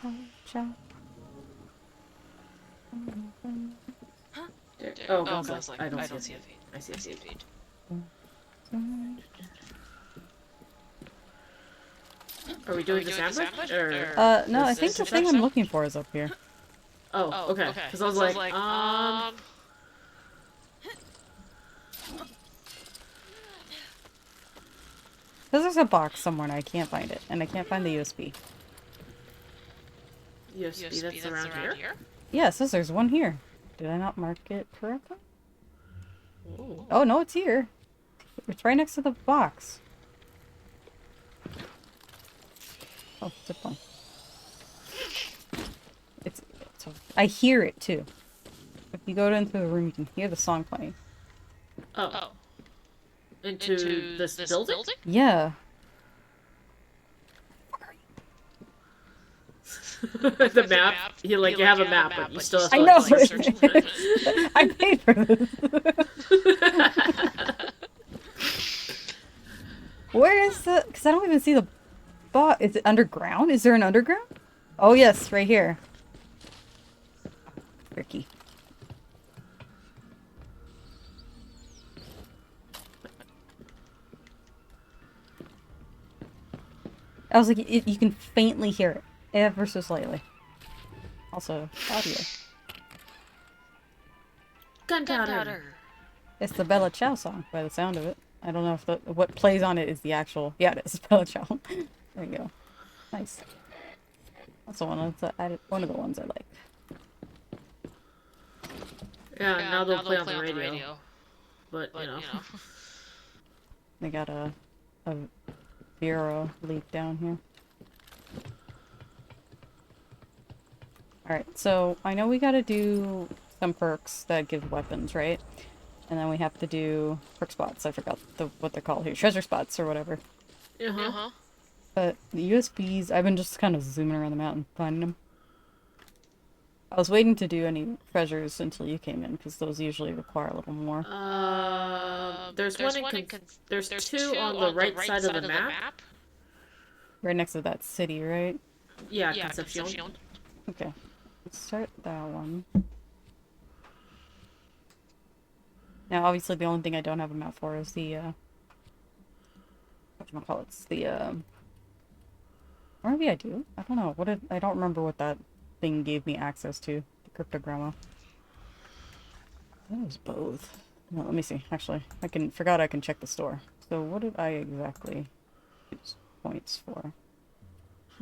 Cha. Oh, I was like, I don't see a feed. I see a feed. Are we doing the sandwich? No, I think the thing I'm looking for is up here. Oh, okay. Because I was like, There's a box somewhere and I can't find it. And I can't find the USB. USB that's around here? Yeah, it says there's one here. Did I not mark it correctly? Ooh. Oh, no, it's here. It's right next to the box. Oh, zip line. I hear it, too. If you go into the room, you can hear the song playing. Oh. Into this building? Yeah. The map? You have a map, but you still have to I know! search for it. I paid for this. Where is the... Because I don't even see the box. Is it underground? Is there an underground? Oh, yes, right here. Tricky. I was like, you can faintly hear it. Ever so slightly. Also, audio. Gunpowder. It's the Bella Ciao song, by the sound of it. I don't know if what plays on it is the actual... Yeah, it is Bella Ciao. There you go. Nice. That's one of the ones I like. Yeah, now they'll play on the radio. But, you know. They got a Vero leak down here. Alright, so I know we gotta do some perks that give weapons, right? And then we have to do perk spots. I forgot what they're called here. Treasure spots or whatever. Uh-huh. But the USBs, I've been just kind of zooming around the mountain finding them. I was waiting to do any treasures until you came in, because those usually require a little more. There's two on the right side of the map. Right next to that city, right? Yeah, Concepcion. Okay. Let's start that one. Now, obviously, the only thing I don't have a map for is the, whatchamacallits, or maybe I do? I don't know. I don't remember what that thing gave me access to. The cryptogramma. That was both. No, let me see. Actually, forgot I can check the store. So what did I exactly use points for?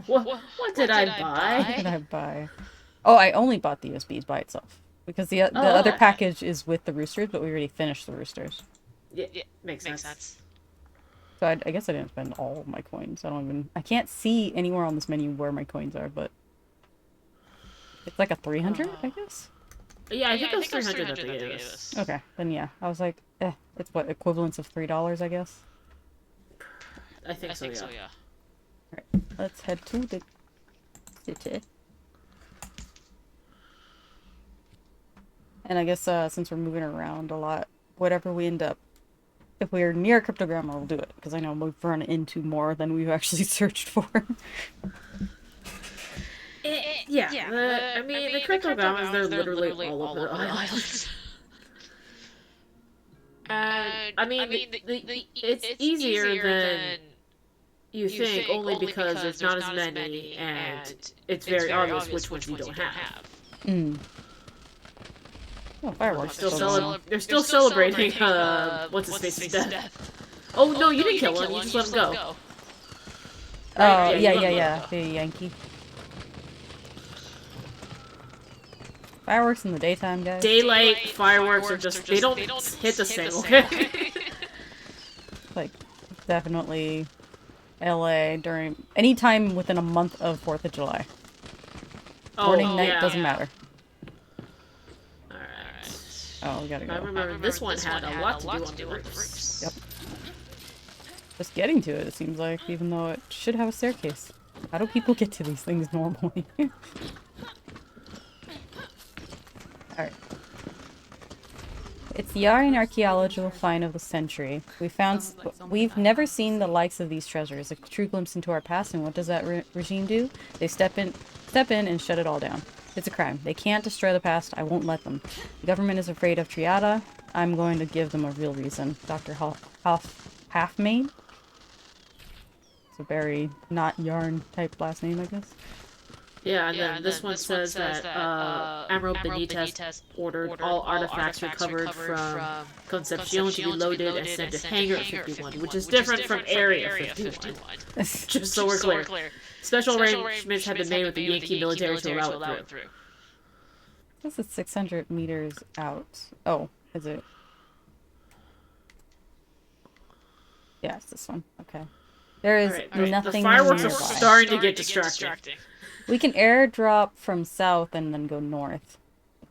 What did I buy? What did I buy? Oh, I only bought the USBs by itself. Because the other package is with the roosters, but we already finished the roosters. Yeah, makes sense. So I guess I didn't spend all of my coins. I can't see anywhere on this menu where my coins are, but it's like a 300, I guess? Yeah, I think it was 300 that they gave us. Okay, then yeah. I was like, it's what, equivalents of $3, I guess? I think so, yeah. Alright, let's head to the city. And I guess since we're moving around a lot, whatever we end up, if we're near a cryptogramma, we'll do it. Because I know we've run into more than we've actually searched for. Yeah. The cryptogrammas, they're literally all over the island. It's easier than you think, only because there's not as many, and it's very obvious which ones you don't have. Mm. Oh, fireworks. They're still celebrating, what's-his-face's death. Oh, no, you didn't kill him, you just let him go. Oh, yeah, the Yankee. Fireworks in the daytime, guys. Daylight fireworks are just, they don't hit the same, okay? Like, definitely LA during any time within a month of 4th of July. Morning, night, doesn't matter. Alright. Oh, we gotta go. I remember this one had a lot to do on the roofs. Yep. Just getting to it seems like, even though it should have a staircase. How do people get to these things normally? Alright. It's the Aryan archaeological find of the century. We've never seen the likes of these treasures. A true glimpse into our past, and what does that regime do? They step Step in and shut it all down. It's a crime. They can't destroy the past. I won't let them. The government is afraid of Triada. I'm going to give them a real reason. Dr. Halfmaid? It's a very not yarn type last name, I guess. Yeah, and then this one says that Admiral Benitez ordered all artifacts recovered from Concepcion to be loaded and sent to Hangar 51, which is different from Area 51. Just so we're clear. Special arrangements have been made with the Yankee military to allow it through. This is 600 meters out. Oh, is it? Yeah, it's this one. Okay. There is nothing. The fireworks are nearby. starting to get distracting. We can airdrop from south and then go north.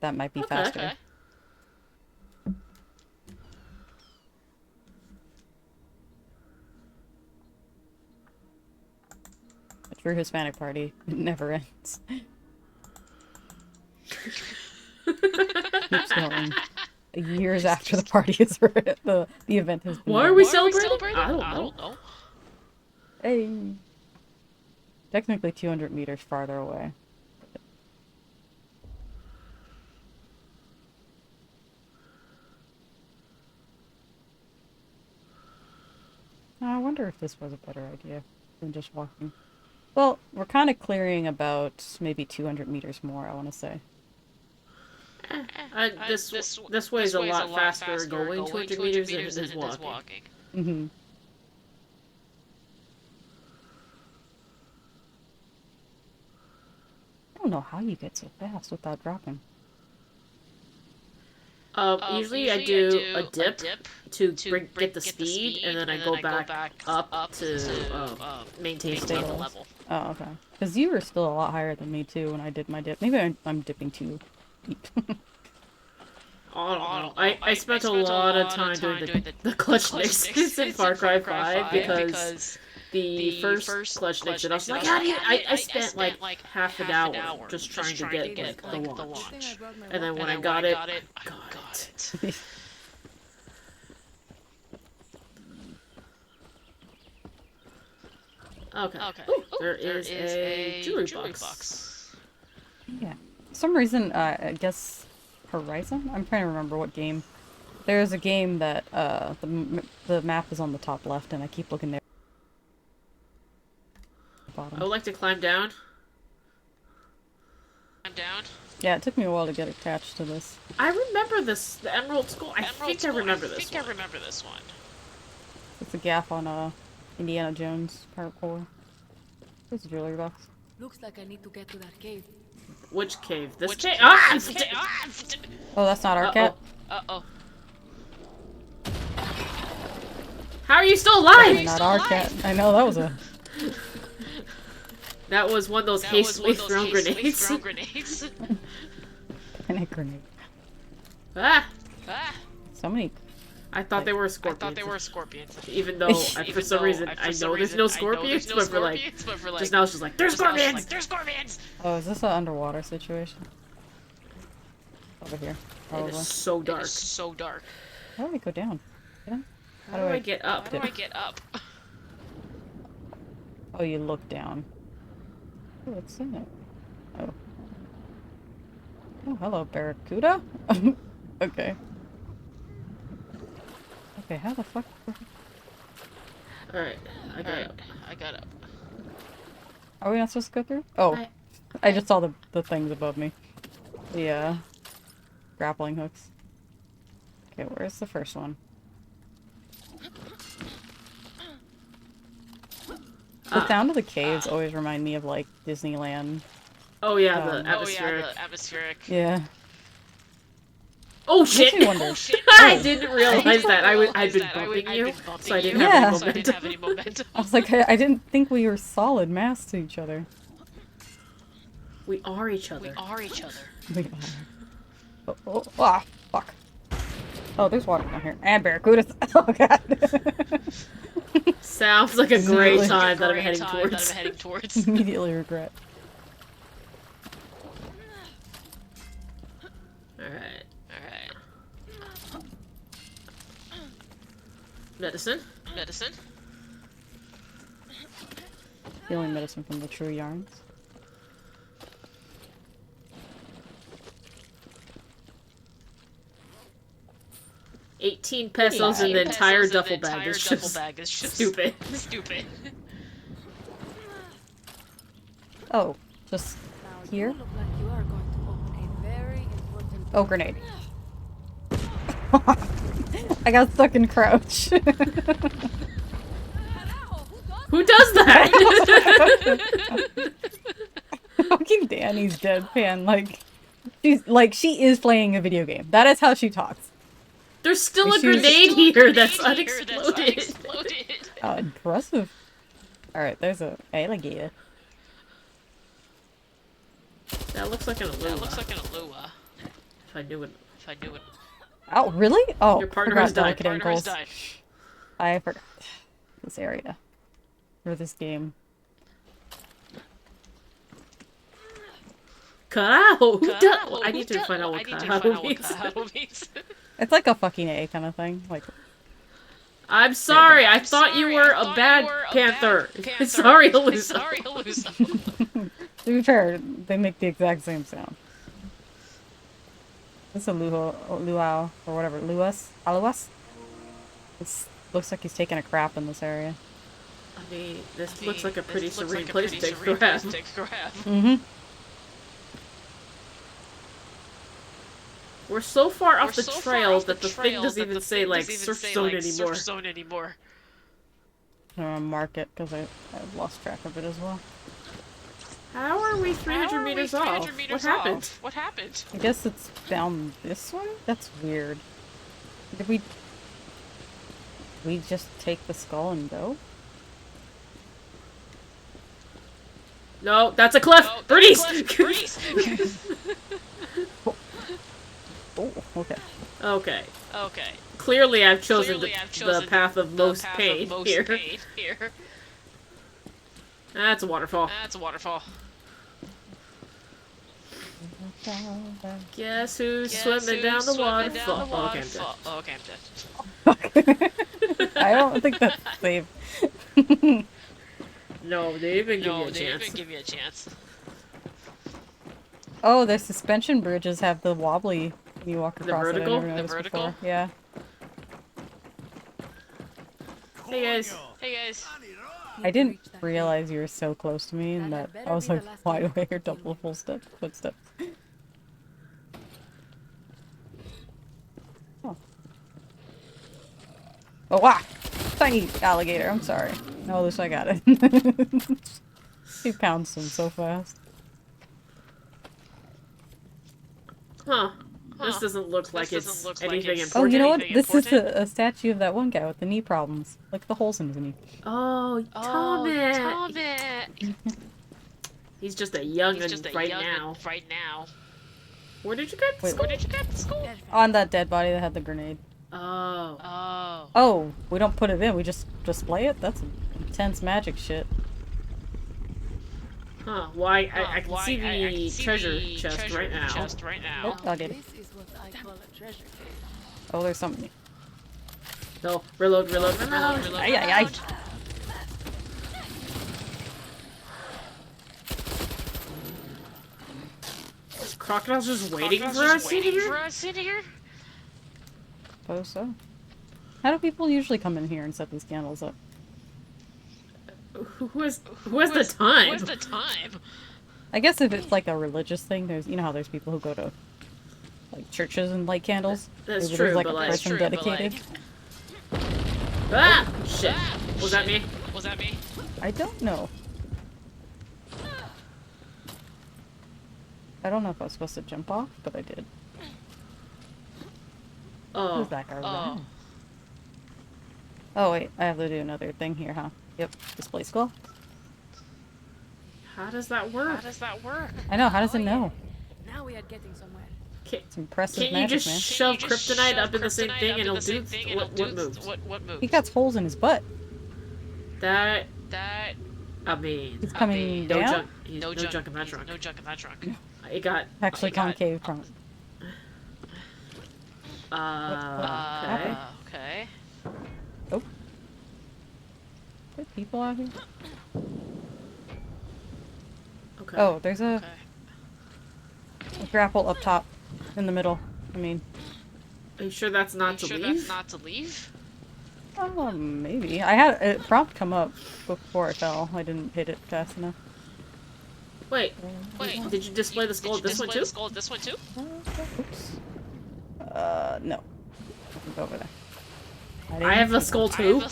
That might be faster. Okay. A true Hispanic party. It never ends. Keeps going. Years after the party is the event has been. Why are we celebrating? I don't know. Hey. Technically 200 meters farther away. I wonder if this was a better idea than just walking. Well, we're kind of clearing about maybe 200 meters more, I want to say. This way is a lot faster going 200 meters than it is walking. Mm-hmm. I don't know how you get so fast without dropping. Usually I do a dip to get the speed, and then I go back up to maintain the level. Oh, okay. Because you were still a lot higher than me, too, when I did my dip. Maybe I'm dipping too deep. I don't know. I spent a lot of time doing the clutch nicks in Far Cry 5 because the first clutch nicks that I was like, I spent like half an hour just trying to get like the launch. And then when I got it, I got it. Okay. Ooh, there is a jewelry box. Yeah. For some reason, I guess Horizon? I'm trying to remember what game. There's a game that the map is on the top left, and I keep looking there. Bottom. I would like to climb down. Yeah, it took me a while to get attached to this. I remember this, the Emerald Skull. I think I remember this one. It's a gap on Indiana Jones parkour. There's a jewelry box. Looks like I need to get to that cave. Which cave? This cave? Oh, that's not our cat? Uh-oh. How are you still alive? Not our cat. I know, that was a... That was one of those hastily thrown grenades. Panic grenade. Ah! So many... I thought they were scorpions. Even though, for some reason, I know there's no scorpions, but for like, just now it's just like, there's scorpions! Oh, is this an underwater situation? Over here. Probably. It is so dark. How do we go down? How do I get up? Oh, you look down. Oh, what's in it? Oh. Oh, hello, Barracuda? Okay. Okay, how the fuck? Alright, I got up. Are we not supposed to go through? Oh. I just saw the things above me. The, grappling hooks. Okay, where's the first one? The sound of the caves always remind me of, like, Disneyland. Oh yeah, the atmospheric. Yeah. Oh shit! Oh, shit. I didn't realize that. I'd been bumping you, so I didn't have any momentum. I was like, I didn't think we were solid mass to each other. We are each other. We are. Oh, fuck. Oh, there's water down here. And barracudas. Oh, God. Sounds like a great time that I'm heading towards. Immediately regret. Alright. Medicine. Healing medicine from the true yarns. 18 pesos in the entire duffel bag is just stupid. Stupid. Oh, just Now, here? you look like you are going to open a very important Oh, grenade. I got stuck in crouch. Who does that? Fucking Danny's deadpan, she is playing a video game. That is how she talks. There's still a She was- grenade here that's unexploded. Impressive. Alright, there's a alligator. That looks like an Alua. Alua. If I knew it. Oh, really? Oh, Your partner forgot has died. delicate ankles. I forgot this area. Or this game. Carajo! Who does? I need to find out what carajo means. It's like a fucking A kind of thing. Like, I'm sorry, I thought you were a bad panther. Sorry, Alusa. to be fair, they make the exact same sound. This is a luau, or whatever. Aluas? This looks like he's taking a crap in this area. I mean, this looks like a pretty serene place to take a crap. Mm-hmm. We're so far off the trail that the thing doesn't even say, like, surf zone anymore. I'm gonna mark it because I've lost track of it as well. How are we 300 meters off? What happened? I guess it's down this way? That's weird. Did we just take the skull and go? No, that's a cliff! Bernice! Oh, okay. Okay. Clearly I've chosen the path of most pain here. That's a waterfall. Guess who's swimming down the waterfall? Oh, okay, I'm dead. I don't think that's safe. No, they didn't even give me a chance. Oh, the suspension bridges have the wobbly you walk across. vertical? It. I never noticed before. Yeah. Hey guys. I didn't realize you were so close to me, and that I was like, why do I hear double footsteps? Oh. Oh, wow! Tiny alligator, I'm sorry. No, at least I got it. He pounced him so fast. Huh. This doesn't look like it's anything important. Oh, you know what? This is a statue of that one guy with the knee problems. Like the holes in his knee. Oh, Tommy! He's just a young'un right now. Where did you get the skull? On that dead body that had the grenade. Oh. Oh, we don't put it in, we just display it? That's intense magic shit. Huh. Why? I can see the treasure chest right now. Oh, I'll get it. This is what I call a treasure cave. Oh, there's something. No. Reload. Ay, ay, ay. Is Crocodile's just waiting for us in here? Suppose so. How do people usually come in here and set these candles up? Who has the time? I guess if it's like a religious thing, you know how there's people who go to like churches and light candles? That's Maybe true, there's like but a like... person dedicated. Ah! Shit. Was that me? I don't know. I don't know if I was supposed to jump off, but I did. Oh. Who's that guy? Oh wait, I have to do another thing here, huh? Yep, display skull. How does that work? I know, how does it know? Now we are getting somewhere. It's impressive Can't you magic, just man. shove kryptonite up in the same thing and it'll do... What moves? He got holes in his butt. That... I mean... He's coming down? No junk in that trunk. It got... Actually concave trunk. Okay. Oh. There people out here? Okay. Oh, there's a grapple up top. In the middle. I mean. Are you sure that's not to leave? Oh, maybe. I had a prompt come up before I fell. I didn't hit it fast enough. Wait, did you display the skull at this one too? Oops. No. Go over there. I have a skull too.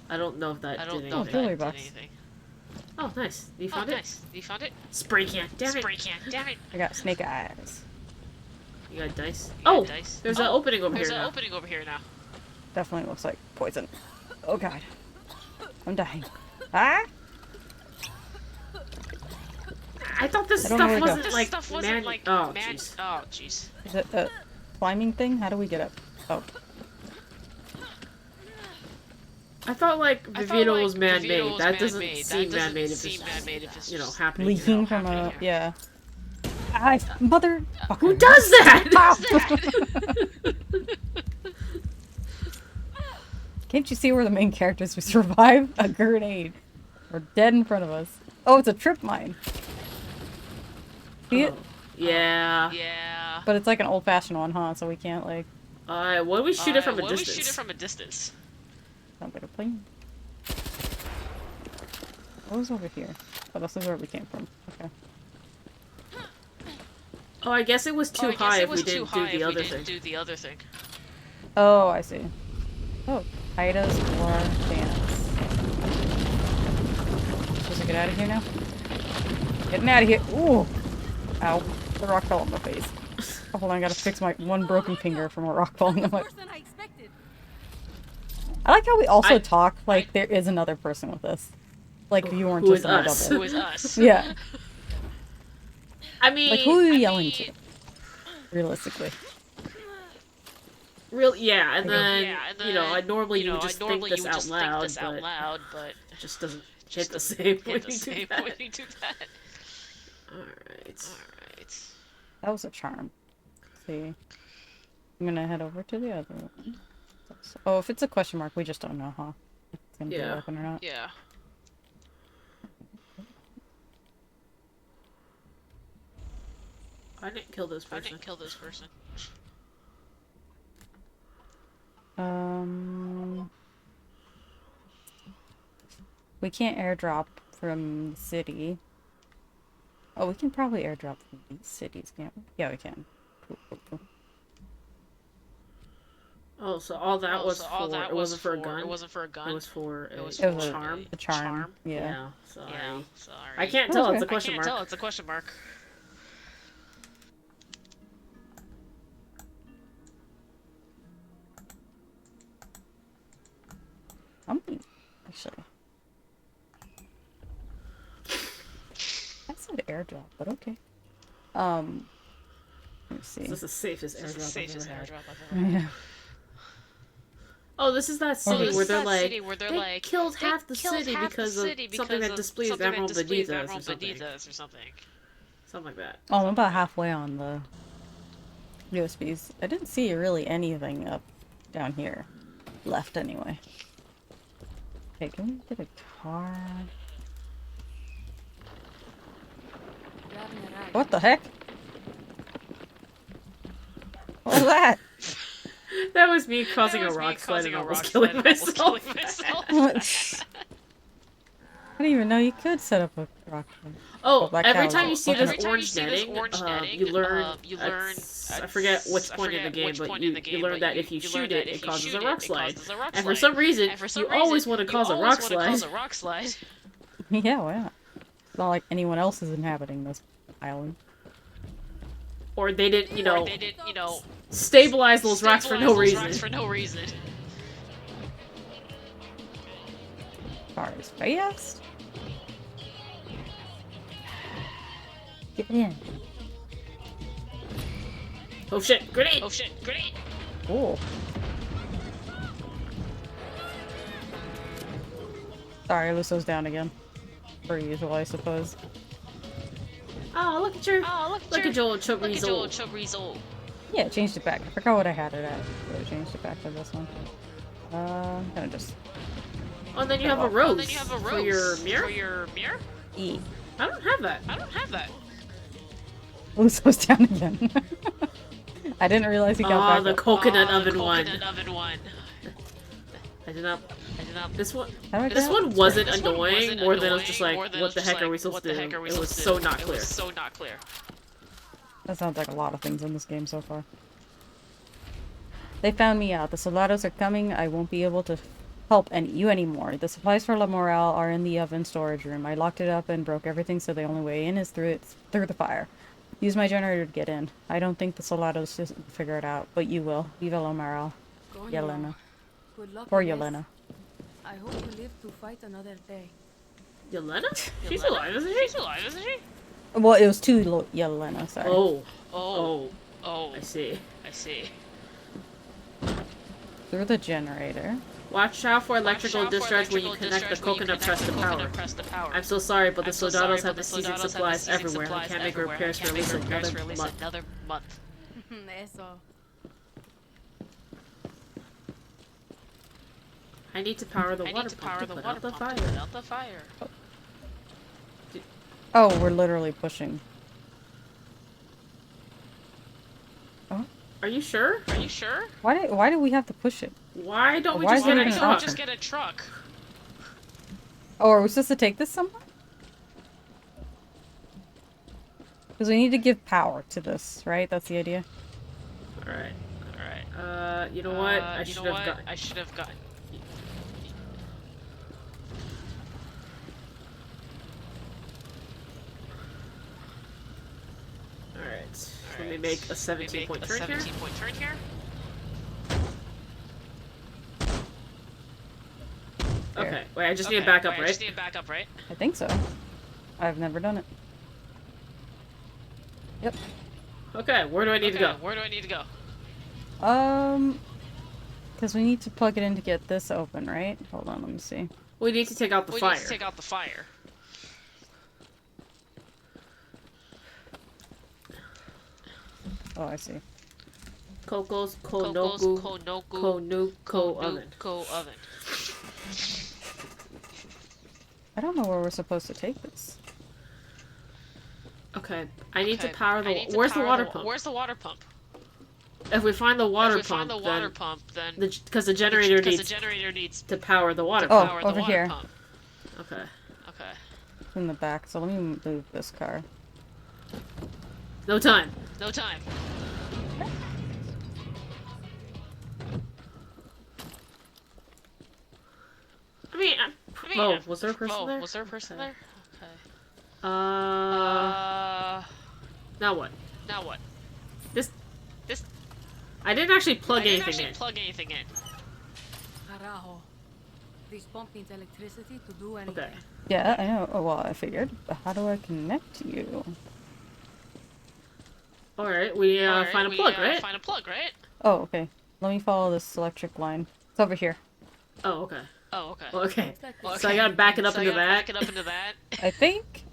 I don't know if that did anything. Oh, jewelry box. Oh, nice. You found it? Spray can. Damn it. I got snake eyes. You got dice? Oh! There's an opening over here now. Definitely looks like poison. Oh god. I'm dying. Ah! I thought this stuff wasn't like oh jeez. Is it a climbing thing? How do we get up? Oh. I thought like Vivito was man-made. That doesn't seem man-made if it's you know, happening. Leaking from a yeah. Mother. Who does that? Can't you see we're the main characters? We survived a grenade. We're dead in front of us. Oh, it's a trip mine. See it? Yeah. But it's like an old-fashioned one, huh? So we can't like. What do we shoot it from a distance? Sounds like a plane. What was over here? Oh, this is where we came from. Okay. Oh, I guess it was too high if we didn't do the other thing. Oh, I see. Oh, Ida's War Dance. Supposed to get out of here now? Getting out of here. Ooh! Ow. The rock fell on my face. Oh, hold on, I gotta fix my one broken finger from a rock falling on my... I like how we also talk like there is another person with us. Like if you weren't just on a double. Who is us? Yeah. I mean... Like, who are you yelling to? Realistically. Yeah, and then, you know, I normally you would just think this out loud, but it just doesn't hit the same when you do that. Alright. That was a charm. Let's see. I'm gonna head over to the other one. Oh, if it's a question mark, we just don't know, huh? If it's gonna be open or not. Yeah. I didn't kill this person. We can't airdrop from the city. Oh, we can probably airdrop from these cities, can't we? Yeah, we can. Cool. Oh, so all that was it wasn't for a gun? It wasn't for a gun. It was for a charm? A charm. Yeah. Sorry. I can't tell, it's a question mark. Actually. I said airdrop, but okay. Let me see. This is the safest airdrop I've ever had. Yeah. Oh, this is that city where they're like, they killed half the city because of something that displays Emerald Benitez or something. Something like that. Oh, I'm about halfway on the USBs. I didn't see really anything up down here. Left anyway. Okay, can we get a card? What the heck? What was that? That was me causing a rock slide and almost killing myself. I didn't even know you could set up a rock slide. Oh, every time you see this orange netting, you learn, I forget which point in the game, but you learn that if you shoot it, it causes a rock slide. And for some reason, you always want to cause a rock slide. Yeah, why not? It's not like anyone else is inhabiting this island. Or they didn't, you know, stabilize those rocks for no reason. Car is fast. Get in. Oh shit, grenade! Cool. Sorry, Luso's down again. Per usual, I suppose. Oh, look at your chorizo. Yeah, I changed it back. I forgot what I had it at. So I changed it back to this one. I'm gonna just... Oh, and then you have a rose for your mirror? E. I don't have that. Luso's down again. I didn't realize he got back the up. coconut oven one. Oven one. I did not. This one. How do I This get one out? wasn't This one annoying. wasn't More than it was annoying, just like, more than what the heck are we what supposed the to heck do? are we It was supposed to so do? not It clear. was so not clear. That sounds like a lot of things in this game so far. They found me out. The soldados are coming. I won't be able to help you anymore. The supplies for La Morale are in the oven storage room. I locked it up and broke everything, so the only way in is through the fire. Use my generator to get in. I don't think the soldados just figure it out, but you will. Viva La Morale. Yelena. Good luck Or with this. Yelena. I hope you live to fight another day. Yelena? She's alive, isn't she? She's alive, isn't she? Well, it was two Yelena, sorry. Oh, Oh. I see. I see. Through the generator. Watch out for electrical discharge when you connect the coconut press to power. I'm so sorry, but the soldados have the season supplies everywhere. I can't make repairs for at least another month. Eso. I need to power the water pump to put out the fire. Oh, we're literally pushing. Oh? Are you sure? Are you sure? Why do we have to push it? Why don't we Why just is it get even a an truck? option? Just get a truck. Oh, are we supposed to take this somewhere? Because we need to give power to this, right? That's the idea. Alright. Alright. You know what? I should have gotten. Alright. Let me make a 17-point turn here. Okay, wait, I just need a backup, right? I think so. I've never done it. Yep. Okay, where do I need to go? Where do I need to go? Because we need to plug it in to get this open, right? Hold on, let me see. We need to take out the fire. need to take out the fire. Oh, I see. Koko's Konuko oven. I don't know where we're supposed to take this. Okay, I need to power the. Where's the water pump? Where's the water pump? If we find the water pump, then because the generator needs to power the water pump. Oh, over here. Okay. It's in the back, so let me move this car. No time. I mean, oh, was there a person there? Was there a person there? Okay. Now what? This. This. I didn't actually plug anything in. Carajo. This pump needs electricity to do anything. Okay. Yeah, I know. Oh, well, I figured. But how do I connect you? Alright, we find a plug, right? Find a plug, right? Oh, okay. Let me follow this electric line. It's over here. Oh, okay. Okay. Okay. Okay. So I gotta back it up into that. I think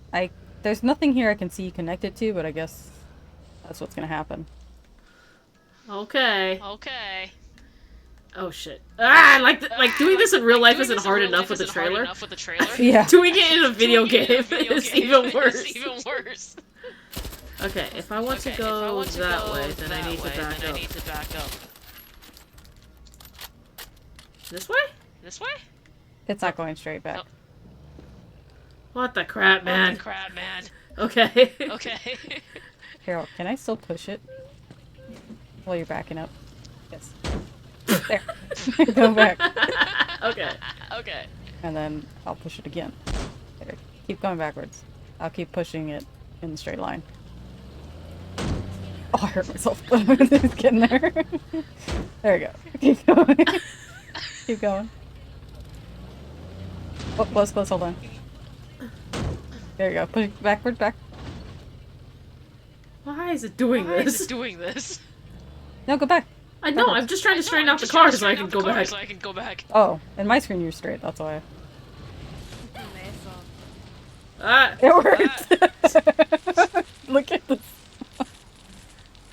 there's nothing here I can see connected to, but I guess that's what's gonna happen. Okay. Okay. Oh shit. Ah, like doing this in real life isn't hard enough with the trailer. Yeah. Doing it in a video game is even worse. worse. Okay, if I want to go that way, then I need to back up. This way? It's not going straight back. Oh. What the crap, man? Okay. Okay. Carol, can I still push it? While you're backing up. Yes. There. Go back. Okay. And then I'll push it again. There. Keep going backwards. I'll keep pushing it in the straight line. Oh, I hurt myself. It's getting there. There we go. Keep going. Keep going. Oh, close, hold on. There you go. Push it backward, back. Why is it doing this? No, go back. I know, I'm just trying to straighten out the car so I can go back. Oh, in my screen you're straight, that's why. Eso. Ah, It worked! Look at this.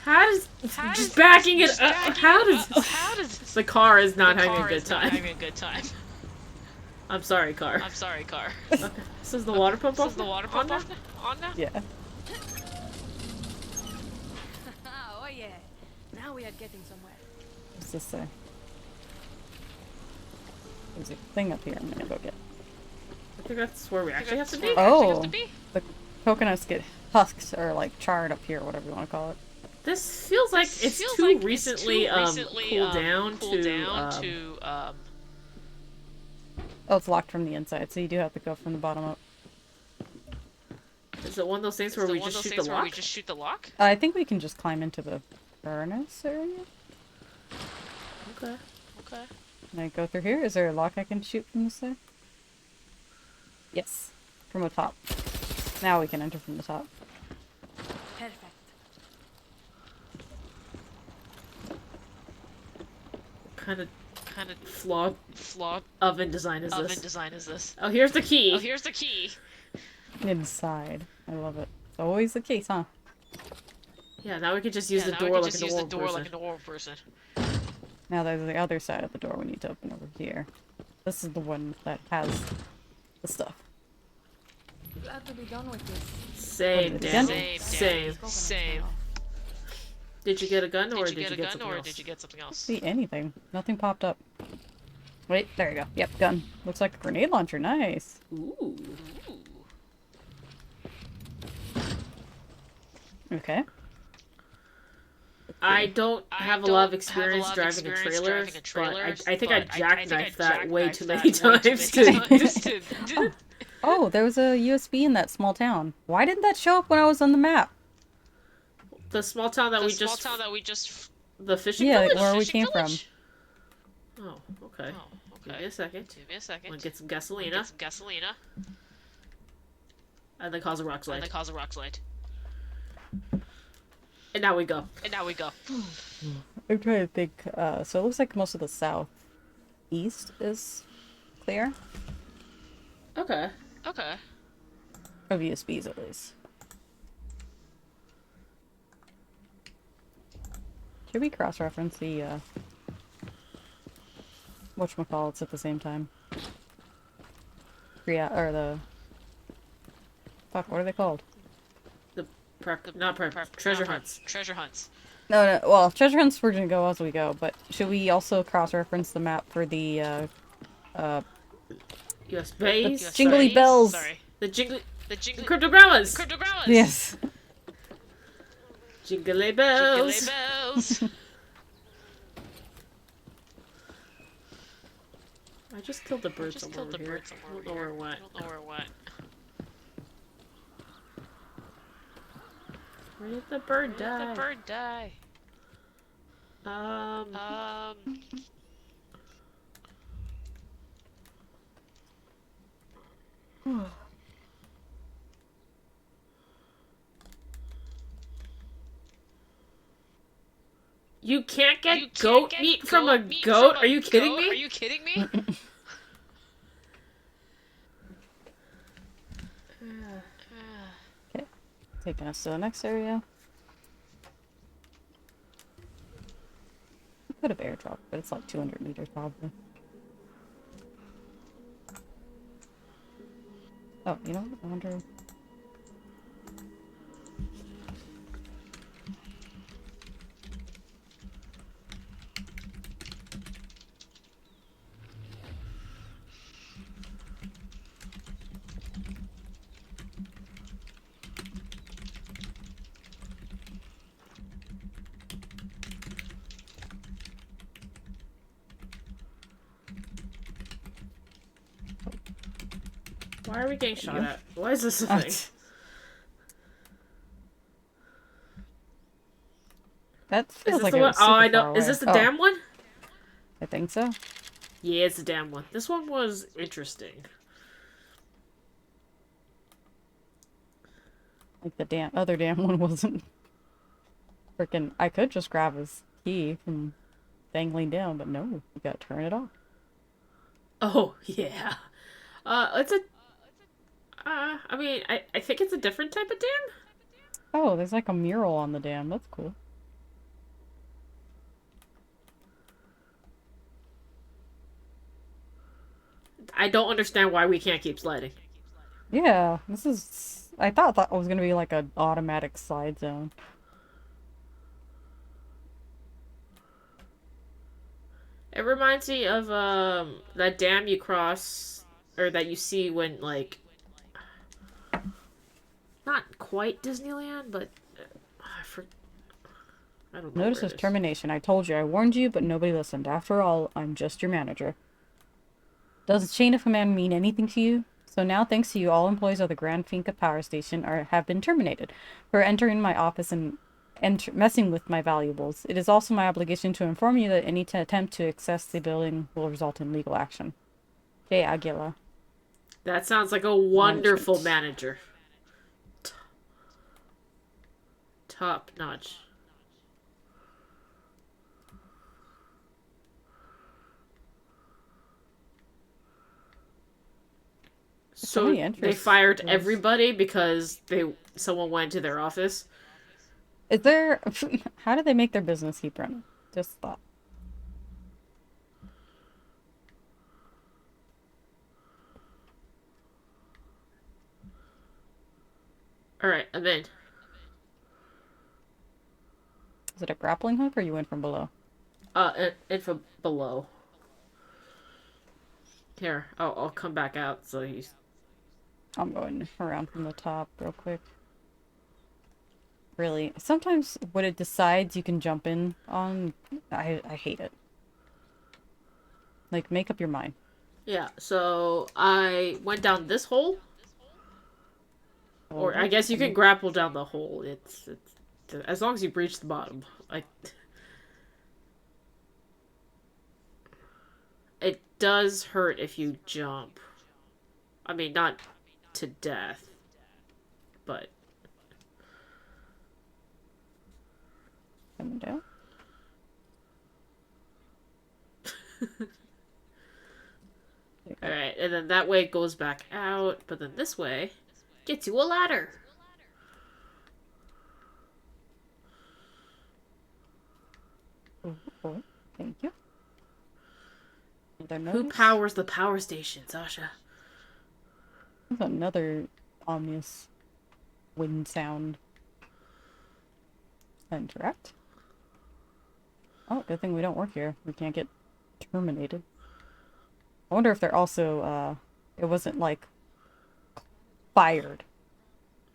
how does just backing it up? How does the car is not having a good time? I'm sorry, car. Okay. This is the water pump on now? Yeah. Now we are getting somewhere. What's this say? There's a thing up here I'm gonna go get. I think that's where we actually have to be. Oh! The coconuts get husked or like charred up here, whatever you want to call it. This feels like it's too recently cooled down to Oh, it's locked from the inside, so you do have to go from the bottom up. Is it one of those things where we just shoot the lock? I think we can just climb into the furnace area. Okay. Okay. Can I go through here? Is there a lock I can shoot from this side? Yes. From the top. Now we can enter from the top. Perfect. Kind of flawed oven design is this? Oh, here's the key. Inside. I love it. It's always the case, huh? Yeah, now we can just use the door like a normal person. Now there's the other side of the door we need to open over here. This is the one that has the stuff. Glad to be done with this. Same, Again? damn. Same. Did you get a gun or did you get something else? See anything. Nothing popped up. Wait, there you go. Yep, gun. Looks like a grenade launcher. Nice. Ooh. Okay. I don't have a lot of experience driving a trailer, but I think I jackknifed that way too many times. Oh, there was a USB in that small town. Why didn't that show up when I was on the map? The small town that we just... The fishing village? Yeah, where we came from. Oh, okay. Give me a second. I'm gonna get some gasolina. And then cause a rock slide. And now we go. I'm trying to think. So it looks like most of the southeast is clear. Okay. Of USBs, at least. Should we cross-reference the, whatchamacallits at the same time? Or the... Fuck, what are they called? Treasure hunts. No, well, treasure hunts we're gonna go as we go, but should we also cross-reference the map for the, US base? The jingly bells! The cryptogrammas! Yes. Jingly bells! I just killed the bird somewhere over here. I don't know where it went. Where did the bird die? You can't get goat meat from a goat? Are you kidding me? Okay. Taking us to the next area. Could have airdropped, but it's like 200 meters probably. Oh, you know what? I wonder... Why are we getting shot at? Why is this a thing? That feels like the it one? was Oh, super I know. far away. Is this the damn one? I think so. Yeah, it's the damn one. This one was interesting. Like the other damn one wasn't. Freaking, I could just grab his key from dangling down, but no, you gotta turn it off. Oh, yeah. It's a... I mean, I think it's a different type of dam? Oh, there's like a mural on the dam. That's cool. I don't understand why we can't keep sliding. Yeah, this is... I thought that was gonna be like an automatic slide zone. It reminds me of that dam you cross, or that you see when like not quite Disneyland, but I don't know Notice where of it is. termination. I told you, I warned you, but nobody listened. After all, I'm just your manager. Does chain of command mean anything to you? So now, thanks to you, all employees of the Grand Finca Power Station have been terminated for entering my office and messing with my valuables. It is also my obligation to inform you that any attempt to access the building will result in legal action. J. Aguila. That sounds like a wonderful Management. manager. Top notch. So So many they interests. fired everybody because someone went to their office. Is there... How did they make their business keep running? Just thought. All right, I'm in. Is it a grappling hook or you went from below? And from below. Here, I'll come back out so he's. I'm going around from the top real quick. Really. Sometimes when it decides you can jump in on, I hate it. Like, make up your mind. Yeah, so I went down this hole, or I guess you can grapple down the hole. It's as long as you breach the bottom. It does hurt if you jump. I mean, not to death, but Coming down. alright, and then that way it goes back out, but then this way gets you a ladder. Oh, thank you. Who powers the power station, Sasha? There's another ominous wind sound. Interact. Oh, good thing we don't work here. We can't get terminated. I wonder if they're also, it wasn't like fired.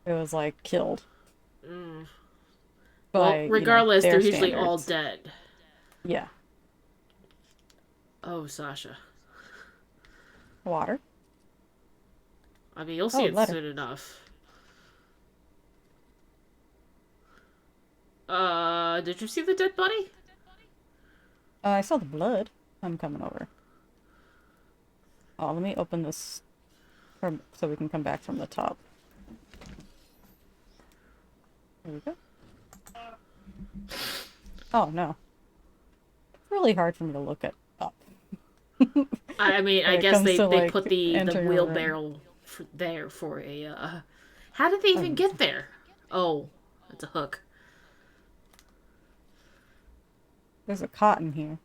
It was like killed. By, Well, regardless, you know, they're their usually all standards. dead. Yeah. Oh, Sasha. Water. I mean, you'll see it letter. soon enough. Did you see the dead body? I saw the blood. I'm coming over. Oh, let me open this so we can come back from the top. There we go. Oh, no. It's really hard for me to look at up. I mean, I When it guess comes they to, like, put the entering a wheelbarrow there for a, How did they even get there? Oh, it's a hook. There's a cot in here.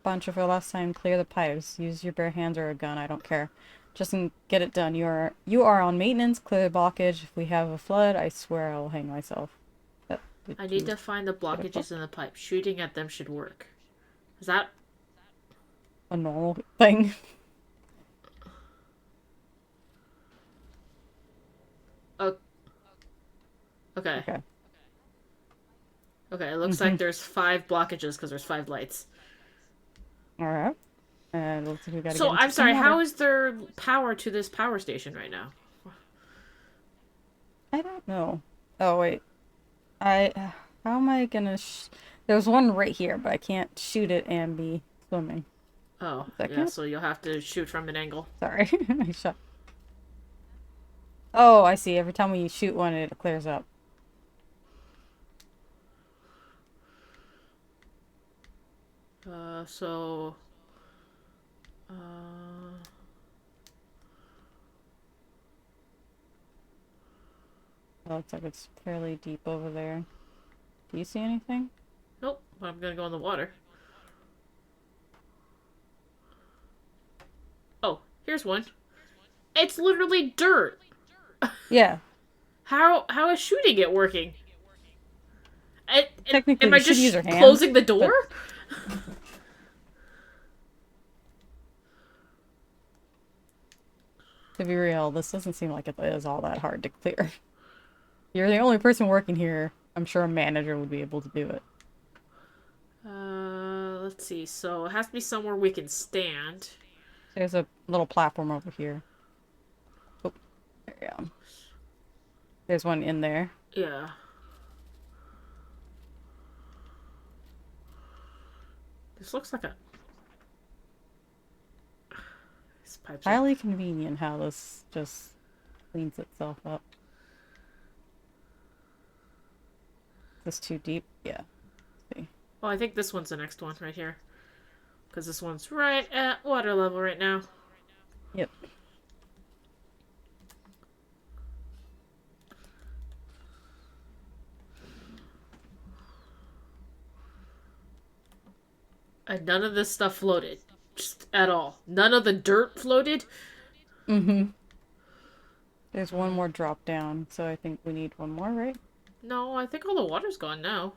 Bancho, for the last time, clear the pipes. Use your bare hands or a gun, I don't care. Just get it done. You are on maintenance. Clear the blockage. If we have a flood, I swear I will hang myself. I need to find the blockages in the pipe. Shooting at them should work. Is that a normal thing? oh? Okay. Okay. Okay, it looks like there's 5 blockages because there's 5 lights. Alright. And looks like we gotta So, get into I'm sorry, some how water. is there power to this power station right now? I don't know. Oh, wait. How am I gonna There's one right here, but I can't shoot it and be swimming. Oh, That yeah, count? so you'll have to shoot from an angle. Sorry. I shot. Oh, I see. Every time we shoot one, it clears up. So... It looks like it's fairly deep over there. Do you see anything? Nope, but I'm gonna go in the water. Oh, here's one. It's literally dirt! Yeah. How is shooting it working? Technically, am I you should just use your hands, closing the door? To be real, this doesn't seem like it is all that hard to clear. You're the only person working here. I'm sure a manager would be able to do it. Let's see. So it has to be somewhere we can stand. There's a little platform over here. Oh, there you go. There's one in there. Yeah. This looks like a... These pipes are... Highly convenient how this just cleans itself up. Is this too deep? Yeah. Let's see. Well, I think this one's the next one right here. Because this one's right at water level right now. Yep. And none of this stuff floated. Just at all. None of the dirt floated. Mm-hmm. There's one more drop down, so I think we need one more, right? No, I think all the water's gone now.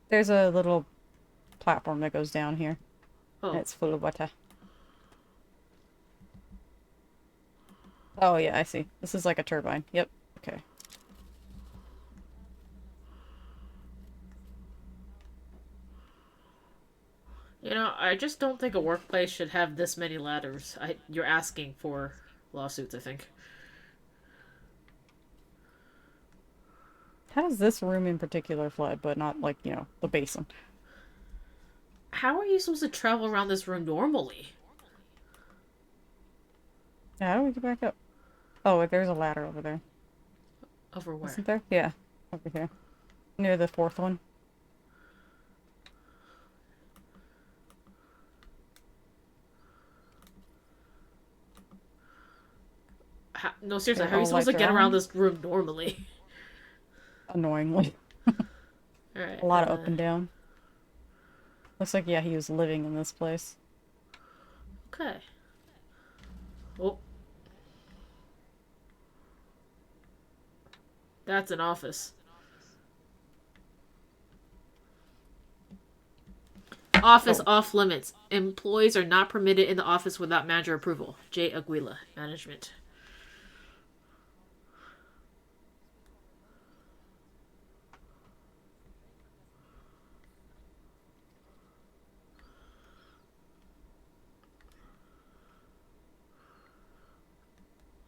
There's a little platform that goes down here. Oh. It's full of water. Oh, yeah, I see. This is like a turbine. Yep. Okay. You know, I just don't think a workplace should have this many ladders. You're asking for lawsuits, I think. How does this room in particular flood, but not, like, you know, the basin? How are you supposed to travel around this room normally? Yeah, how do we get back up? Oh, wait, there's a ladder over there. Over where? Isn't there? Yeah, over here. Near the fourth one. No, seriously, They're how are you all supposed like to get around around? this room normally? Annoyingly. Alright. A lot of up and down. Looks like, yeah, he was living in this place. Okay. Oh. That's an office. Office off limits. Employees are not permitted in the office without manager approval. J. Aguila, management.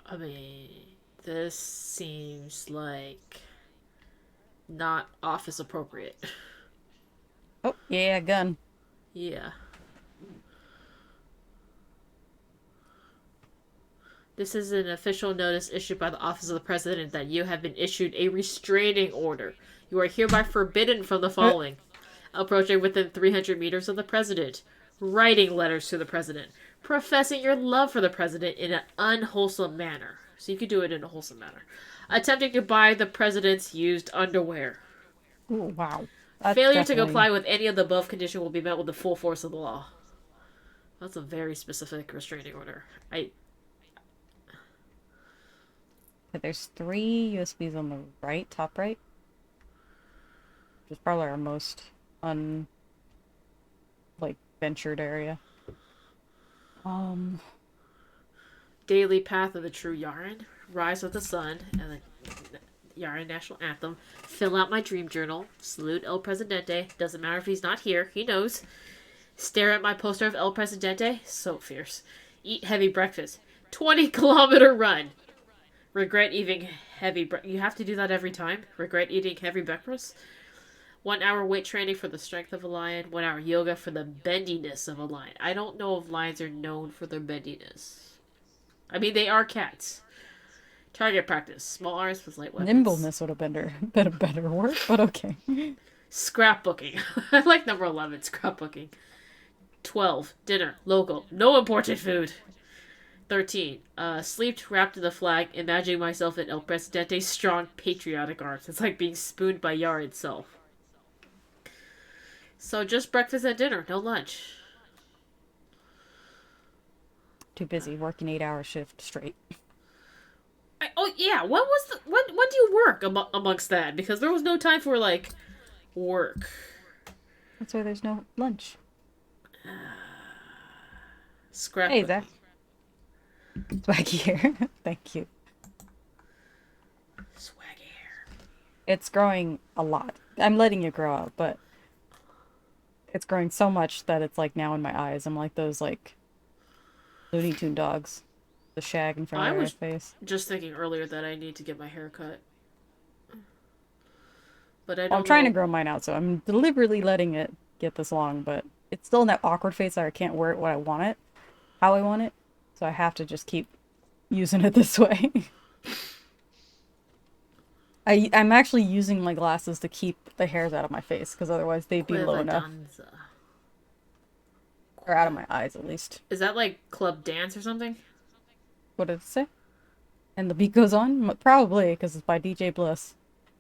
I mean, this seems like not office appropriate. Oh, yeah, gun. Yeah. This is an official notice issued by the Office of the President that you have been issued a restraining order. You are hereby forbidden from the following: approaching within 300 meters of the President, writing letters to the President, professing your love for the President in an unwholesome manner. So you could do it in a wholesome manner. Attempting to buy the President's used underwear. Ooh, wow. That's Failure to definitely... comply with any of the above condition will be met with the full force of the law. That's a very specific restraining order. There's 3 USBs on the right, top right. Which is probably our most ventured area. Daily Path of the True Yaren, Rise of the Sun, and the Yaren National Anthem. Fill out my dream journal. Salute El Presidente. Doesn't matter if he's not here. He knows. Stare at my poster of El Presidente. So fierce. Eat heavy breakfast. 20-kilometer run. Regret eating heavy You have to do that every time? Regret eating heavy breakfast? 1 hour weight training for the strength of a lion. 1 hour yoga for the bendiness of a lion. I don't know if lions are known for their bendiness. I mean, they are cats. Target practice. Small arms with light weapons. Nimbleness would have been a better word, but okay. Scrapbooking. I like number 11, scrapbooking. 12. Dinner. Local. No imported food. 13. Sleep wrapped in the flag, imagining myself in El Presidente's strong, patriotic arms. It's like being spooned by Yar itself. So just breakfast and dinner, no lunch. Too busy working 8-hour shift straight. Oh yeah, when do you work amongst that? Because there was no time for like Work. That's why there's no lunch. Scrap. Hey, Zach. Swaggy hair. Thank you. Swaggy hair. It's growing a lot. I'm letting it grow out, but it's growing so much that it's like now in my eyes. I'm like those like Looney Tune dogs. The shag in front I of their was face. just thinking earlier that I need to get my hair cut. But I Well, I'm don't trying to know. grow mine out, so I'm deliberately letting it get this long, but it's still in that awkward phase that I can't wear it what I want it, how I want it. So I have to just keep using it this way. I'm actually using my glasses to keep the hairs out of my face, because otherwise they'd be low Cueva enough. danza. Or out of my eyes, at least. Is that like club dance or something? What did it say? And the beat goes on? Probably, because it's by DJ Bliss.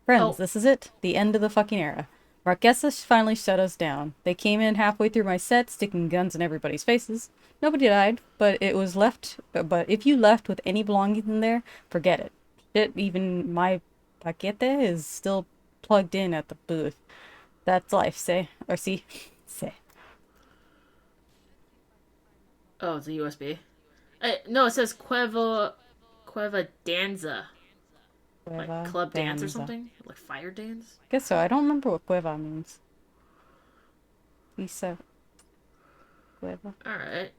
Friends, Oh. this is it. The end of the fucking era. Marquesas finally shut us down. They came in halfway through my set, sticking guns in everybody's faces. Nobody died, but it was left. But if you left with any belongings in there, forget it. Shit, even my paquete is still plugged in at the booth. That's life, say. Or see. Say. Oh, it's a USB. No, it says Cueva danza. Like Cueva club dance or danza. something? Like fire dance? Guess so. I don't remember what cueva means. Isa. Cueva. Alright.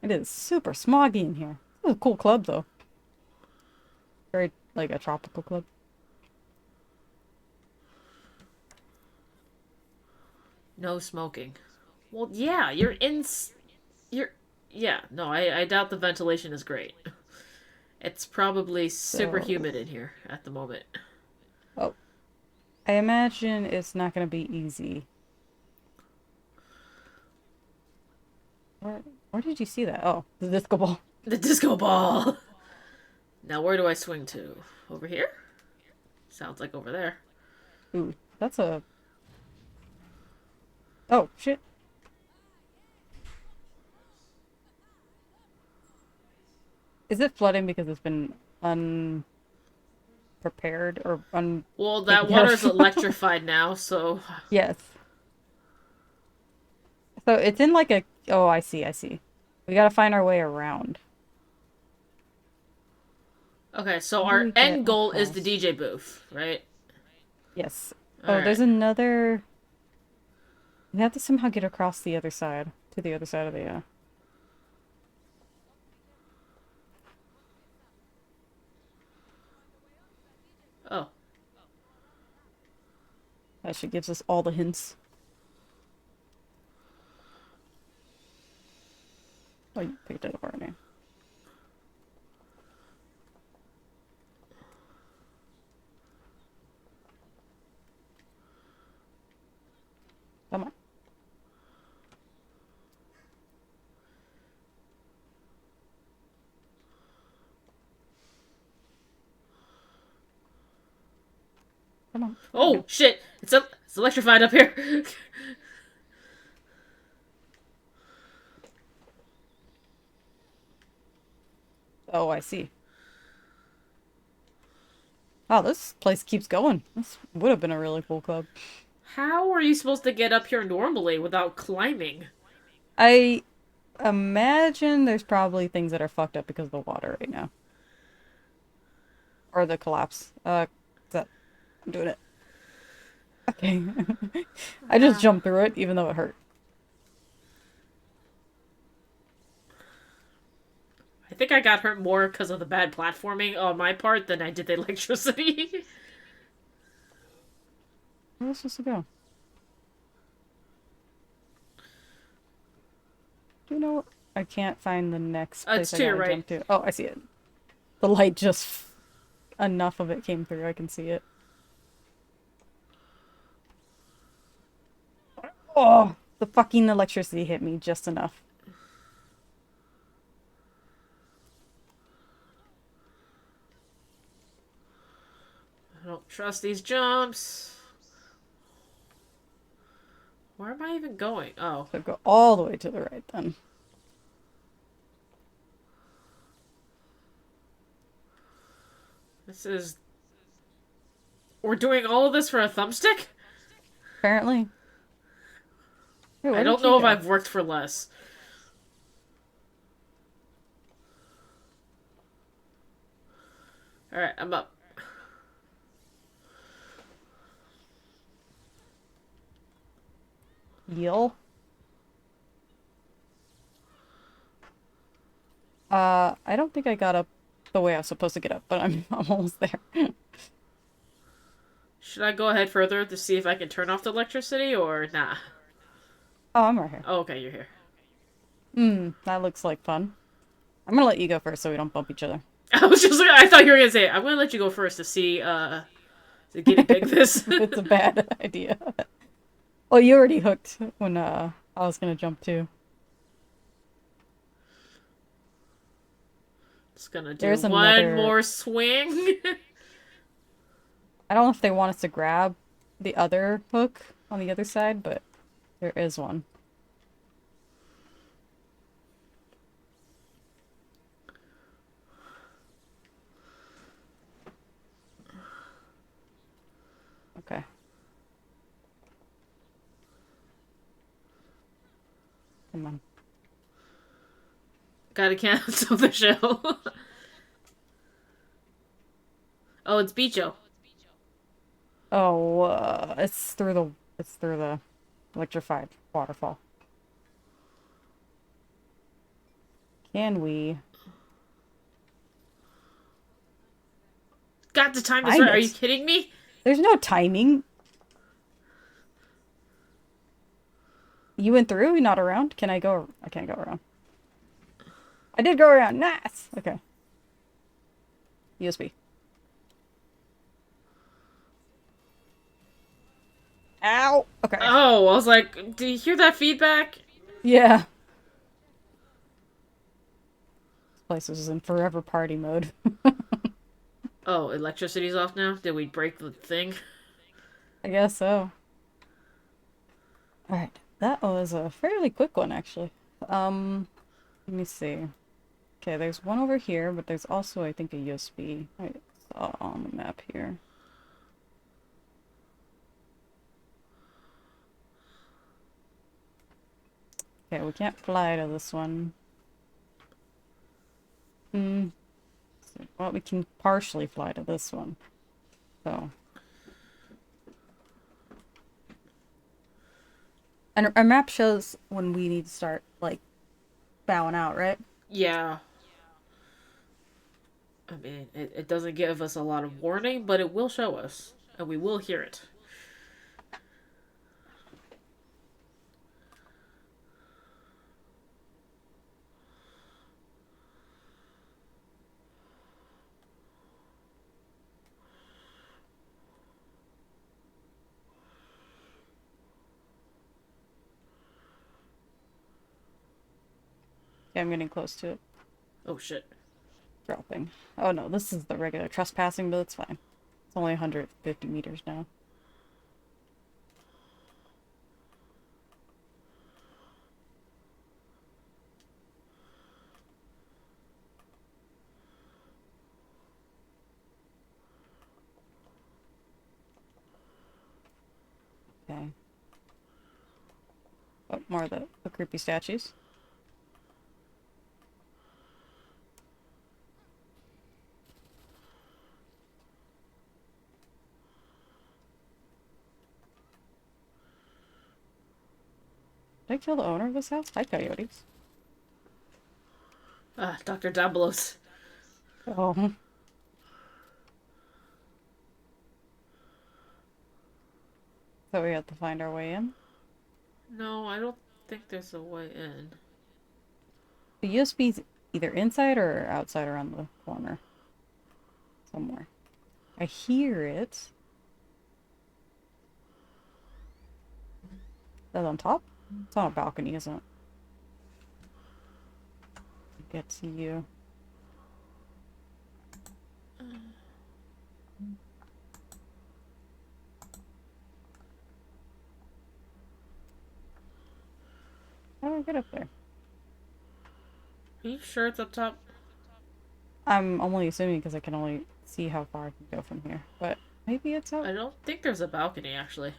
It is super smoggy in here. This is a cool club, though. Very, like, a tropical club. No smoking. Well, yeah, yeah, no, I doubt the ventilation is great. It's probably super So- humid in here at the moment. Oh. I imagine it's not going to be easy. Where did you see that? Oh, the disco ball. The disco ball! Now, where do I swing to? Over here? Sounds like over there. Ooh, that's a... Oh, shit. Is it flooding because it's been unprepared or Well, that taken care water's of? electrified now, so... Yes. So it's in like a... Oh, I see, I see. We gotta find our way around. Okay, so How do our we get end goal is the across? DJ booth, right? Yes. Oh, Alright. there's another... We have to somehow get across the other side. To the other side of the, Oh. That shit gives us all the hints. Oh, you picked it up already. Come on. Come on. Oh, shit! It's electrified up here! Oh, I see. Wow, this place keeps going. This would have been a really cool club. How are you supposed to get up here normally without climbing? I imagine there's probably things that are fucked up because of the water right now. Or the collapse. That I'm doing it. Okay. I just jumped through it, even though it hurt. I think I got hurt more because of the bad platforming on my part than I did the electricity. Where was I supposed to go? Do you know what? I can't find the next place It's I to your gotta right. jump to. Oh, I see it. The light just... Enough of it came through, I can see it. Oh! The fucking electricity hit me just enough. I don't trust these jumps. Where am I even going? Oh. So go all the way to the right then. This is... We're doing all of this for a thumbstick? apparently. Hey, I where did don't he know if go? I've worked for less. Alright, I'm up. Yell. I don't think I got up the way I was supposed to get up, but I'm almost there. Should I go ahead further to see if I can turn off the electricity or nah? Oh, I'm right here. Oh, okay, you're here. That looks like fun. I'm gonna let you go first so we don't bump each other. I was just like, I thought you were gonna say, I'm gonna let you go first to see, to guinea pig this. If it's a bad idea. Well, you already hooked when, I was gonna jump too. Just gonna do There's one another... more swing. I don't know if they want us to grab the other hook on the other side, but there is one. Okay. Come on. Gotta cancel the show. Oh, it's Bicho. Oh, it's through the electrified waterfall. Can we Got the time this time right. Are you it? kidding me? There's no timing. You went through? You're not around? Can I go? I can't go around. I did go around. Nice. Okay. USB. Ow. Okay. Oh, I was like, do you hear that feedback? Yeah. This place is in forever party mode. Oh, electricity's off now? Did we break the thing? I guess so. Alright. That was a fairly quick one, actually. Let me see. Okay, there's one over here, but there's also, I think, a USB. I saw on the map here. Okay, we can't fly to this one. Well, we can partially fly to this one. So. And our map shows when we need to start, like, bowing out, right? Yeah. I mean, it doesn't give us a lot of warning, but it will show us. And we will hear it. Okay, I'm getting close to it. Oh, shit. Dropping. Oh no, this is the regular trespassing, but it's fine. It's only 150 meters now. Okay. Oh, more of the creepy statues. Did I kill the owner of this house? Hi, coyotes. Ah, Dr. Dabalos. Oh. So we have to find our way in. No, I don't think there's a way in. The USB's either inside or outside around the corner. Somewhere. I hear it. Is that on top? It's on a balcony, isn't it? Get to you. How do I get up there? Are you sure it's up top? I'm only assuming because I can only see how far I can go from here. But maybe it's out. I don't think there's a balcony, actually.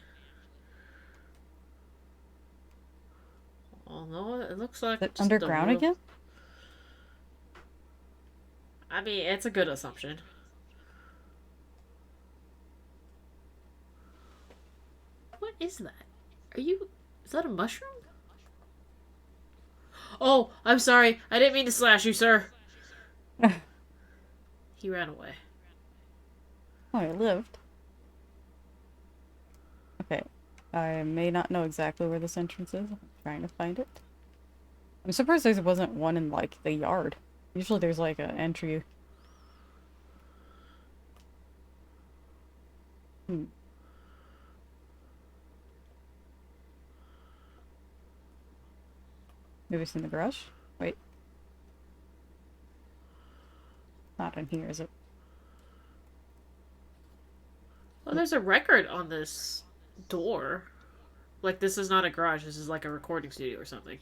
no, it looks like Is it just underground again? I mean, it's a good assumption. What is that? Are you... Is that a mushroom? Oh, I'm sorry. I didn't mean to slash you, sir. He ran away. Oh, he lived. Okay. I may not know exactly where this entrance is. I'm trying to find it. I'm surprised there wasn't one in, like, the yard. Usually there's, like, an entry. Maybe it's in the garage? Wait. Not in here, is it? Oh, there's a record on this door. Like, this is not a garage. This is like a recording studio or something.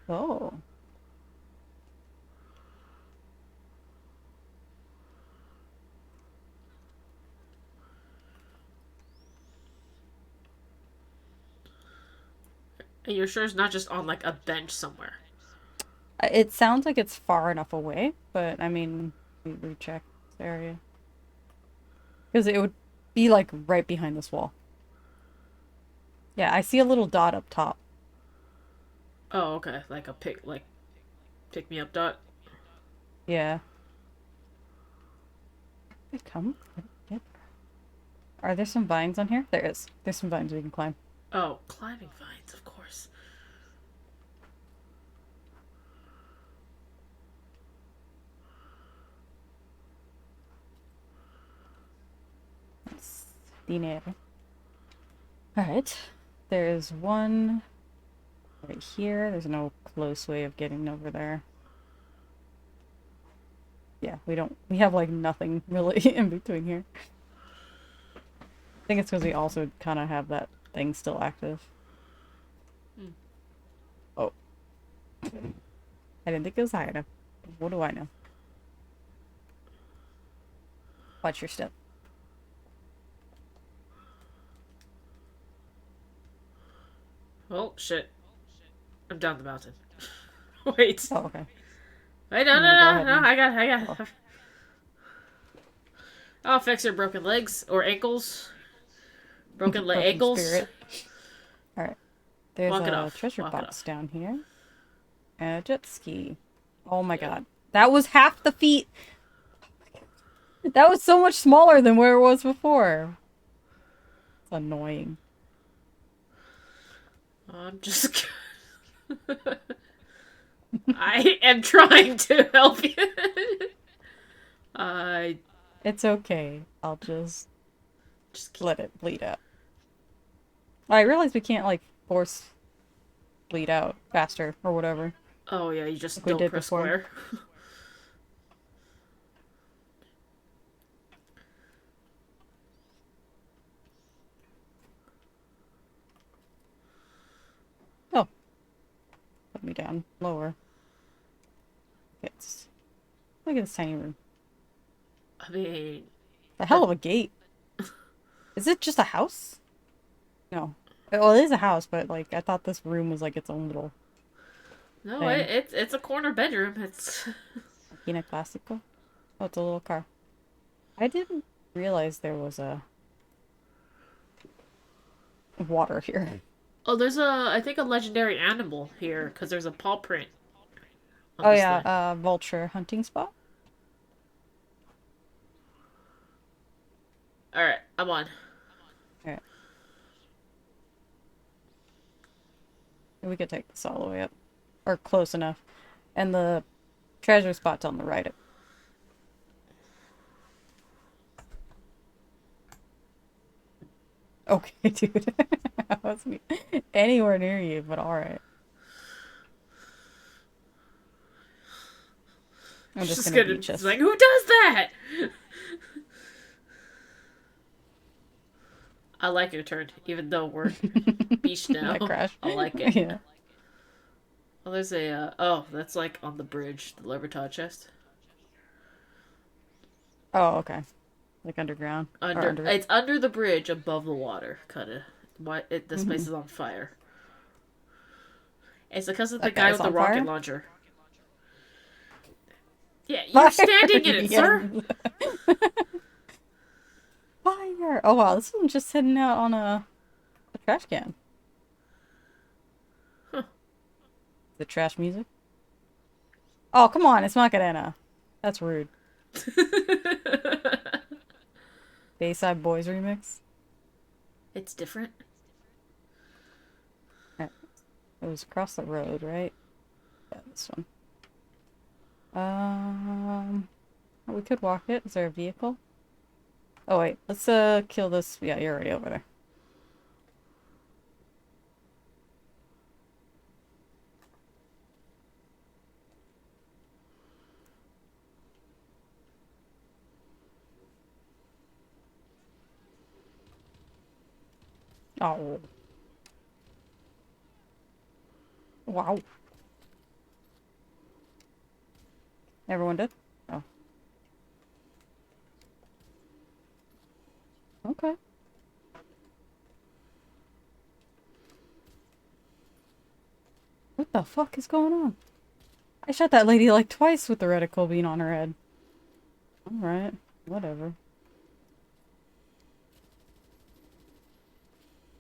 Oh. And you're sure it's not just on, like, a bench somewhere? It sounds like it's far enough away, but, I mean, we recheck this area. Because it would be, like, right behind this wall. Yeah, I see a little dot up top. Oh, okay. Like a pick me up dot. Yeah. They come? Yep. Are there some vines on here? There is. There's some vines we can climb. Oh, climbing vines, of course. That's dinero. Alright. There's one right here. There's no close way of getting over there. Yeah, we have like nothing really in between here. I think it's because we also kind of have that thing still active. Oh. I didn't think it was high enough. What do I know? Watch your step. Oh, shit. I'm down the mountain. Wait. Oh, okay. Wait, I'm gonna go no, ahead I got it. I'll fix your broken legs or ankles. Broken ankles. Spirit. Alright. There's Walk it a off. treasure Walk it box off. down here. And a jet ski. Oh my god. That was half the feet! That was so much smaller than where it was before. It's annoying. I'm just... I am trying to help you. I It's okay. I'll just just let it bleed out. I realize we can't, like, force bleed out faster or whatever. Oh yeah, you just Like we don't did press before. square. Oh. Put me down lower. Look at this tiny room. I mean, The hell of a gate. Is it just a house? No. Well, it is a house, but, like, I thought this room was, like, its own little... no, thing. it's a corner bedroom. It's Máquina Clásico? Oh, it's a little car. I didn't realize there was a... water here. oh, there's I think a legendary animal here because there's a paw print. On Oh this yeah, thing. vulture hunting spot? All right, I'm on. Alright. We could take this all the way up. Or close enough. And the treasure spot's on the right. Okay, dude. I wasn't anywhere near you, but alright. I'm just gonna beach us. It's like, who does that? I like your turn, even though we're beached now. That crash. I like it. Yeah. Oh, there's a, oh, that's like on the bridge, the Libertad chest. Oh, okay. Like underground? Or under it? It's under the bridge, above the water, kinda. This place is on fire. It's because of the That guy guy's with the on rocket fire? launcher. Yeah, you're standing in it, Yeah. sir. Fire! Oh wow, this one's just sitting out on a trash can. Huh. The trash music? Oh, come on, it's Macarena. That's rude. Bayside Boys remix? It's different. It was across the road, right? Yeah, this one. We could walk it. Is there a vehicle? Oh wait, let's kill this. Yeah, you're already over there. Oh. Wow. Everyone did? Oh. Okay. What the fuck is going on? I shot that lady like twice with the reticle beam on her head. Alright. Whatever.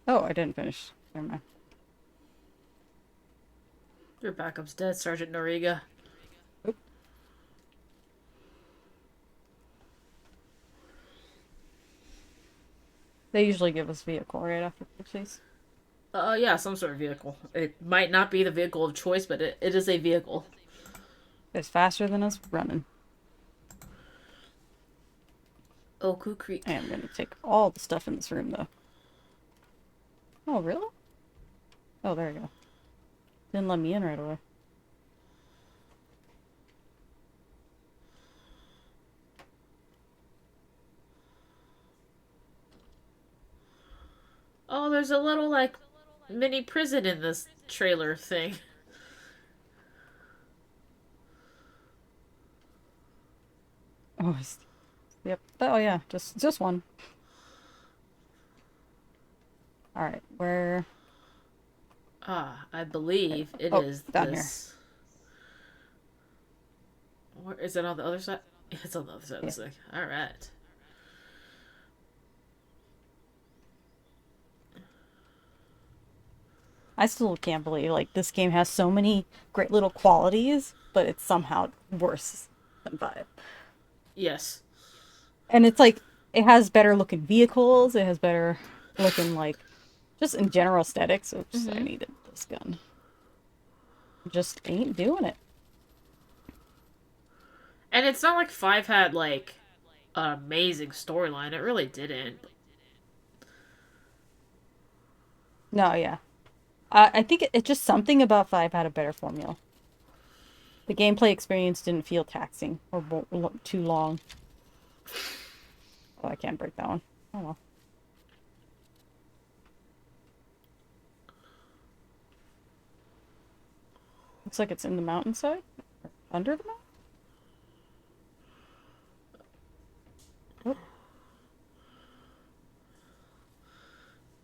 Oh, I didn't finish. Never mind. Your backup's dead, Sergeant Noriega. Oop. They usually give us vehicle right after purchase. Yeah, some sort of vehicle. It might not be the vehicle of choice, but it is a vehicle. It's faster than us running. Oku Creek. I am gonna take all the stuff in this room though. Oh, really? Oh, there you go. Didn't let me in right away. Oh, there's a little, like, mini prison in this trailer thing. Oh, yep. Oh yeah, just one. All right, where? Ah, I believe it Oh, is down this. Where is it on the other side? It's on the other side of this thing. Alright. I still can't believe like this game has so many great little qualities, but it's somehow worse than 5. Yes. And it's like it has better looking vehicles, it has better looking like just in general aesthetics. Oops, I needed this gun. Just ain't doing it. And it's not like 5 had, like, an amazing storyline. It really didn't. No, yeah. I think it's just something about 5 had a better formula. The gameplay experience didn't feel taxing or too long. Oh, I can't break that one. Oh well. Looks like it's in the mountainside? Or under the mountain?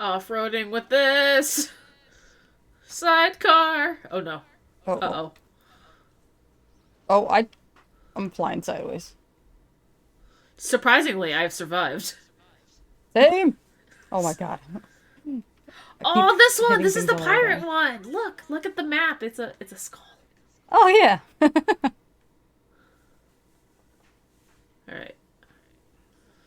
Off-roading with this! Sidecar! Oh no. Oh, Uh-oh. oh, I'm flying sideways. Surprisingly, I've survived. Same! Oh my god. Oh, this one! hitting This is things the on the way pirate down. one! Look at the map. It's a skull. Oh yeah! Alright.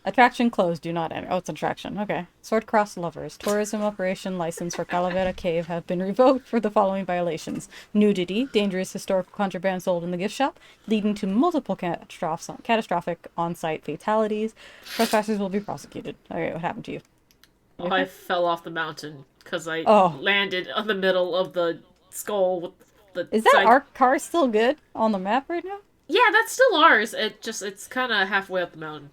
Attraction closed, do not enter. Oh, it's an attraction. Okay. Swordcross lovers. Tourism operation license for Calavera Cave have been revoked for the following violations. Nudity, dangerous historical contraband sold in the gift shop, leading to multiple catastrophic on-site fatalities. Trespassers will be prosecuted. Okay, what happened to you? Oh, I fell off the mountain because I Oh. landed on the middle of the skull with the Is that side... our car still good on the map right now? Yeah, that's still ours. It's kind of halfway up the mountain.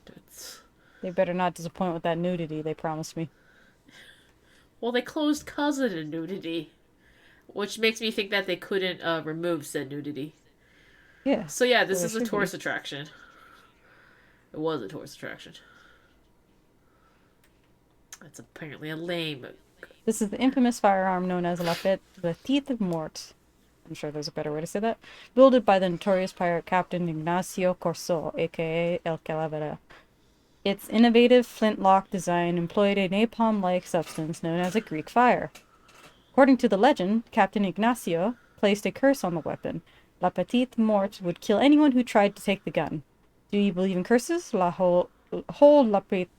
They better not disappoint with that nudity they promised me. Well, they closed cousin and nudity, which makes me think that they couldn't remove said nudity. Yeah. So yeah, this So is a it should tourist be. attraction. It was a tourist attraction. That's apparently a lame. This is the infamous firearm known as La Petite Morte. I'm sure there's a better way to say that. Builded by the notorious pirate captain Ignacio Corso, aka El Calavera. Its innovative flintlock design employed a napalm-like substance known as a Greek fire. According to the legend, Captain Ignacio placed a curse on the weapon. La Petite Morte would kill anyone who tried to take the gun. Do you believe in curses? Hold La Petite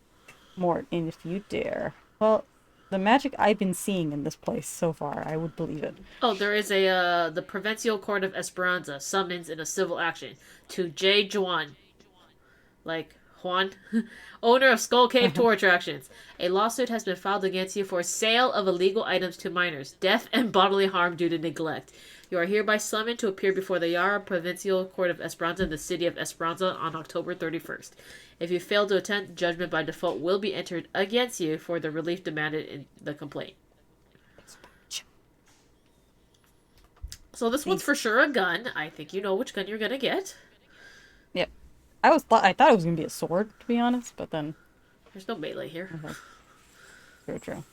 Morte in if you dare. Well, the magic I've been seeing in this place so far, I would believe it. Oh, there is the Provincial Court of Esperanza summons in a civil action to J. Juan, like Juan, owner of Skull Cave tour attractions. A lawsuit has been filed against you for sale of illegal items to minors, death and bodily harm due to neglect. You are hereby summoned to appear before the Yara Provincial Court of Esperanza in the city of Esperanza on October 31st. If you fail to attend, judgment by default will be entered against you for the relief demanded in the complaint. So this one's for sure a gun. I think you know which gun you're gonna get. Yep. I thought it was gonna be a sword, to be honest, but then There's no melee here. okay. True.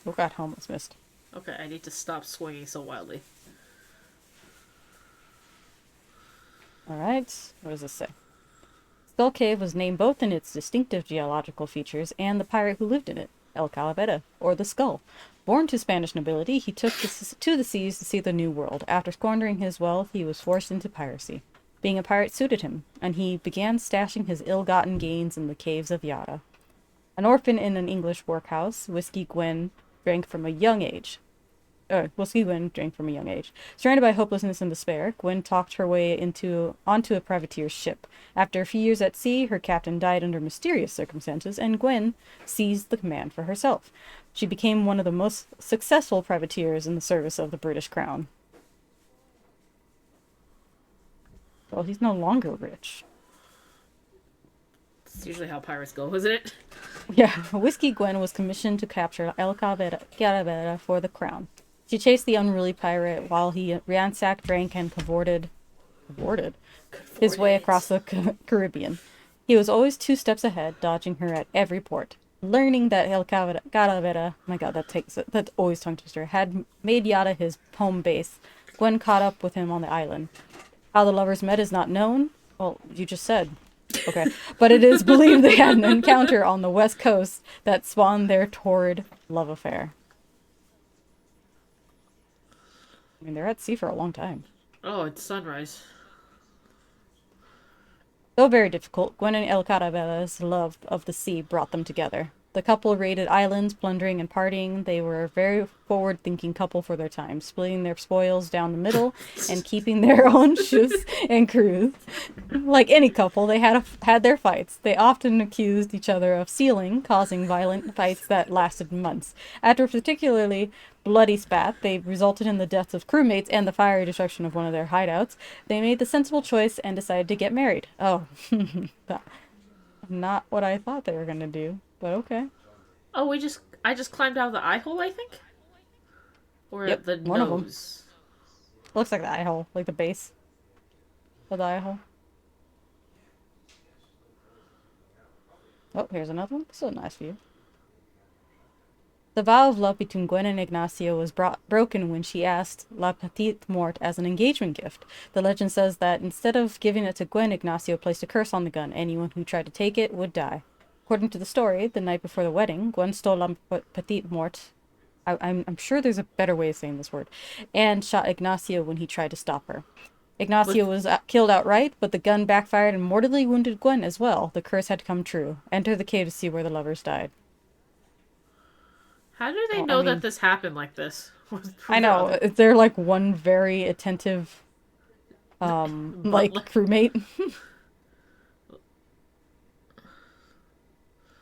Oh god, almost missed. Okay, I need to stop swinging so wildly. Alright, what does this say? Skull Cave was named both in its distinctive geological features and the pirate who lived in it, El Calavera, or the Skull. Born to Spanish nobility, he took to the seas to see the New World. After squandering his wealth, he was forced into piracy. Being a pirate suited him, and he began stashing his ill-gotten gains in the caves of Yara. An orphan in an English workhouse, Whiskey Gwen drank from a young age. Surrounded by hopelessness and despair, Gwen talked her way onto a privateer's ship. After a few years at sea, her captain died under mysterious circumstances, and Gwen seized the command for herself. She became one of the most successful privateers in the service of the British Crown. Well, he's no longer rich. It's usually how pirates go, isn't it? Yeah, Whiskey Gwen was commissioned to capture El Calavera for the crown. She chased the unruly pirate while he ransacked, drank, and cavorted his way across the Caribbean. He was always 2 steps ahead, dodging her at every port. Learning that El Calavera, my god, that's always tongue twister, had made Yada his home base, Gwen caught up with him on the island. How the lovers met is not known. Well, you just said. Okay. But it is believed they had an encounter on the west coast that spawned their torrid love affair. I mean, they're at sea for a long time. Oh, it's sunrise. Though very difficult, Gwen and El Caravela's love of the sea brought them together. The couple raided islands, plundering and partying. They were a very forward-thinking couple for their time, splitting their spoils down the middle and keeping their own ships and crews. Like any couple, they had their fights. They often accused each other of stealing, causing violent fights that lasted months. After a particularly bloody spat, they resulted in the deaths of crewmates and the fiery destruction of one of their hideouts. They made the sensible choice and decided to get married. Oh, not what I thought they were gonna do. But okay. Oh, I just climbed out of the eye hole, I think? Or Yep, the one of 'em. nose? Looks like the eye hole, like the base of the eye hole. Oh, here's another one. This is a nice view. The vow of love between Gwen and Ignacio was broken when she asked La Petite Morte as an engagement gift. The legend says that instead of giving it to Gwen, Ignacio placed a curse on the gun. Anyone who tried to take it would die. According to the story, the night before the wedding, Gwen stole La Petite Morte. I'm sure there's a better way of saying this word. And shot Ignacio when he tried to stop her. Ignacio was killed outright, but the gun backfired and mortally wounded Gwen as well. The curse had come true. Enter the cave to see where the lovers died. How do they Well, know I mean- that this happened like this? I know. They're like one very attentive, like crewmate.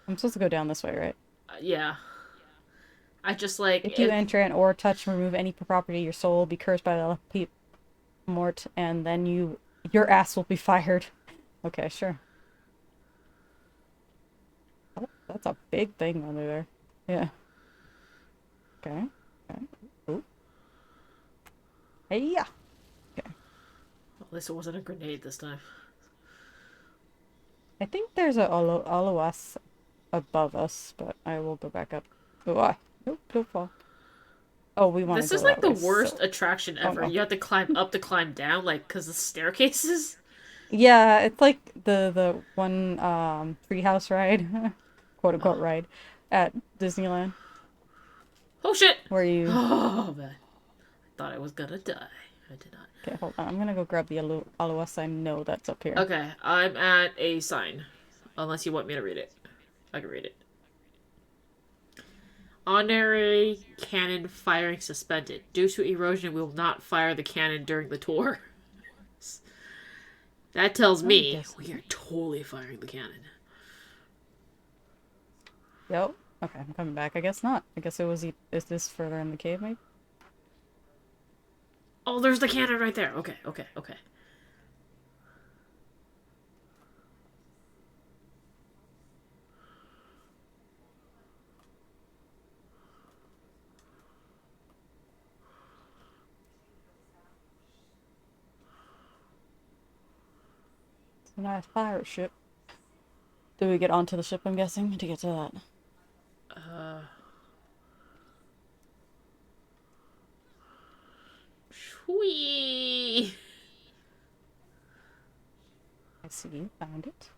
I'm supposed to go down this way, right? Yeah. I just like... If you enter and or touch, remove any property, your soul will be cursed by the Mort, and then your ass will be fired. Okay, sure. Oh, that's a big thing under there. Yeah. Okay. Okay. Ooh. Hey, yeah. Okay. At least it wasn't a grenade this time. I think there's a Oloas above us, but I will go back up. Oh, nope, don't fall. Oh, we want to This is go like that the way. worst So, attraction oh ever. no. You have to climb up to climb down, like, because the staircases. Yeah, it's like the one treehouse ride, quote unquote Oh, ride, at Disneyland oh shit! where you. Oh man, I thought I was gonna die. I did not. Okay, hold on. I'm gonna go grab the Aluas. I know that's up here. Okay, I'm at a sign. Unless you want me to read it, I can read it. Honorary cannon firing suspended. Due to erosion, we will not fire the cannon during the tour. That tells I me guess. we are totally firing the cannon. Yep. Okay, I'm coming back. I guess not. I guess it was. Is this further in the cave, maybe? Oh, there's the cannon right there. Okay, okay, okay. It's a nice pirate ship. Do we get onto the ship? I'm guessing to get to that. Uh. Whee! I see. Found it.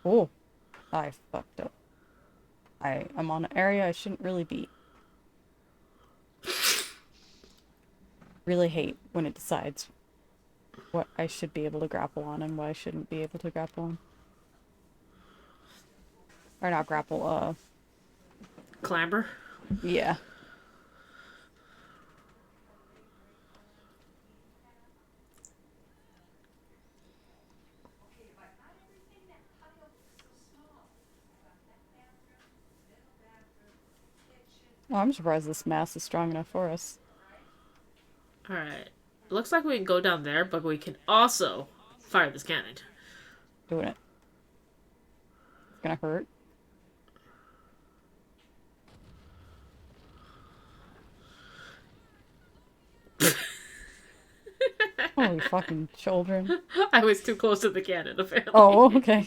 Oh, I fucked up. I'm on an area I shouldn't really be. Really hate when it decides what I should be able to grapple on and what I shouldn't be able to grapple on. Or not grapple, Clamber? yeah. Oh, I'm surprised this mass is strong enough for us. Alright. Looks like we can go down there, but we can also fire this cannon. Doing it. It's gonna hurt. Holy fucking children. I was too close to the cannon, apparently. Oh, okay.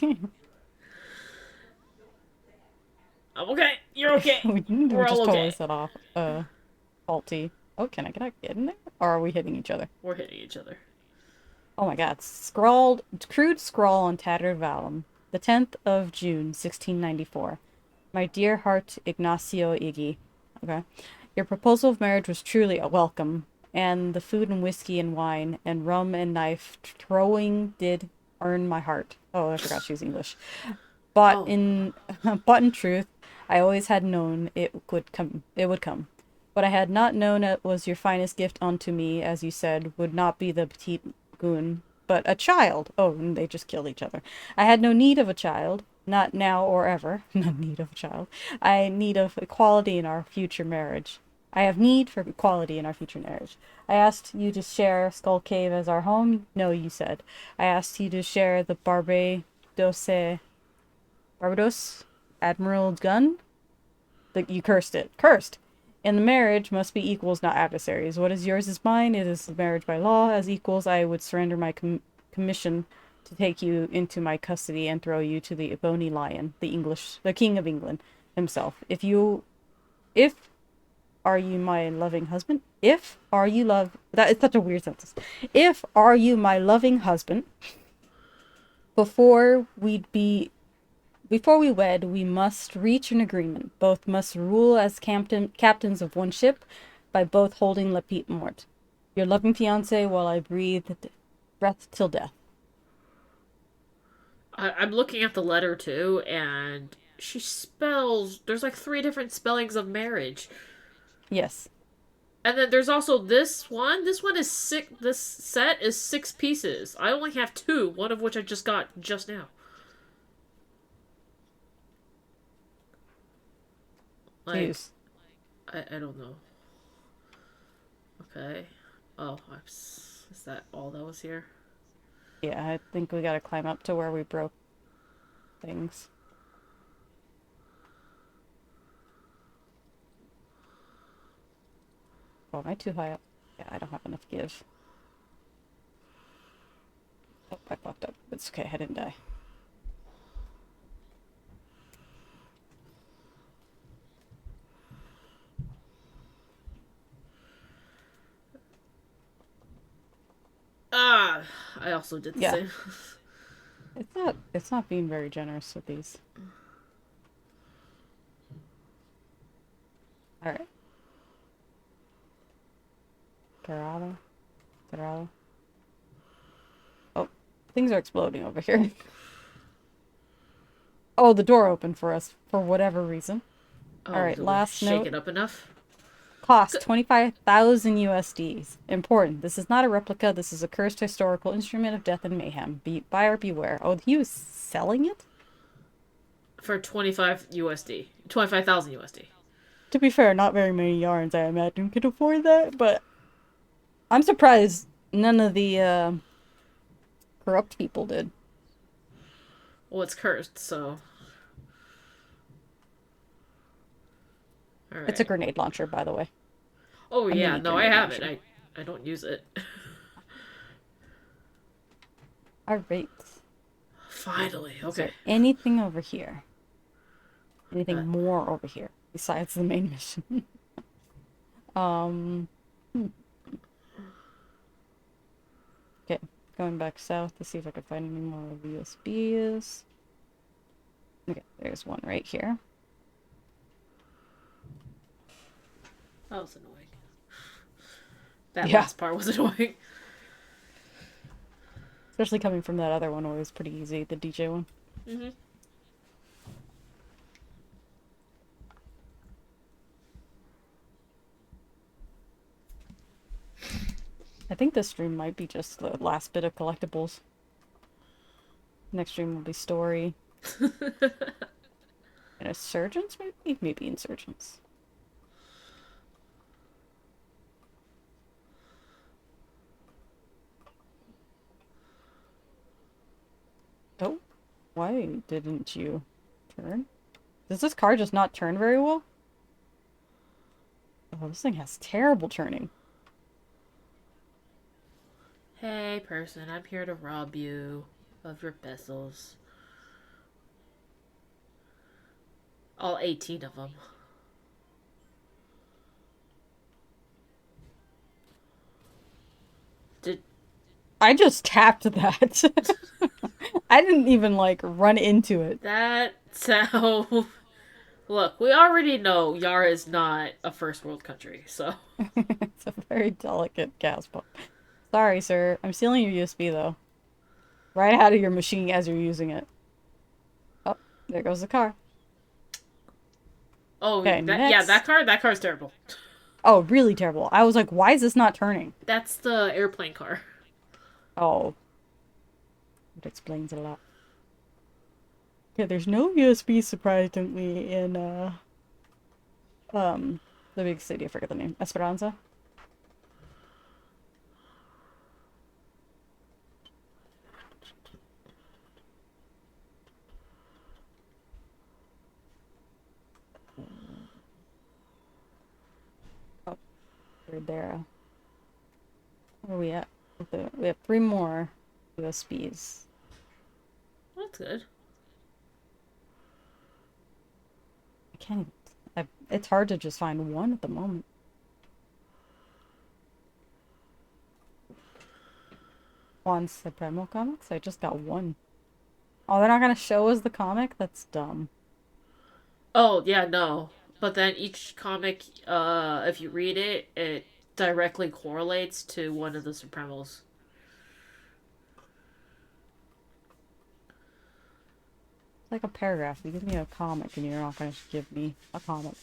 I'm okay. You're okay. we We're just all totally okay. set off faulty. Oh, can I get in there? Or are we hitting each other? We're hitting each other. Oh my god. Crude scrawl on tattered vellum. The 10th of June, 1694. My dear heart, Ignacio Iggy. Okay. Your proposal of marriage was truly a welcome, and the food and whiskey and wine and rum and knife throwing did earn my heart. Oh, I forgot she was English. But Oh. but in truth, I always had known it would come. It would come. What I had not known it was your finest gift unto me, as you said, would not be the petite goon, but a child. Oh, and they just killed each other. I had no need of a child, not now or ever. No need of a child. I need of equality in our future marriage. I have need for equality in our future marriage. I asked you to share Skull Cave as our home. No, you said. I asked you to share the Barbados Admiral gun. You cursed it. Cursed. And the marriage must be equals, not adversaries. What is yours is mine. It is marriage by law. As equals, I would surrender my commission to take you into my custody and throw you to the bony lion, the King of England himself. If are you my loving husband? If are you that is such a weird sentence. If are you my loving husband? Before we wed, we must reach an agreement. Both must rule as captains of one ship, by both holding La Petite Mort. Your loving fiancé while I breathe breath till death. I'm looking at the letter too, and she spells. There's like 3 different spellings of marriage. Yes. And then there's also this one. This one is 6. This set is 6 pieces. I only have 2, one of which I just got just now. Like, Jeez. I don't know. Okay. Oh, is that all that was here? Yeah, I think we gotta climb up to where we broke things. Oh, am I too high up? Yeah, I don't have enough give. Oh, I fucked up. It's okay, I didn't die. I also did the Yeah. same. It's not being very generous with these. Alright. Kerala. Kerala. Oh, things are exploding over here. Oh, the door opened for us for whatever reason. Oh, Alright, did we last shake note. it up enough? Cost 25,000 USDs. Important. This is not a replica. This is a cursed historical instrument of death and mayhem. Buyer beware. Oh, he was selling it? For 25 USD. 25,000 USD. To be fair, not very many yarns, I imagine, could afford that, but I'm surprised none of the corrupt people did. Well, it's cursed, so. It's a Alright. grenade launcher, by the way. Oh, A yeah. mini No, I grenade have it. launcher. I don't use it. Alright. Finally. Is there Okay. anything over here? Anything Uh. more over here besides the main mission? Hmm. Okay, going back south to see if I can find any more USBs. Okay, there's one right here. That was annoying. That Yeah. last part was annoying. Especially coming from that other one where it was pretty easy, the DJ one. Mm-hmm. I think this stream might be just the last bit of collectibles. Next stream will be story. And insurgents, maybe? Maybe insurgents. Oh, why didn't you turn? Does this car just not turn very well? Oh, this thing has terrible turning. Hey, person, I'm here to rob you of your pesos. All 18 of them. Did I just tapped that. I didn't even, like, run into it. That's how... Look, we already know Yara is not a first world country, so... It's a very delicate gas pump. Sorry, sir. I'm stealing your USB, though. Right out of your machine as you're using it. Oh, there goes the car. Oh, Okay, yeah, next. that car's terrible. Oh, really terrible. I was like, why is this not turning? That's the airplane car. Oh. It explains a lot. Okay, there's no USB, surprisingly, in, the big city. I forget the name. Esperanza? Oh, we're there. Where are we at? We have 3 more USBs. That's good. I can't even... it's hard to just find one at the moment. Juan Supremo comics? I just got one. Oh, they're not gonna show us the comic? That's dumb. Oh, yeah, no. But then each comic, if you read it, it directly correlates to one of the Supremos. It's like a paragraph. You give me a comic and you're not gonna give me a comic.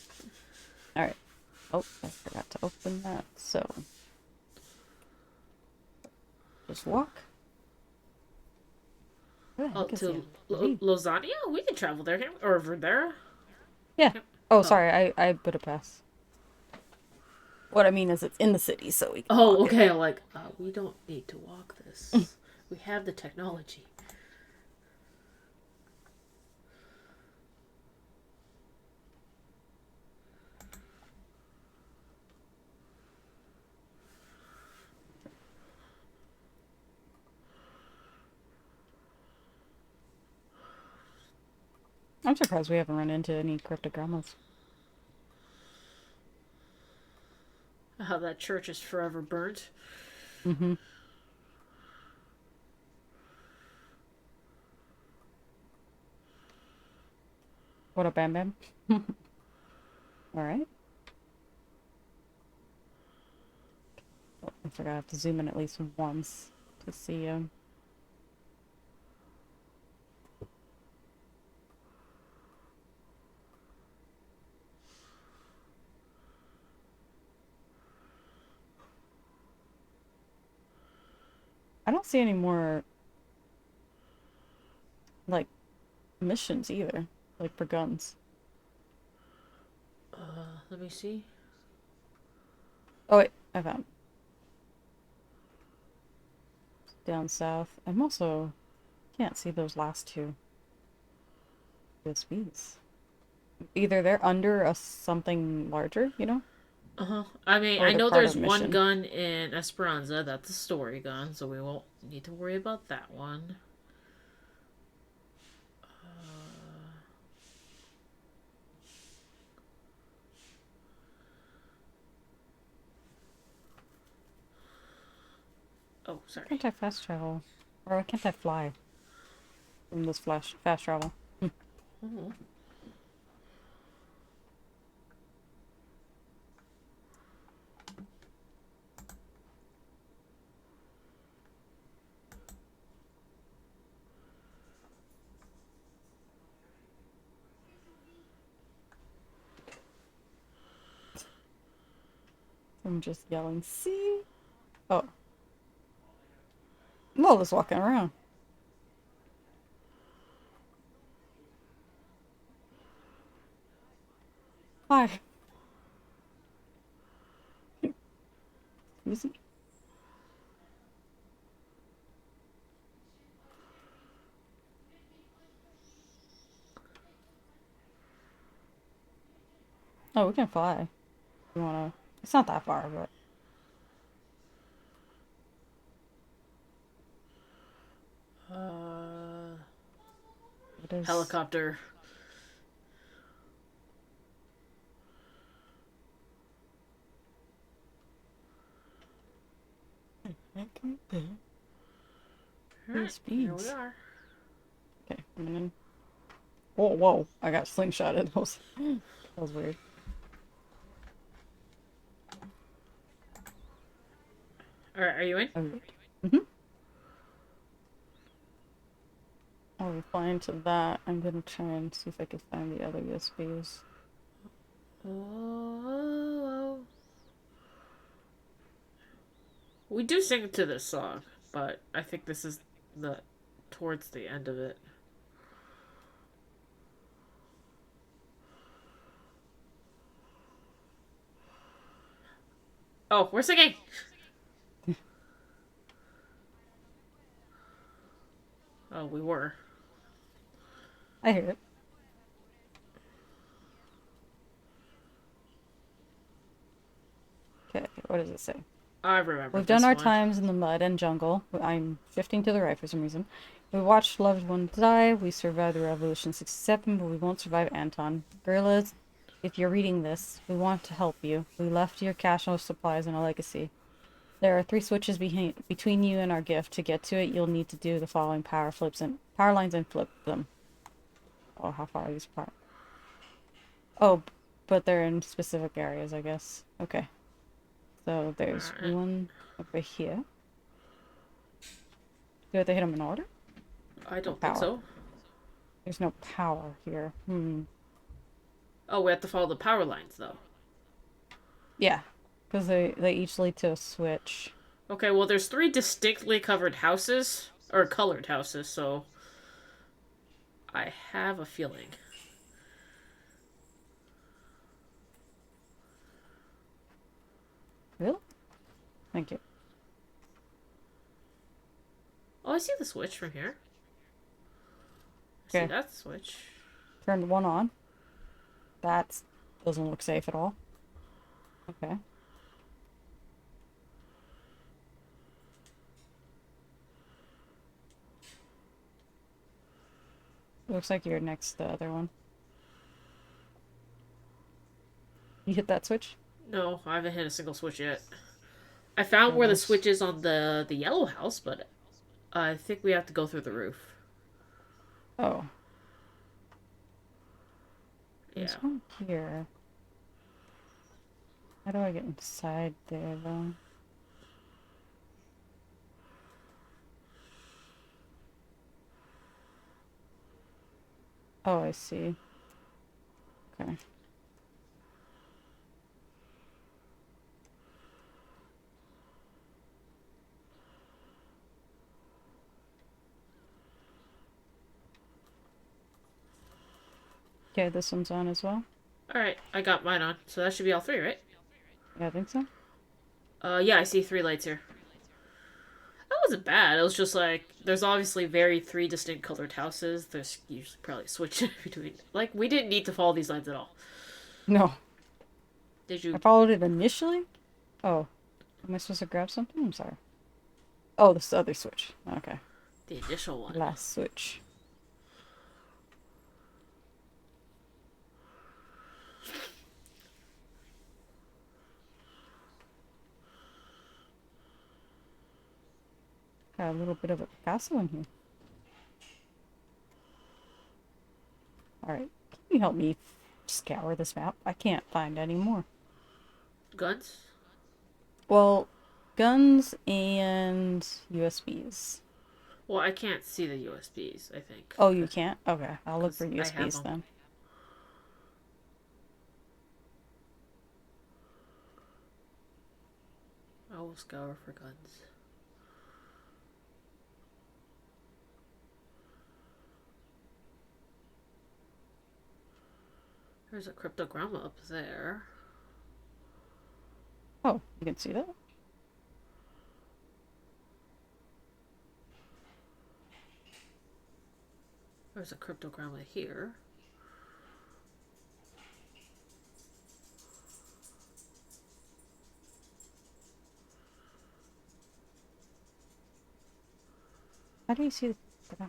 Alright. Oh, I forgot to open that, so... just walk. Where the Oh, heck is to the... Lasagna? We can travel there, can't we? Or Verdera? Yeah. Yep. Oh, sorry, I put a pass. What I mean is it's in the city, so we can Oh, walk it. okay. Like, we don't need to walk this. We have the technology. I'm surprised we haven't run into any cryptogrammas. How that church is forever burnt. Mm-hmm. What up, Bam Bam? Alright. Oh, I forgot I have to zoom in at least once to see him. I don't see any more, like, missions either. Like, for guns. Let me see. Oh, wait. I found. Down south. I'm also... Can't see those last two. USBs. Either they're under a something larger, you know? Uh-huh. I mean, Or I they're know part there's of one mission. gun in Esperanza. That's a story gun, so we won't need to worry about that one. Oh, Why sorry. can't I fast travel? Or why can't I fly from this fast travel? Oh. I'm just yelling, see? Oh. Lola's walking around. Hi. Easy. Oh, we can fly. You wanna... It's not that far, but... It is... Helicopter. Alright, here we Speeds. are. Okay, I'm in. Whoa, whoa. I got slingshotted. That was weird. Alright, are you in? Mm-hmm. I'll be flying to that. I'm gonna try and see if I can find the other USBs. Oh. We do sing to this song, but I think this is the towards the end of it. Oh, we're singing! Oh, we were. I hear it. Okay, what does it say? I remember We've this done our one. times in the mud and jungle. I'm shifting to the right for some reason. We watched loved ones die. We survived the Revolution 67, but we won't survive Anton. Gorillas, if you're reading this, we want to help you. We left your cache of supplies and a legacy. There are 3 switches between you and our gift. To get to it, you'll need to do the following power lines and flip them. Oh, how far are these apart? Oh, but they're in specific areas, I guess. Okay. So there's Alright. one over here. Do I have to hit them in order? I don't think Power. so. There's no power here. Oh, we have to follow the power lines, though. Yeah. Because they each lead to a switch. Okay, well, there's 3 distinctly covered houses, or colored houses, so I have a feeling. Really? Thank you. Oh, I see the switch from here. I Okay. see that switch. Turned one on. That doesn't look safe at all. Okay. Looks like you're next to the other one. You hit that switch? No, I haven't hit a single switch yet. I found where the switch is on the yellow house, but I think we have to go through the roof. Oh. There's Yeah. one here. How do I get inside there, though? Oh, I see. Okay. Okay, this one's on as well. Alright, I got mine on. So that should be all three, right? Yeah, I think so. Yeah, I see three lights here. That wasn't bad. It was just like there's obviously very three distinct colored houses. There's usually probably switching between. Like we didn't need to follow these lines at all. No. Did I you? followed it initially? Oh. Am I supposed to grab something? I'm sorry. Oh, this other switch. Okay. The initial one. Last switch. Got a little bit of a Picasso in here. Alright. Can you help me scour this map? I can't find any more. Guns? Well, guns and USBs. Well, I can't see the USBs, I think. Oh, you can't? Okay. I'll look 'Cause for I have USBs them. then. I will scour for guns. There's a cryptogramma up there. Oh, you can see that? There's a cryptogramma here. How do you see the...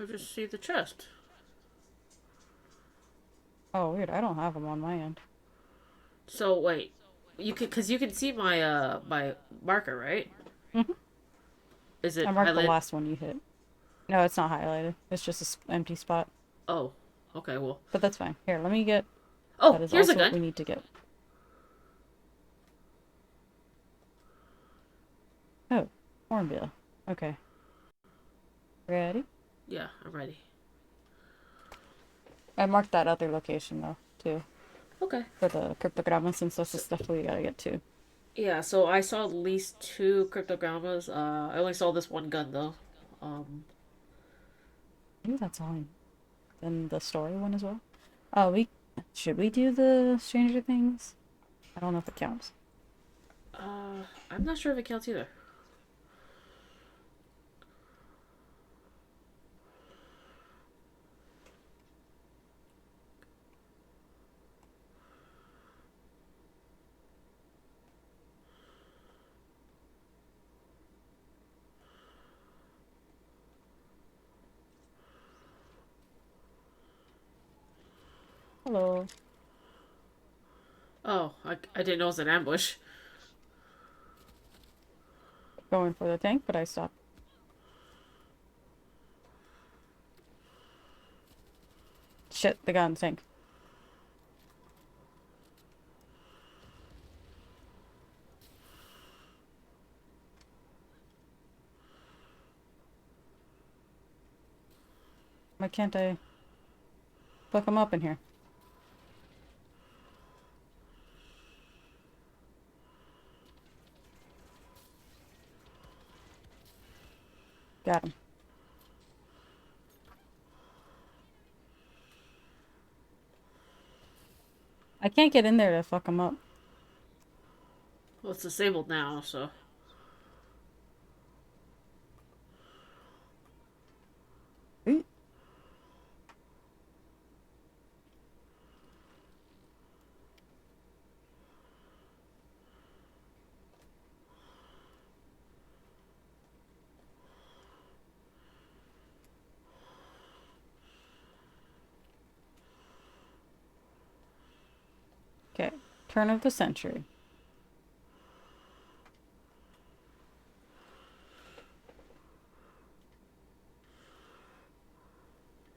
I just see the chest. Oh, weird. I don't have them on my end. So wait, because you can see my my marker, right? Mhm. Is it I marked the highlighted? last one you hit. No, it's not highlighted. It's just an empty spot. Oh, okay. Well, But that's fine. Here, let me get... oh, That is here's a also what we gun. need to get. Oh, hornbill. Okay. Ready? Yeah, I'm ready. I marked that other location, though, too. Okay. For the cryptogramma, since that's the stuff we gotta get to. Yeah, so I saw at least two cryptogrammas. I only saw this one gun though. Um, Maybe that's all in the story one as well. Oh, we... Should we do the Stranger Things? I don't know if it counts. I'm not sure if it counts either. Hello. Oh, I didn't know it was an ambush. Going for the tank, but I stopped. Shit, the gun tank. Why can't I fuck him up in here? Got him. I can't get in there to fuck him up. Well, it's disabled now, so. Ooh. Okay, turn of the century.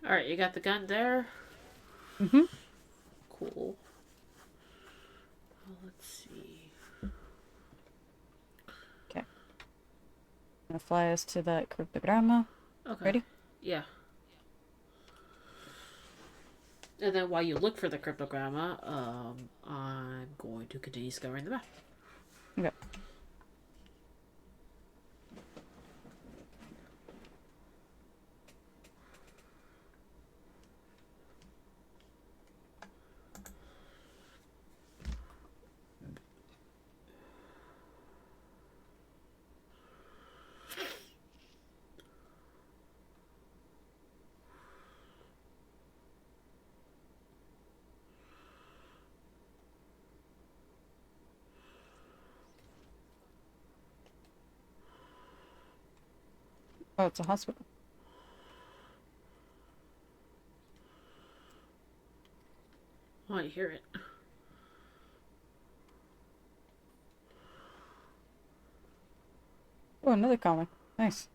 All right, you got the gun there. Mm-hmm. Cool. Well, let's see. Okay. I'm gonna fly us to that cryptogramma. Okay. Ready? Yeah. And then while you look for the cryptogramma, I'm going to continue scouring the map. Okay. Oh, it's a hospital. Oh, I hear it. Oh, another comic. Nice.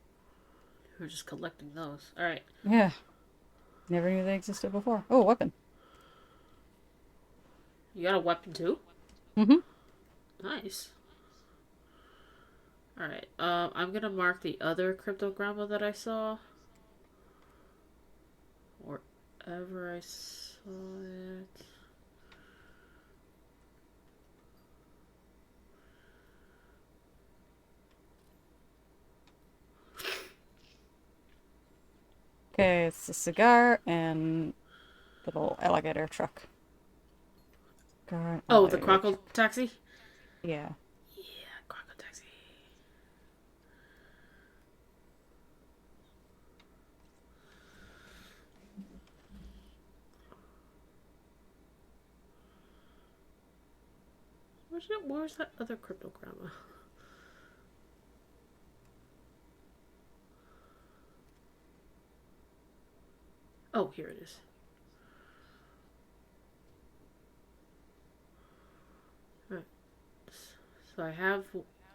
We're just collecting those. Alright. Yeah. Never knew they existed before. Oh, weapon. You got a weapon too? Mm-hmm. Nice. Alright. I'm gonna mark the other cryptogramma that I saw. Wherever I saw it. Okay, it's a cigar and little alligator truck. Cigar, Oh, the alligator crocodile truck. taxi? Yeah. Yeah, crocodile taxi. Where's that other cryptogramma? Oh, here it is. Alright. So I have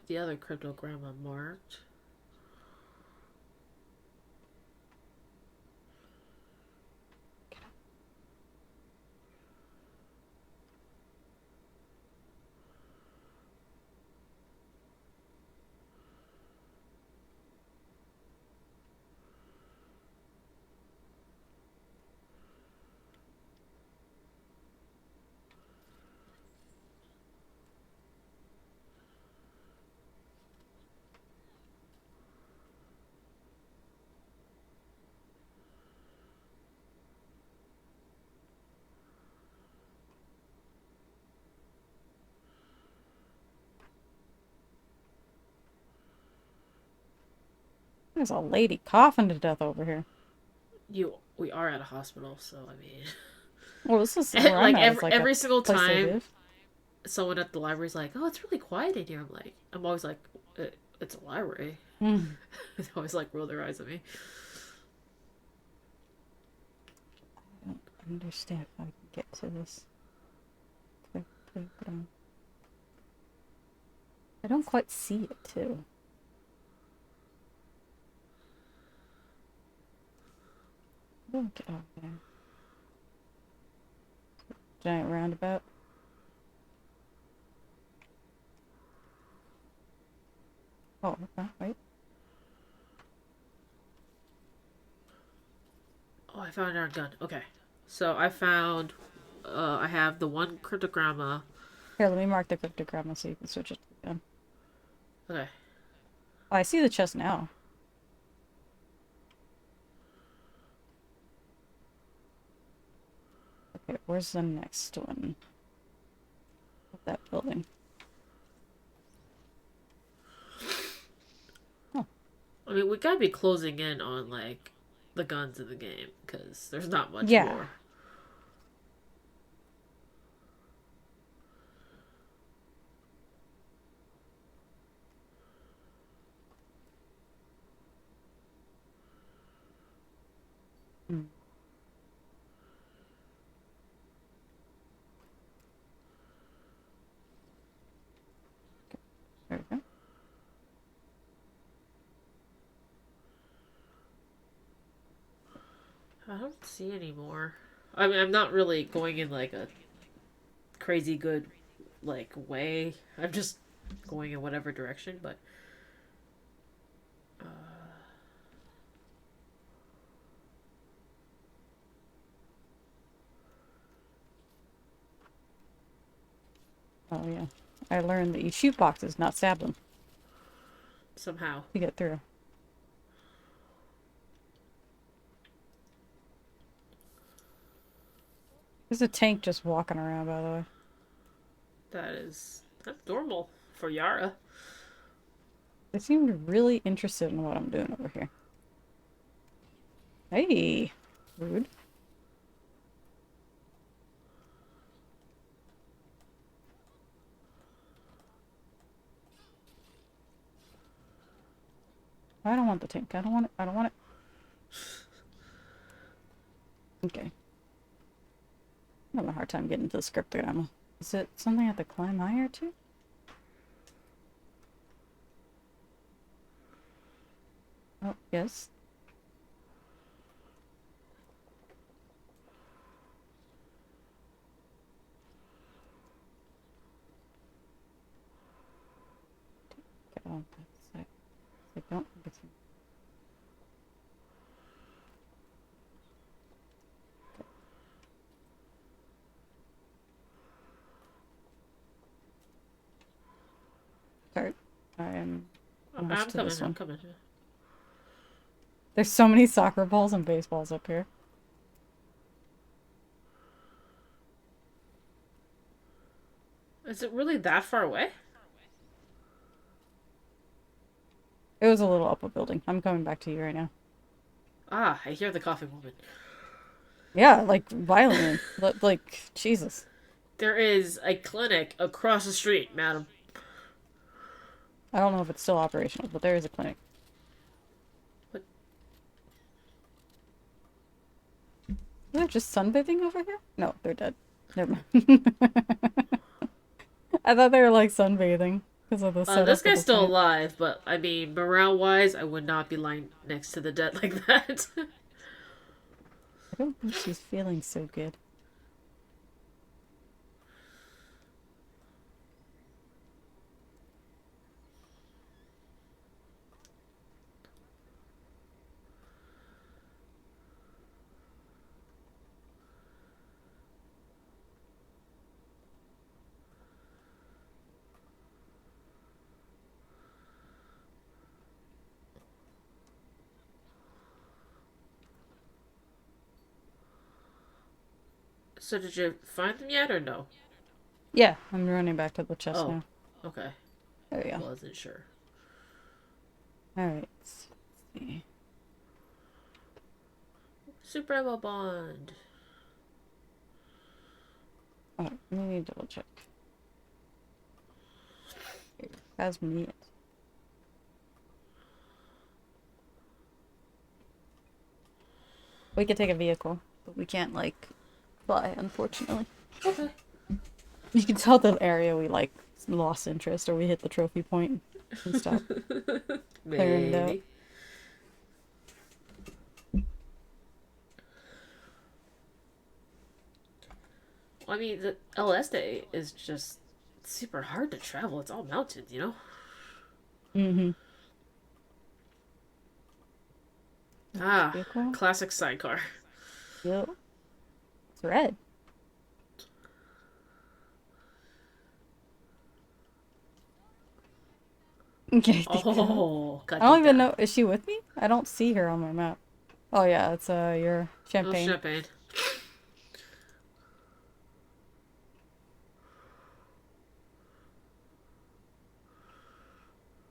the other cryptogramma marked. There's a lady coughing to death over here. We are at a hospital, so I mean, Well, this is where I'm like at. It's like a every single place they time live. someone at the library's like, "Oh, it's really quiet in here." I'm always like, "It's a library." Mm. They always like roll their eyes at me. I don't understand if I can get to this. I don't quite see it, too. Get over there. Giant roundabout. Oh, okay, wait. Oh, I found our gun. Okay, so I found. I have the one cryptogramma. Here, let me mark the cryptogramma so you can switch it to the gun. Okay. Oh, I see the chest now. Okay, where's the next one? That building. Oh. I mean, we gotta be closing in on like the guns in the game because there's not much Yeah. more. Mm. There we go. I don't see any more. I mean, I'm not really going in like a crazy good like way. I'm just going in whatever direction, but uh, Oh yeah. I learned that you shoot boxes, not stab them, somehow. to get through. There's a tank just walking around, by the way. That's normal for Yara. They seemed really interested in what I'm doing over here. Hey, rude. I don't want the tank. I don't want it. I don't want it. Okay. I'm having a hard time getting to the scriptogram. Is it something I have to climb higher to? Oh, yes. Get on that side. I don't think it's... Sorry. I am almost I'm to coming. this one. I'm coming. There's so many soccer balls and baseballs up here. Is it really that far away? It was a little up a building. I'm coming back to you right now. Ah, I hear the coughing woman. Yeah, like violently. Like, Jesus. There is a clinic across the street, madam. I don't know if it's still operational, but there is a clinic. What? They're just sunbathing over here? No, they're dead. Never mind. I thought they were like sunbathing because of the setup. This of guy's the still plant. alive, but I mean, morale-wise, I would not be lying next to the dead like that. I don't think she's feeling so good. So did you find them yet, or no? Yeah, I'm running back to the chest Oh, now. okay. There we go. Wasn't sure. Alright. Let's see. Supremo Bond. Oh, let me double check. Has me. We could take a vehicle, but we can't, like, fly, unfortunately. Okay. You can tell the area we, like, lost interest or we hit the trophy point and stop clearing it out. Maybe. Well, I mean, the LS Day is just super hard to travel. It's all mountains, you know? Mm-hmm. Ah, Vehicle? classic sidecar. Yep. It's red. Okay. Oh, got I don't deep even down. know. Is she with me? I don't see her on my map. Oh yeah, it's your Oh, champagne. champagne.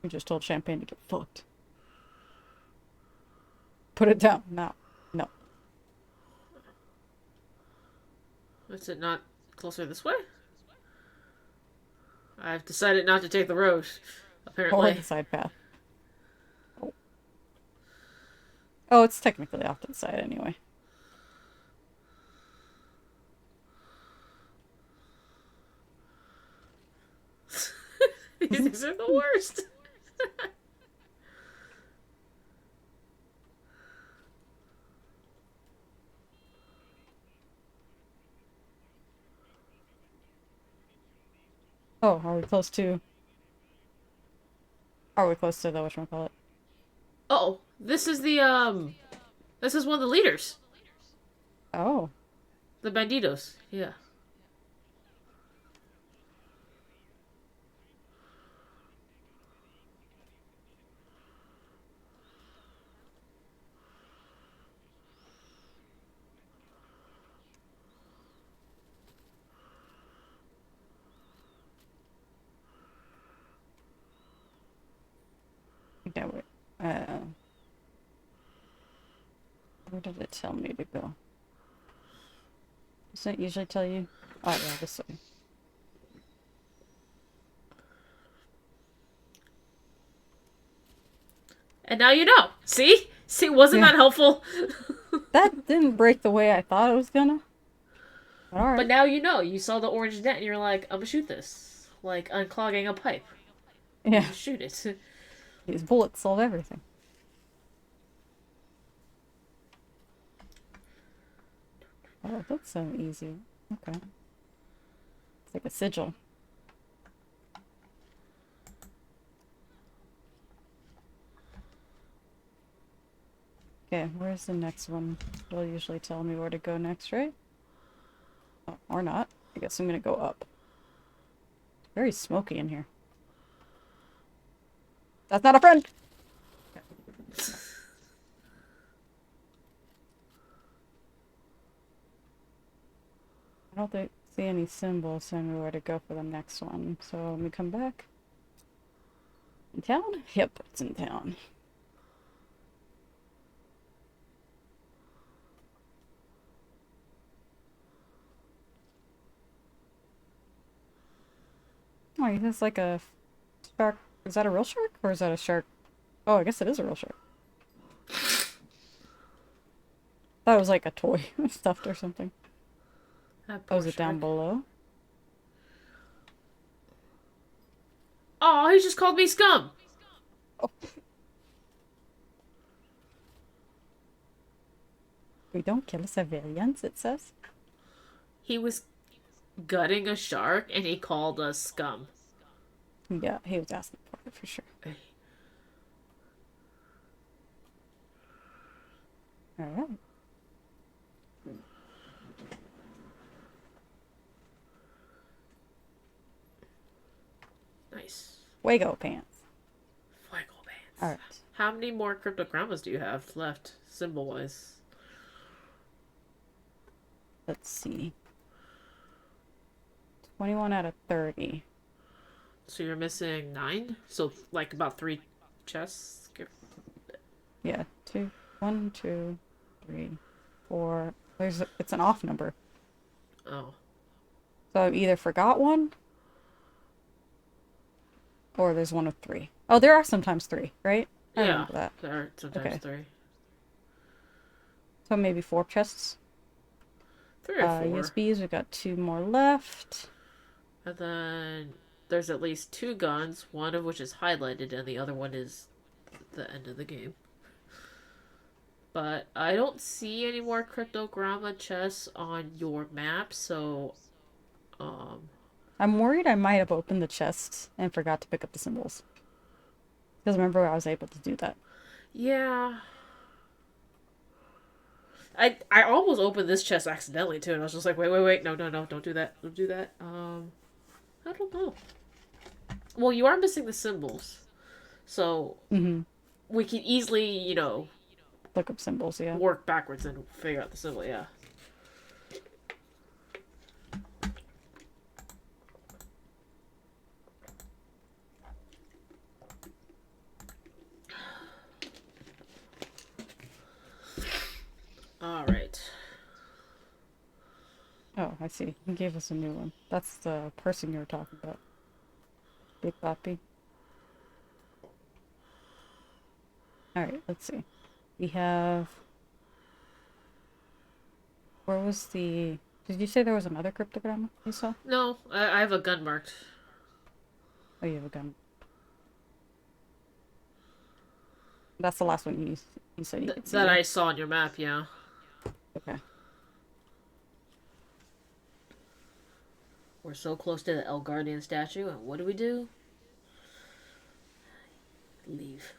You just told champagne to get fucked. Put it down. No. No. Is it not closer this way? I've decided not to take the road, Or apparently. the side path. Oh. Oh, it's technically off to the side anyway. These things are the worst. Oh, are we close to... Are we close to the whatchamacallit? Oh, this is the. This is one of the leaders. Oh. The banditos. Yeah. Okay, wait. Where did it tell me to go? Doesn't it usually tell you? Oh, yeah, this way. And now you know. See? See, wasn't Yeah. that helpful? That didn't break the way I thought it was gonna. But Alright. now you know. You saw the orange net and you're like, I'm gonna shoot this. Like unclogging a pipe. You Yeah. just shoot it. These bullets solve everything. Oh, that's so easy. Okay. It's like a sigil. Okay, where's the next one? They'll usually tell me where to go next, right? Oh, or not. I guess I'm gonna go up. Very smoky in here. That's not a friend! I don't see any symbols telling me where to go for the next one. So let me come back. In town? Yep, it's in town. Oh, that's like a shark. Is that a real shark? Or is that a shark? Oh, I guess it is a real shark. Thought it was like a toy stuffed or something. Oh, is it down below? Oh, he just called me scum. Oh. We don't kill civilians, it says. He was gutting a shark and he called us scum. Yeah, he was asking for it for sure. Alright. Nice. Fuego pants. Fuego pants. Alright. How many more cryptogrammas do you have left, symbol-wise? Let's see. 21 out of 30. So you're missing 9? So, like, about 3 chests? Yeah, 1, 2, 3, 4. It's an off number. Oh. So I've either forgot one, or there's one of 3. Oh, there are sometimes 3, right? I Yeah, remember that. there are sometimes 3. So maybe 4 chests. 3 or 4. USBs, we've got 2 more left. And then there's at least 2 guns, one of which is highlighted and the other one is the end of the game. But I don't see any more cryptogramma chests on your map, so I'm worried I might have opened the chest and forgot to pick up the symbols. Because remember I was able to do that. yeah. I almost opened this chest accidentally too, and I was just like, wait, no, don't do that. Don't do that. I don't know. Well, you are missing the symbols. So we can easily, Look up symbols, yeah. work backwards and figure out the symbol, yeah. Alright. Oh, I see. He gave us a new one. That's the person you were talking about. Big Boppy. Alright, let's see. We have... Where was the... Did you say there was another cryptogram you saw? No, I have a gun marked. Oh, you have a gun. That's the last one you said you could see. That I saw on your map, yeah. Okay. We're so close to the El Guardian statue, and what do? Leave.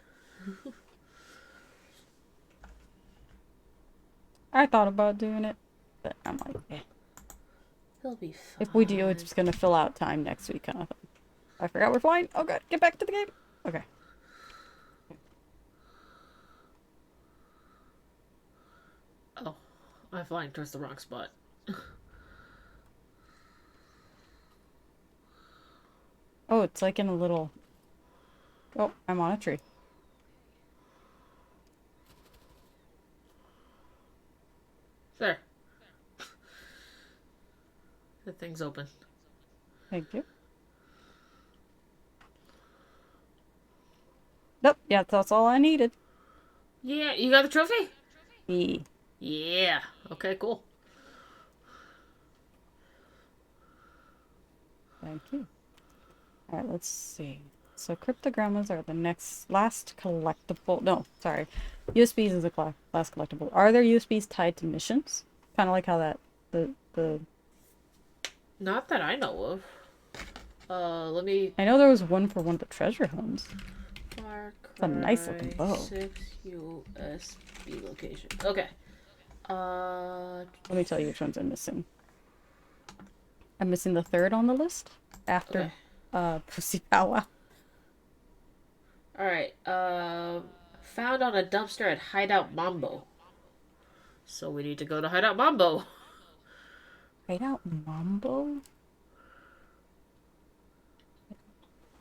I thought about doing it, but I'm like, eh. He'll be fine. If we do, it's just gonna fill out time next week, kind of thing. I forgot we're flying. Oh god, get back to the game. Okay. Oh, I'm flying towards the wrong spot. Oh, it's like in a little... Oh, I'm on a tree. There. The thing's open. Thank you. Nope, yeah, that's all I needed. Yeah, you got the trophy? Yeah. Yeah. Okay, cool. Thank you. Alright, let's see. So cryptogrammas are the last collectible. No, sorry. USBs is the last collectible. Are there USBs tied to missions? Kind of like how that the. Not that I know of. Let me. I know there was one for one of the treasure homes. Far Cry It's a nice looking bow. 6 USB location. Okay. Let me tell you which ones I'm missing. I'm missing the third on the list after Pussy Pow Wow. Alright. Found on a dumpster at Hideout Mambo. So we need to go to Hideout Mambo. Hideout Mambo?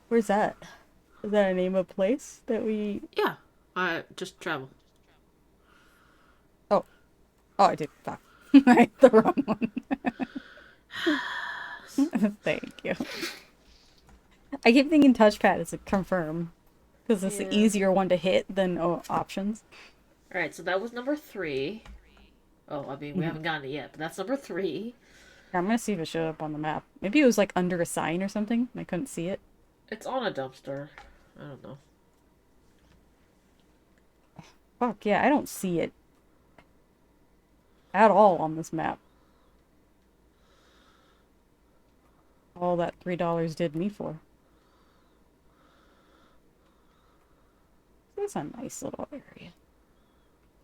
Where's that? Is that a name of a place that we... Yeah. Just travel. Oh, I did. Fuck. I hit the wrong one. Thank you. I keep thinking touchpad is a confirm. Because it's the easier one to hit than options. Alright, so that was number 3. Oh, I mean, we haven't gotten it yet, but that's number 3. Yeah, I'm gonna see if it showed up on the map. Maybe it was like under a sign or something. And I couldn't see it. It's on a dumpster. I don't know. Fuck, yeah, I don't see it. At all on this map. All that $3 did me for. That's a nice little area.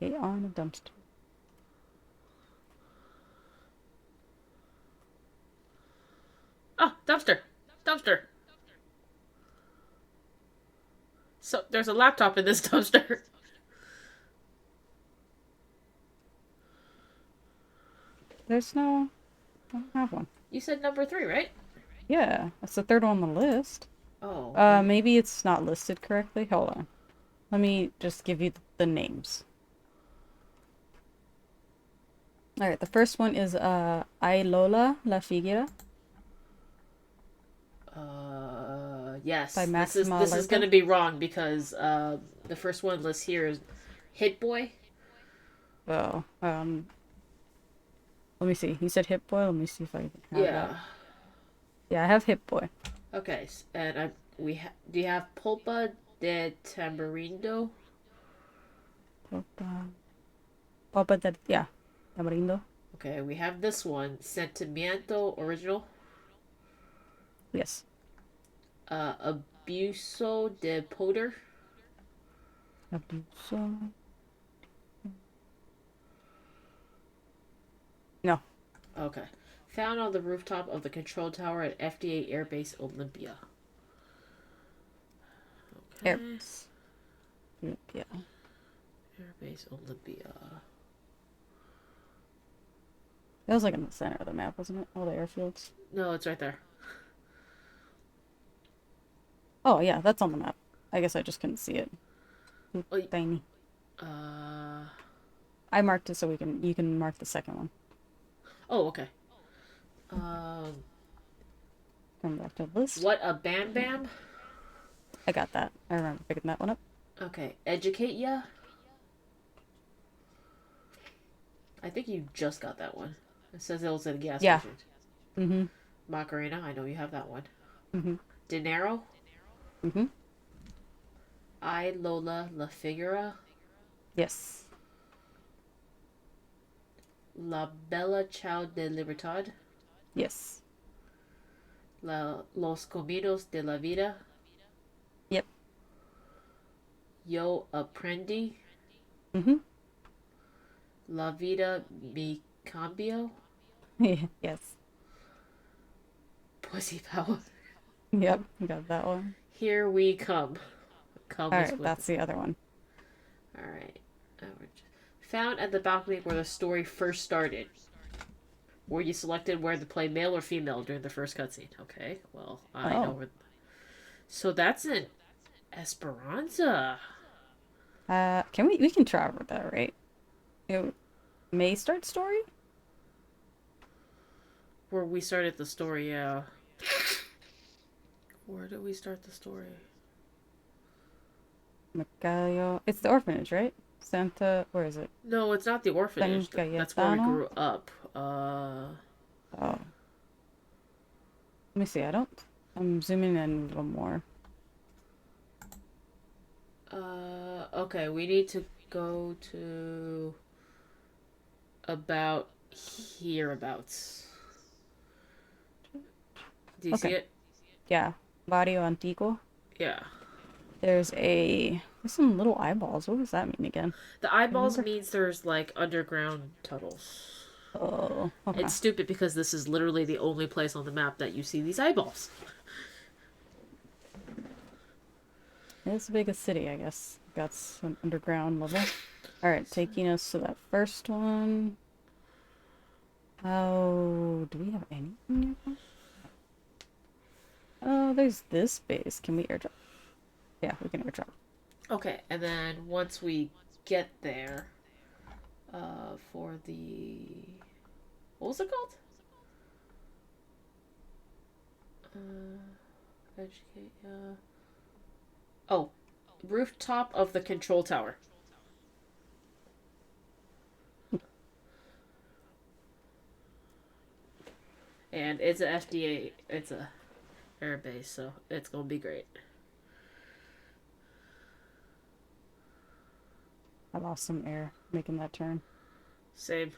Okay, on a dumpster. Oh, dumpster! Dumpster! So, there's a laptop in this dumpster. There's no... I don't have one. You said number 3, right? Yeah, that's the third one on the list. Oh. Maybe it's not listed correctly. Hold on. Let me just give you the names. Alright, the first one is, Ay Lola La Figuera. Yes. By This is Maxima going to be wrong because, the first one lists here is Hit Boy. Oh, let me see. You said Hit Boy? Let me see if I have that. Yeah, I have Hit Boy. Okay, and do you have Pulpa de Tamarindo? Pulpa de, yeah. Tamarindo. Okay, we have this one, Sentimiento Original. Yes. Abuso de Poder. Abuso. No. Okay. Found on the rooftop of the control tower at FDA Air Base Olympia. Okay. Airbase. Yeah. Air Base Olympia. That was like in the center of the map, wasn't it? All the airfields. No, it's right there. Oh yeah, that's on the map. I guess I just couldn't see it. Oh, Tiny. I marked it so you can mark the second one. Oh, okay. Come back to the list. What a Bam Bam? I got that. I remember picking that one up. Okay, Educate Ya? I think you just got that one. It says it was at a gas station. Mm-hmm. Macarena, I know you have that one. Mm-hmm. Dinero? Mm-hmm. I Lola La Figura? Yes. La Bella Ciao de Libertad? Yes. Los Comidos de la Vida. Yep. Yo Aprendi. Mm-hmm. La Vida Mi Cambio. Yes. Pussy Power. Yep. You got that one. Here We Come. Come All is right, with. that's the other one. Alright. Found at the balcony where the story first started. Were you selected where to play male or female during the first cutscene? Okay, well, I know Oh. where. So that's in Esperanza. Can we can try with that, right? It may start story? Where we started the story, yeah. Where did we start the story? Macayo. It's the orphanage, right? Santa, where is it? No, it's not the orphanage. San That's where we Cayetano? grew up. Oh. Let me see, I don't... I'm zooming in a little more. Okay, we need to go to about hereabouts. Do you see it? Yeah. Barrio Antico. Yeah. There's some little eyeballs. What does that mean again? The eyeballs means there's like underground tunnels. Oh, okay. It's stupid because this is literally the only place on the map that you see these eyeballs. It's the biggest city, I guess. Got some underground level. Alright, taking us to that first one. Oh, do we have anything nearby? Oh, there's this base. Can we airdrop? Yeah, we can airdrop. Okay, and then once we get there, for the... What was it called? Educate, Oh, rooftop of the control tower. And it's a FDA, it's a air base, so it's gonna be great. I lost some air making that turn. Same.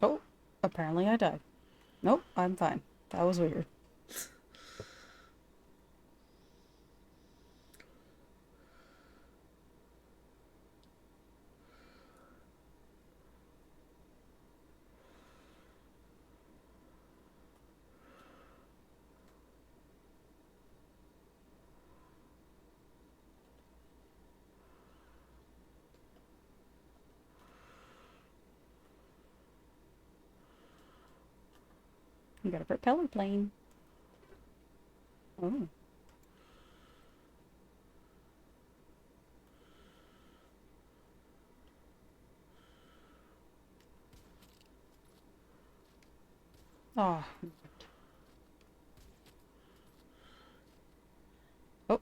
Oh, apparently I died. Nope, I'm fine. That was weird. You got a propeller plane. Oh. Oh. Oh.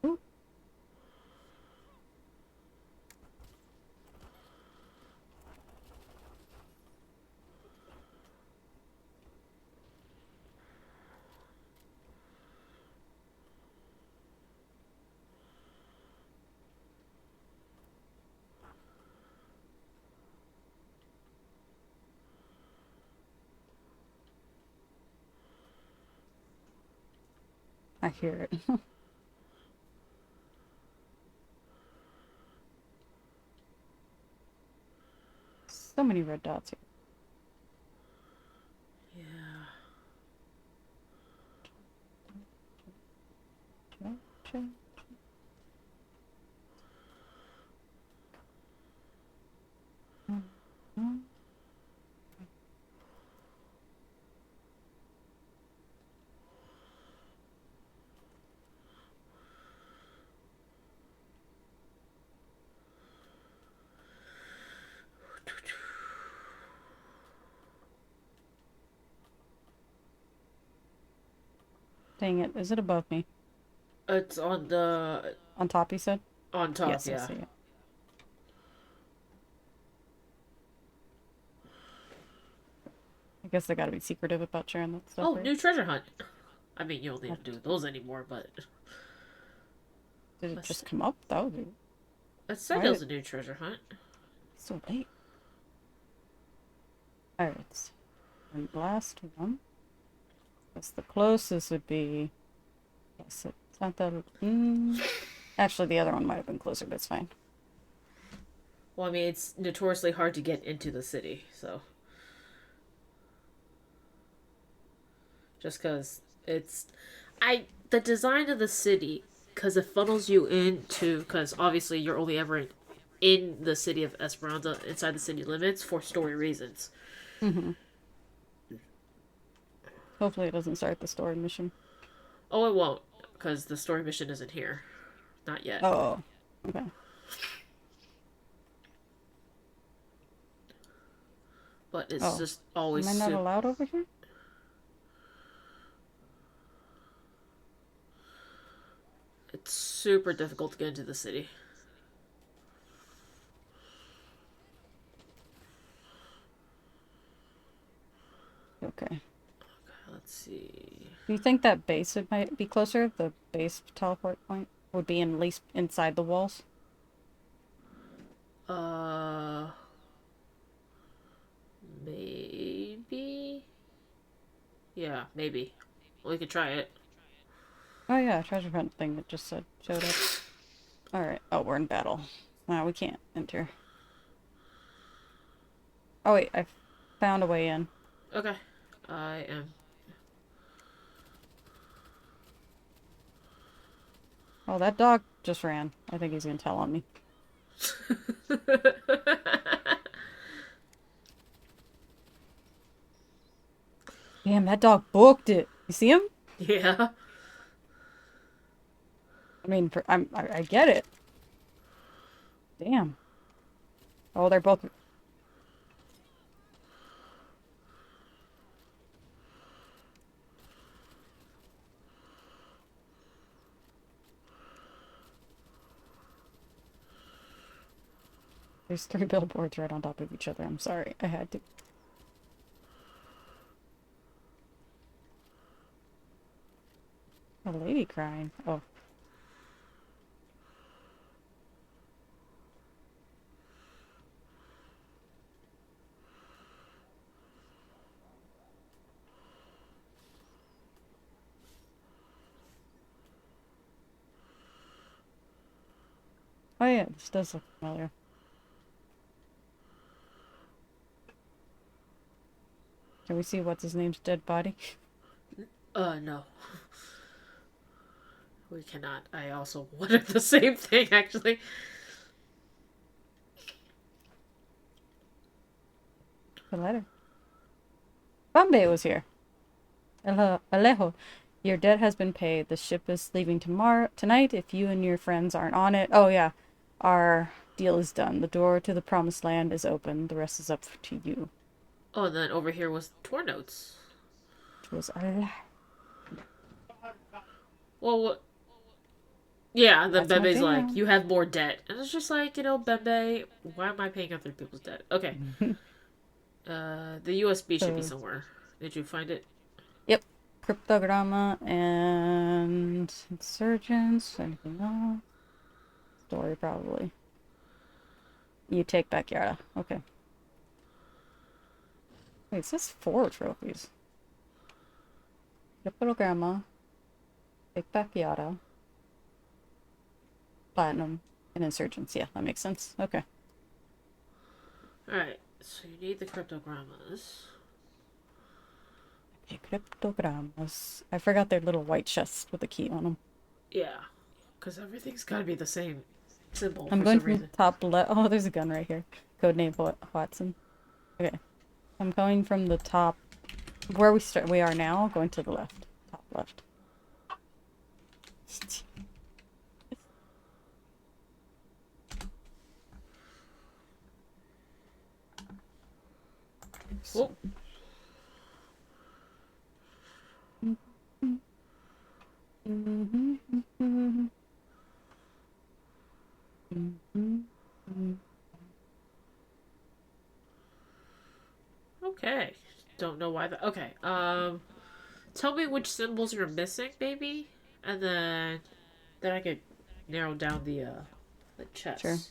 Ooh. I hear it. So many red dots here. Yeah. Dang it. Is it above me? It's on the... On top, you said? On top, Yes, yeah. I see it. I guess they gotta be secretive about sharing that stuff, Oh, right? new treasure hunt. I mean, you don't need to do those anymore, but Did it just come up? That would be it said there was a new treasure hunt. so late. Alright. And last one. Guess the closest would be... Yes, it's not that... Actually, the other one might have been closer, but it's fine. Well, I mean, it's notoriously hard to get into the city, so... Just because it's... The design of the city, because it funnels you into... Because obviously you're only ever in the city of Esperanza, inside the city limits, for story reasons. Mm-hmm. Hopefully it doesn't start the story mission. Oh, it won't, because the story mission isn't here. Not yet. Oh, okay. But it's just always... Am I not allowed over here? It's super difficult to get into the city. Okay. Let's see. Do you think that base might be closer? The base teleport point would be at least inside the walls? Maybe? Yeah, maybe. We could try it. Oh yeah, treasure hunt thing that just showed up. Alright. Oh, we're in battle. Wow, we can't enter. Oh wait, I found a way in. Okay. I am. Oh, that dog just ran. I think he's gonna tell on me. Damn, that dog booked it. You see him? Yeah. I mean, I get it. Damn. Oh, they're both... There's 3 billboards right on top of each other. I'm sorry. I had to. A lady crying. Oh. Oh yeah, this does look familiar. Can we see what's his name's dead body? No. We cannot. I also wanted the same thing, actually. The letter. Bombay was here. Alejo, your debt has been paid. The ship is leaving tonight. If you and your friends aren't on it... Oh yeah, our deal is done. The door to the promised land is open. The rest is up to you. Oh, and then over here was tour notes. It was Allah. Well, what? Yeah, then That's my Bembe's like, jam. you have more debt. And it's just like, Bembe, why am I paying other people's debt? Okay. The USB should be somewhere. Did you find it? Yep. Cryptogramma and insurgents. Anything else? Story, probably. You take back Yara. Okay. Wait, it says 4 trophies. Cryptogramma. Take back Yara. Platinum. And insurgents. Yeah, that makes sense. Okay. Alright, so you need the cryptogrammas. Okay, cryptogrammas. I forgot their little white chests with a key on them. Yeah, because everything's got to be the same symbol. I'm for going some from reason. top left. Oh, there's a gun right here. Codename Watson. Okay. I'm going from the top where we are now, going to the left. Top left. Oh. Okay. Don't know why Okay. Tell me which symbols you're missing, maybe, and then I could narrow down the Sure. chess.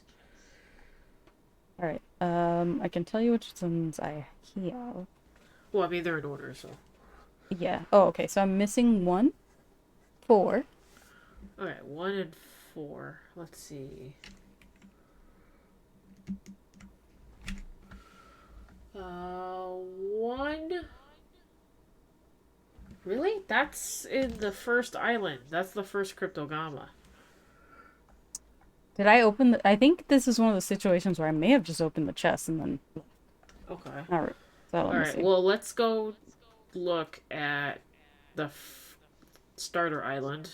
Alright. I can tell you which ones I have. Well, I mean they're in order, so. Yeah. Oh, okay. So I'm missing 1, 4. Okay, 1 and 4. Let's see. One. Really? That's in the first island. That's the first cryptogama. Did I open the... I think this is one of the situations where I may have just opened the chest and then... Okay. Alright. So let All me right. see. Well, let's go look at the starter island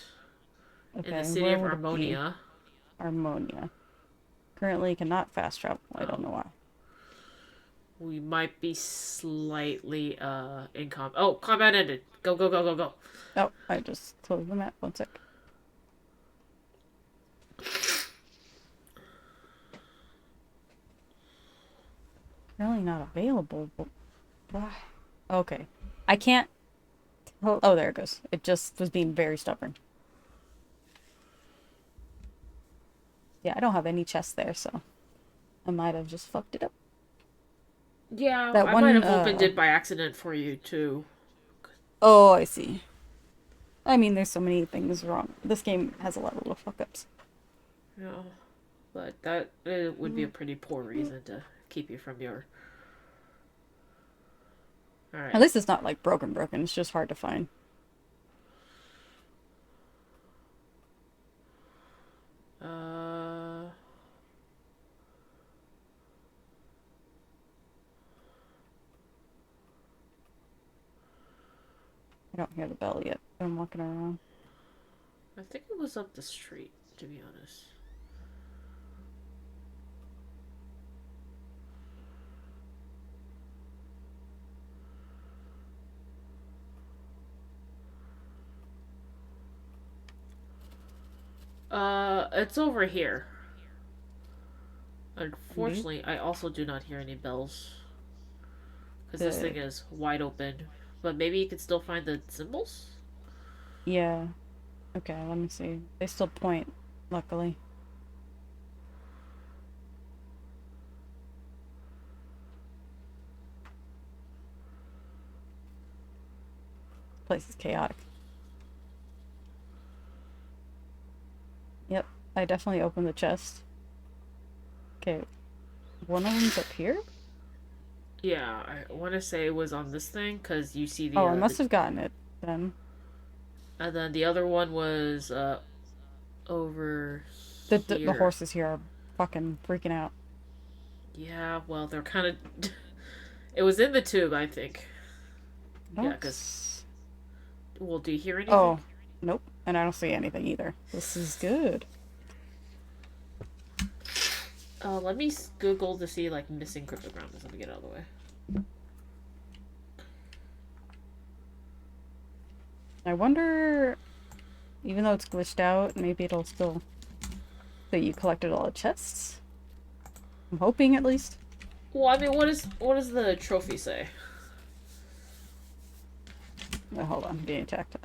in the Okay, city where of would it be? Harmonia. Harmonia. Currently cannot fast travel. I don't Um, know why. we might be slightly in Oh, combat ended. Go go go go go. Oh, I just closed the map. 1 sec. Currently not available, but why? Okay. I can't... Oh, there it goes. It just was being very stubborn. Yeah, I don't have any chests there, so I might have just fucked it up. Yeah, That I might one, have opened it by accident for you too. Oh, I see. I mean, there's so many things wrong. This game has a lot of little fuck-ups. Yeah, but that it would be a pretty poor reason to keep you from your. All At right. least it's not, like, broken. It's just hard to find. Uh. I don't hear the bell yet, but I'm walking around. I think it was up the street, to be honest. It's over here. Indeed. Unfortunately, I also do not hear any bells. Because this thing Good. is wide open. But maybe you can still find the symbols? Yeah. Okay, let me see. They still point, luckily. Place is chaotic. Yep, I definitely opened the chest. Okay, one of them's up here? Yeah, I want to say it was on this thing, because you see Oh, I must have gotten it then. and then the other one was, over The here. horses here are fucking freaking out. Yeah, well, they're kind of. It was in the tube, I think. Yeah, because. Well, do you hear anything? Oh, nope. And I don't see anything either. This is good. Let me Google to see, like, missing cryptograms. Let me get out of the way. I wonder, even though it's glitched out, maybe it'll still say you collected all the chests. I'm hoping, at least. Well, I mean, what does the trophy say? Oh, hold on, I'm being attacked.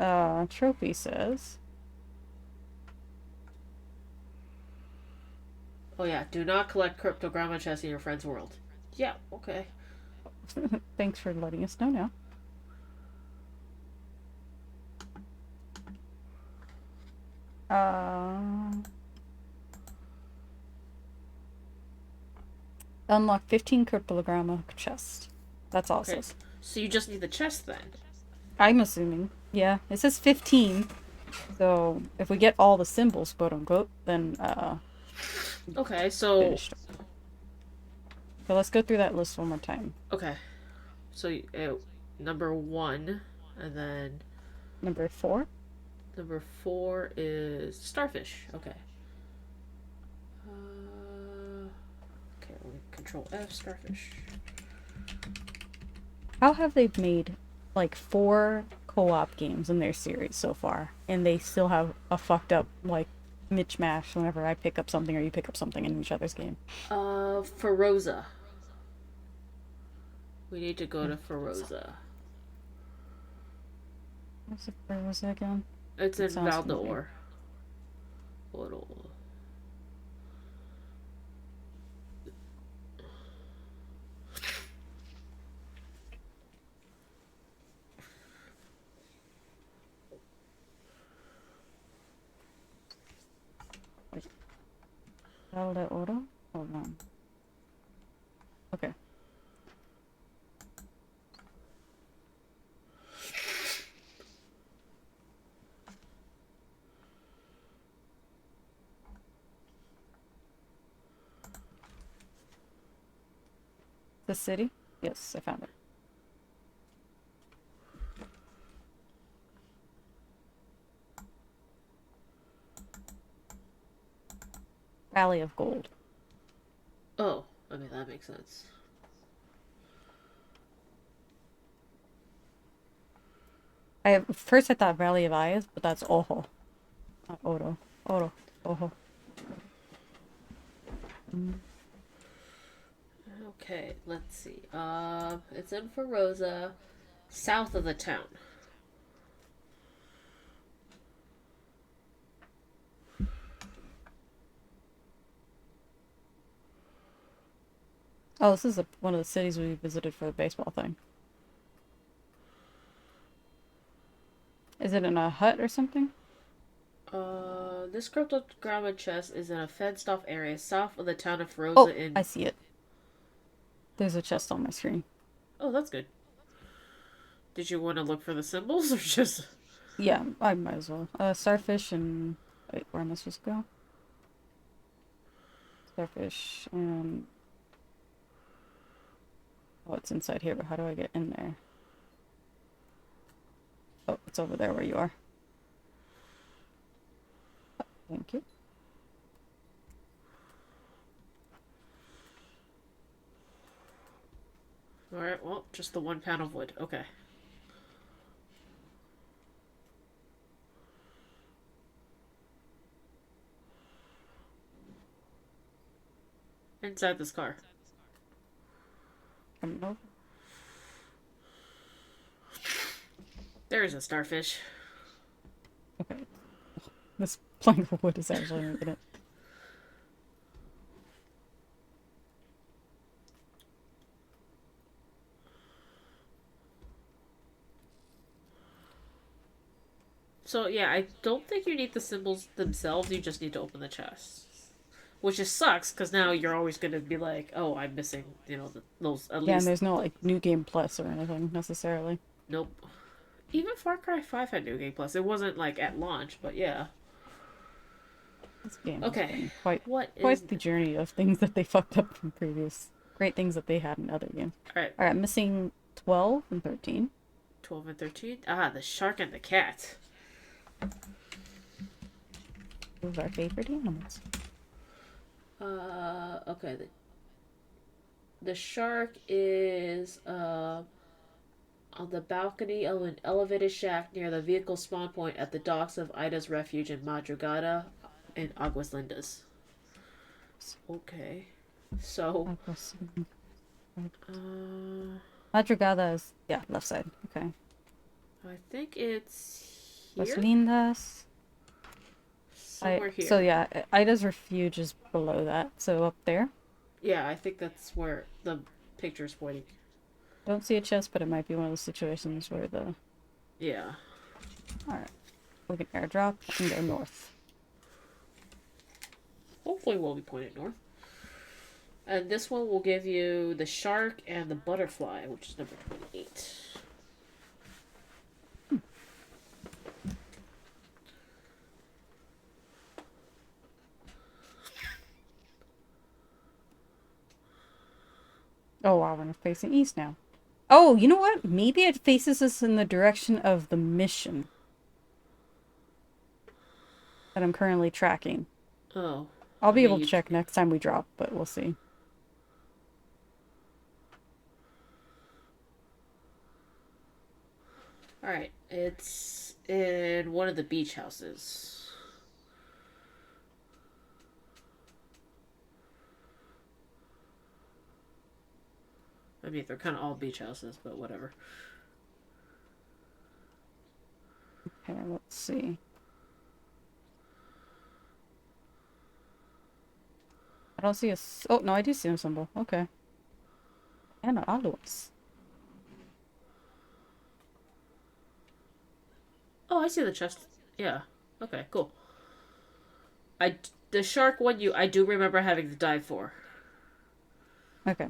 Trophy says... Oh yeah, do not collect cryptogramma chests in your friend's world. Yeah, okay. Thanks for letting us know now. Unlock 15 cryptogramma chest. That's all it says. So you just need the chest then? I'm assuming. Yeah, it says 15. So if we get all the symbols, quote unquote, then Okay, so finished. So let's go through that list one more time. okay, so number 1, and then Number 4. number 4 is starfish. Okay. Okay, let me Control F starfish. How have they made like 4 co-op games in their series so far, and they still have a fucked up like mismatch whenever I pick up something or you pick up something in each other's game? Feroza. We need to go to Feroza. Where was it again? It's in Sounds familiar. Valdor. Little. Valde Oro? Hold on. Okay. The city? Yes, I found it. Valley of Gold. Oh, okay, that makes sense. First I thought Valley of Eyes, but that's Ojo. Not Oro. Oro. Ojo. Okay, let's see. It's in Feroza, south of the town. Oh, this is one of the cities we visited for the baseball thing. Is it in a hut or something? This cryptogramma chest is in a fenced-off area south of the town of Oh, Feroza I in... see it. There's a chest on my screen. Oh, that's good. Did you want to look for the symbols, or just... Yeah, I might as well. Starfish and... Wait, where am I supposed to go? Starfish and... Oh, it's inside here, but how do I get in there? Oh, it's over there where you are. Thank you. Alright, well, just the 1 pound of wood. Okay. Inside this car. I don't know. There is a starfish. Okay. This plank of wood is actually making it. So, yeah, I don't think you need the symbols themselves. You just need to open the chest. Which just sucks, because now you're always going to be like, oh, I'm missing, those at Yeah, and least... there's no, like, New Game Plus or anything, necessarily. Nope. Even Far Cry 5 had New Game Plus. It wasn't, like, at launch, but yeah. This game has Okay. been What is... quite the journey of things that they fucked up from previous... Great things that they had in other games. Alright. Alright, missing 12 and 13. 12 and 13? Ah, the shark and the cat. Those are our favorite animals. Okay. The shark is, on the balcony of an elevated shack near the vehicle spawn point at the docks of Ida's Refuge in Madrugada in Aguas Lindas. Okay. So, Madrugada is, yeah, left side. Okay. I think it's Las here? Lindas. Somewhere here. So yeah, Ida's Refuge is below that. So up there. Yeah, I think that's where the picture's pointing. Don't see a chest, but it might be one of those situations where the... Yeah. Alright. We can airdrop and go north. Hopefully we'll be pointed north. And this one will give you the shark and the butterfly, which is number 28. Oh wow, we're facing east now. Oh, you know what? Maybe it faces us in the direction of the mission that I'm currently tracking. Oh. I'll be able to check next time we drop, but we'll see. Alright, it's in one of the beach houses. I mean, they're kind of all beach houses, but whatever. Okay, let's see. I don't see a... Oh, no, I do see a symbol. Okay. And Aluas. Oh, I see the chest. Yeah. Okay, cool. The shark one I do remember having to dive for. Okay.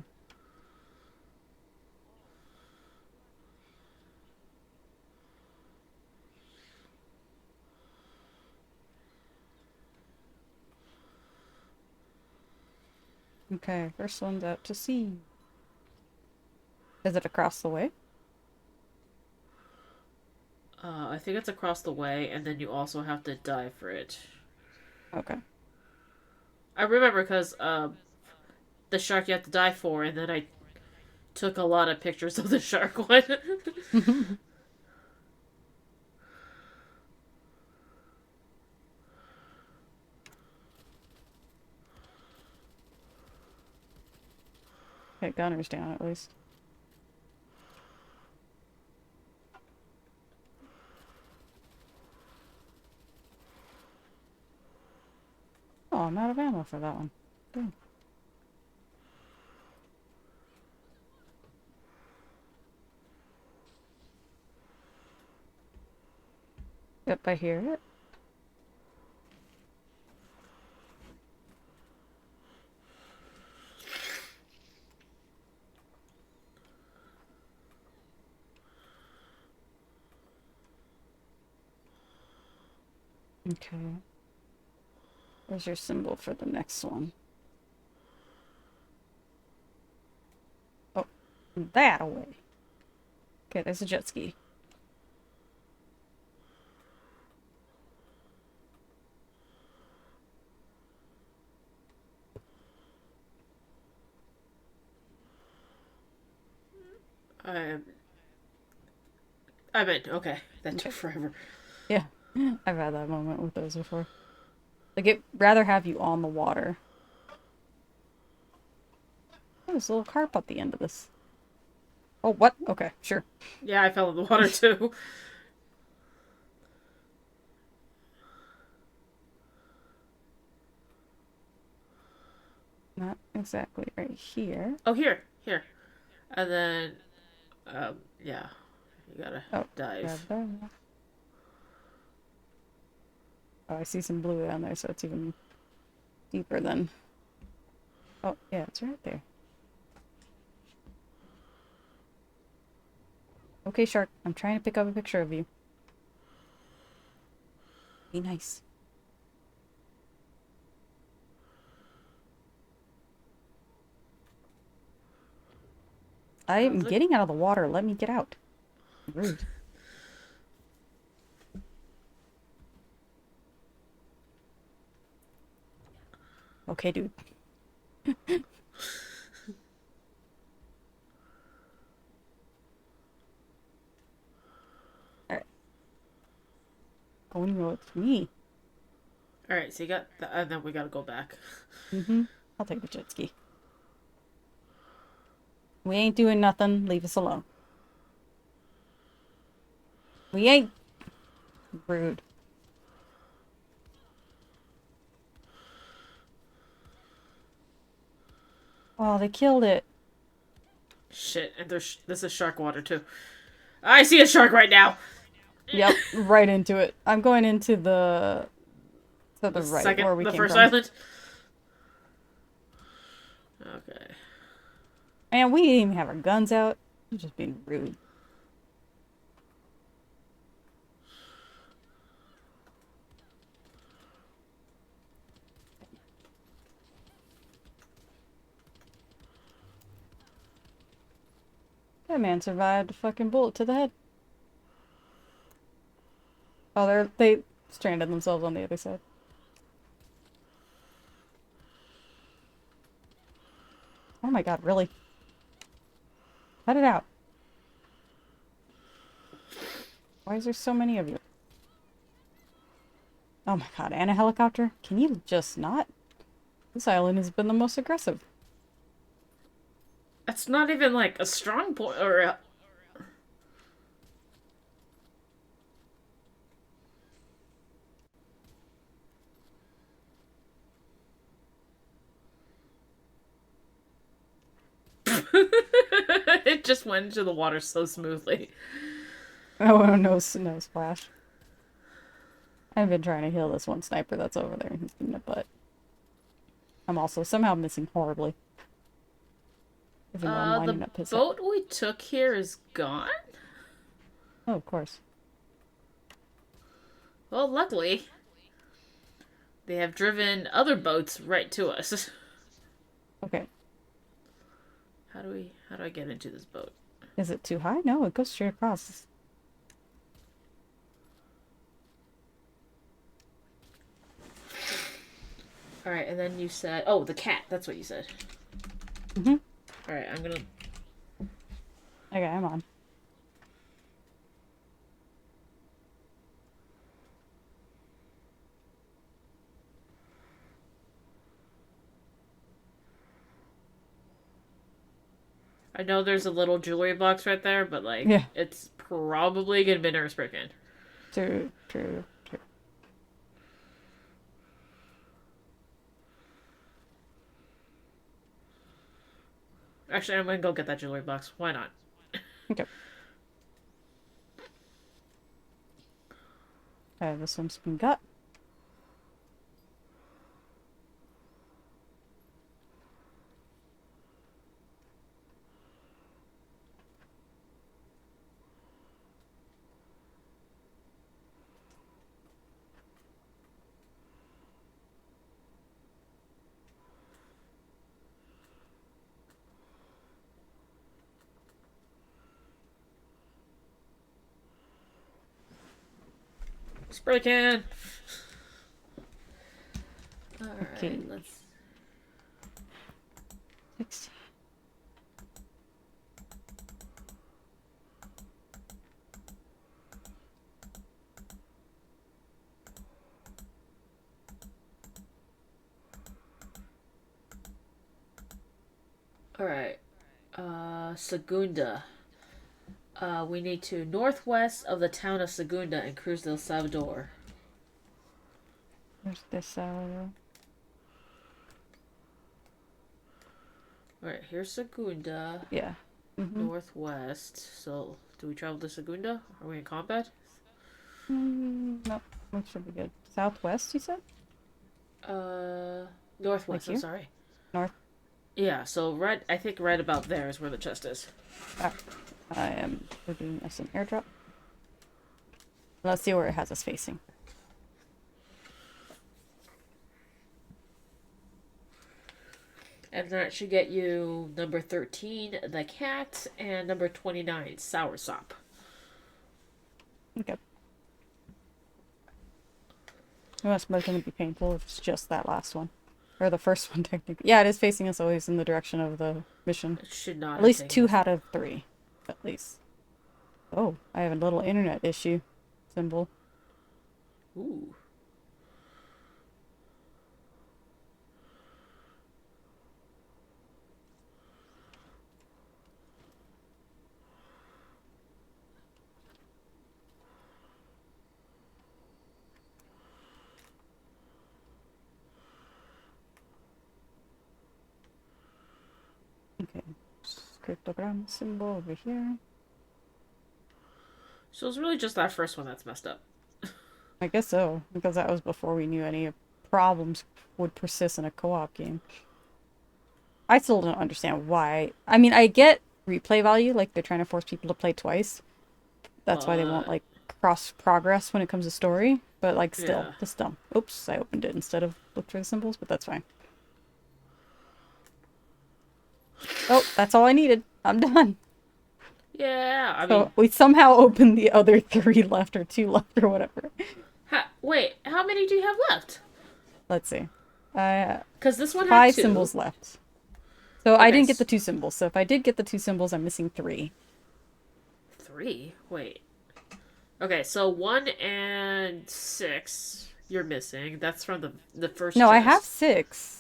Okay, first one's out to sea. Is it across the way? I think it's across the way, and then you also have to dive for it. Okay. I remember because the shark you have to dive for, and then I took a lot of pictures of the shark one. Okay, gunner's down at least. Oh, I'm out of ammo for that one. Damn. Yep, I hear it. Okay. Where's your symbol for the next one? Oh, that away. Okay, there's a jet ski. I I meant okay. That took forever. Yeah, I've had that moment with those before. Like, it'd rather have you on the water. Oh, there's a little carp at the end of this. Oh, what? Okay, sure. Yeah, I fell in the water too. Not exactly right here. Oh, here, and then, yeah, you gotta Oh, grab dive. that. Oh, I see some blue down there, so it's even deeper than... Oh, yeah, it's right there. Okay, shark, I'm trying to pick up a picture of you. Be nice. I'm getting out of the water. Let me get out. Rude. Okay, dude. Alright. Oh no, it's me. All right, so you got that, and then we gotta go back. Mm-hmm. I'll take the jet ski. We ain't doing nothing. Leave us alone. We ain't... Rude. Oh, they killed it. Shit, and this is shark water too. I see a shark right now. Yep, right into it. I'm going into the... To the right, where we the came first from. island. Okay. Man, we didn't even have our guns out. We're just being rude. That man survived a fucking bullet to the head. Oh, they stranded themselves on the other side. Oh my god, really? Cut it out. Why is there so many of you? Oh my god, and a helicopter? Can you just not? This island has been the most aggressive. That's not even like a strong point or. It just went into the water so smoothly. Oh, no splash. I've been trying to heal this one sniper that's over there. He's getting a butt. I'm also somehow missing horribly. Even though I'm lining The up his boat we took here is gone? Oh, of course. Well, luckily, they have driven other boats right to us. Okay. How do I get into this boat? Is it too high? No, it goes straight across. Alright, and then you said... Oh, the cat. That's what you said. Mm-hmm. Alright, I'm gonna... Okay, I'm on. I know there's a little jewelry box right there, but, like, Yeah. it's probably gonna be nervous break-in. True. Actually, I'm gonna go get that jewelry box. Why not? Okay. This one's been got. Spray can! Alright, Okay. let's... 60. Alright. Segunda. We need to northwest of the town of Segunda in Cruz del Salvador. Where's this? Alright, here's Segunda. Yeah. Mm-hmm. Northwest. So, do we travel to Segunda? Are we in combat? Nope. That should be good. Southwest, you said? Northwest, Like I'm sorry. North. Yeah, so right, I think right about there is where the chest is. We're doing us an airdrop. Let's see where it has us facing. And that should get you number 13, the cat, and number 29, soursop. Okay. It must be going to be painful if it's just that last one. Or the first one, technically. Yeah, it is facing us always in the direction of the mission. It should not At least 2 out of 3. At least. Oh, I have a little internet issue symbol. Ooh. Okay. Cryptogram symbol over here. So it's really just that first one that's messed up. I guess so, because that was before we knew any problems would persist in a co-op game. I still don't understand why. I mean, I get replay value, like they're trying to force people to play twice. That's why they won't, like, cross progress when it comes to story. But, like, still, Yeah. just dumb. Oops, I opened it instead of looked for the symbols, but that's fine. Oh, that's all I needed. I'm done. Yeah, I mean... So we somehow opened the other 3 left, or 2 left, or whatever. Wait, how many do you have left? Let's see. Because this one had 5 2. symbols left. So Okay, I didn't get the 2 symbols. So if I did get the 2 symbols, I'm missing 3. 3? Wait. Okay, so 1 and 6 you're missing. That's from the first No, I chest. have 6.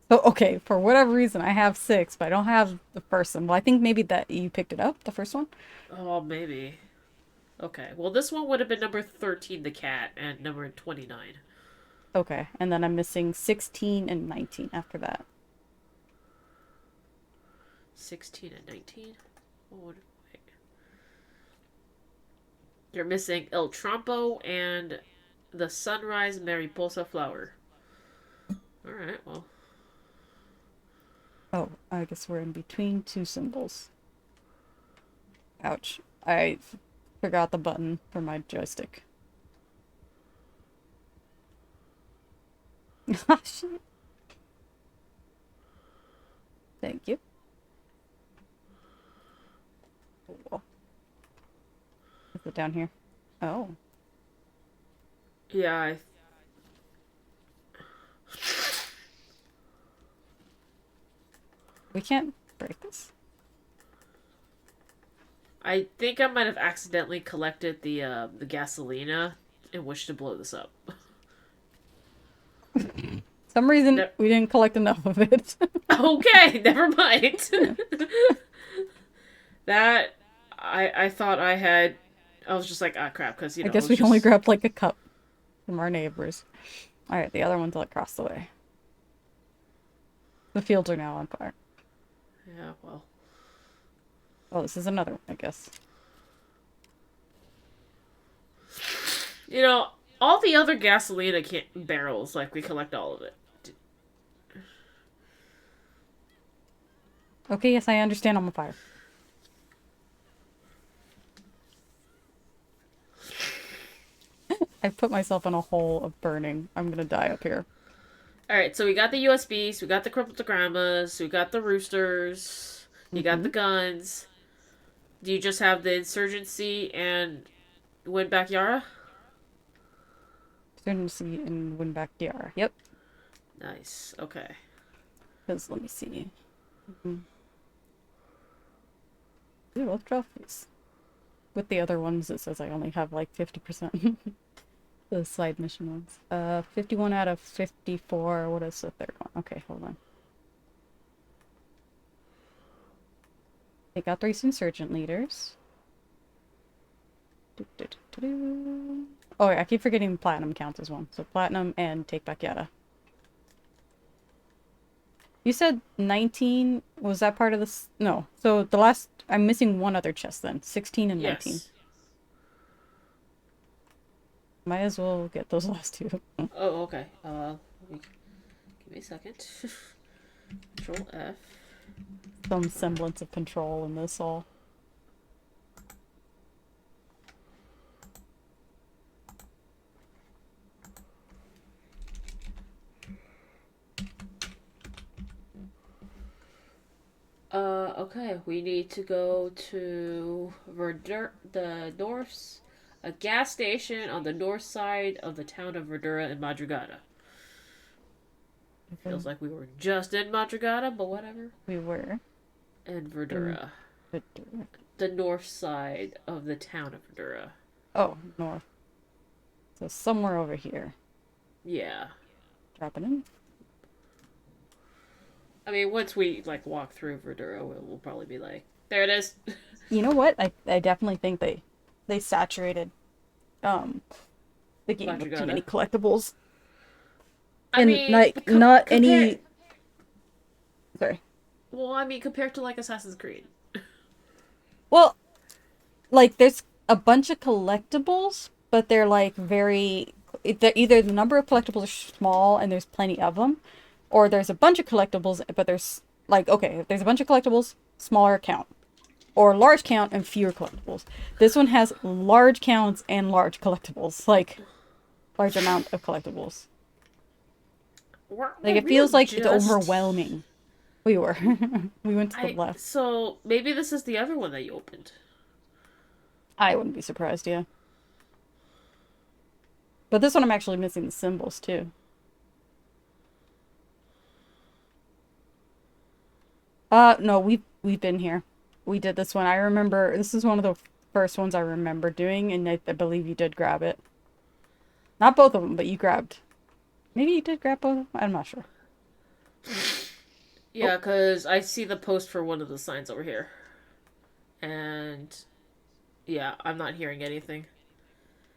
So, okay, for whatever reason, I have 6, but I don't have the first one. Well, I think maybe that you picked it up, the first one? Oh, maybe. Okay, well, this one would have been number 13, the cat, and number 29. Okay, and then I'm missing 16 and 19 after that. 16 and 19? wait. You're missing El Trompo and the Sunrise Mariposa flower. Alright, well. Oh, I guess we're in between two symbols. Ouch. I forgot the button for my joystick. Ah, shit. Thank you. Cool. Is it down here? Oh. Yeah, We can't break this? I think I might have accidentally collected the gasolina and wished to blow this up. Some reason No. we didn't collect enough of it. Okay, never mind. That I thought I had. I was just like, ah, crap, because I guess we only grabbed like a cup from our neighbors. Alright, the other one's across the way. The fields are now on fire. Yeah, well. Oh, this is another one, I guess. You know, all the other gasolina barrels, like, we collect all of it. Okay, yes, I understand I'm on fire. I put myself in a hole of burning. I'm gonna die up here. Alright, so we got the USBs, we got the cryptogrammas, we got the roosters, you got the guns. Do you just have the insurgency and win back Yara? Insurgency and win back DR. Yep. Nice, okay. Because, let me see. Ooh, both trophies. With the other ones, it says I only have like 50%. The side mission ones. 51 out of 54. What is the third one? Okay, hold on. Take out 3 insurgent leaders. Oh, yeah, I keep forgetting platinum counts as one. So platinum and take back Yada. You said 19. Was that part of this? No. So the last. I'm missing one other chest then. 16 and 19. Yes. Might as well get those last two. Oh, okay. Give me a second. Control F. Some semblance of control in this all. Okay, we need to go to the north, a gas station on the north side of the town of Verdura in Madrugada. Feels like we were just in Madrugada, but whatever. We were. And Verdura. Verdura. The north side of the town of Verdura. Oh, north. So somewhere over here. Yeah. Dropping in. I mean, once we, like, walk through Verdura, we'll probably be like, there it is. You know what? I definitely think they saturated the game with too Madrugada. many collectibles. I And mean, like not any. Sorry. Well, I mean, compared to, like, Assassin's Creed. Well, like there's a bunch of collectibles, but they're like very. Either the number of collectibles are small and there's plenty of them, or there's a bunch of collectibles, but there's like okay, if there's a bunch of collectibles, smaller count, or large count and fewer collectibles. This one has large counts and large collectibles, like large amount of collectibles. Like it feels like it's overwhelming. We were. We went to the left. So maybe this is the other one that you opened. I wouldn't be surprised, yeah. But this one I'm actually missing the symbols too. No, we've been here. We did this one. I remember this is one of the first ones I remember doing, and I believe you did grab it. Not both of them, but you grabbed. Maybe you did grab both of them? I'm not sure. Yeah, because I see the post for one of the signs over here. And yeah, I'm not hearing anything.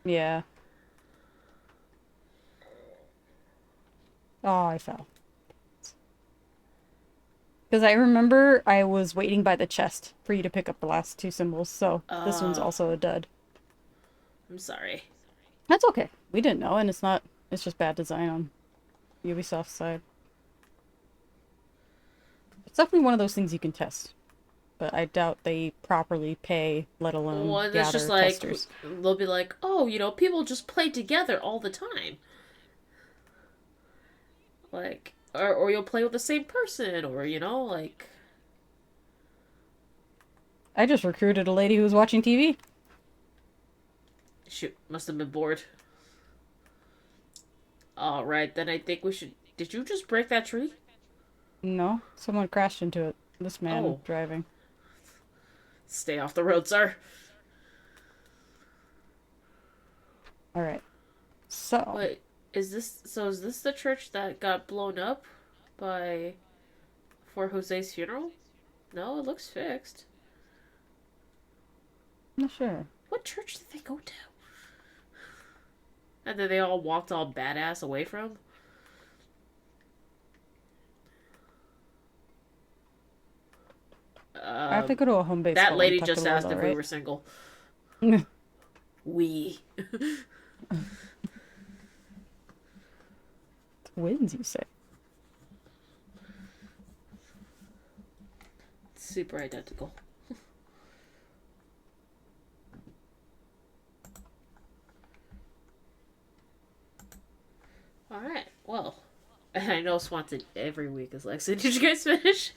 Yeah. Oh, I fell. Because I remember I was waiting by the chest for you to pick up the last two symbols, so this one's Uh, also a dud. I'm sorry. That's okay. We didn't know, and it's not. It's just bad design on Ubisoft's side. It's definitely one of those things you can test, but I doubt they properly pay, let alone One that's just gather like testers. they'll be like, oh, people just play together all the time. Like, or you'll play with the same person, or like. I just recruited a lady who was watching TV. Shoot, must have been bored. All right, then I think we should. Did you just break that tree? No, someone crashed into it. This man Oh, driving. stay off the road, sir. All right. So, Wait, is this the church that got blown up by for Jose's funeral? No, it looks fixed. I'm not sure. What church did they go to? And then they all walked all badass away from? I have to go to a home base That call and lady talk to just asked Lola, if we right? were single. We. Twins, you say? Super identical. Alright, well. I know Swanson every week is Lexi. Did you guys finish?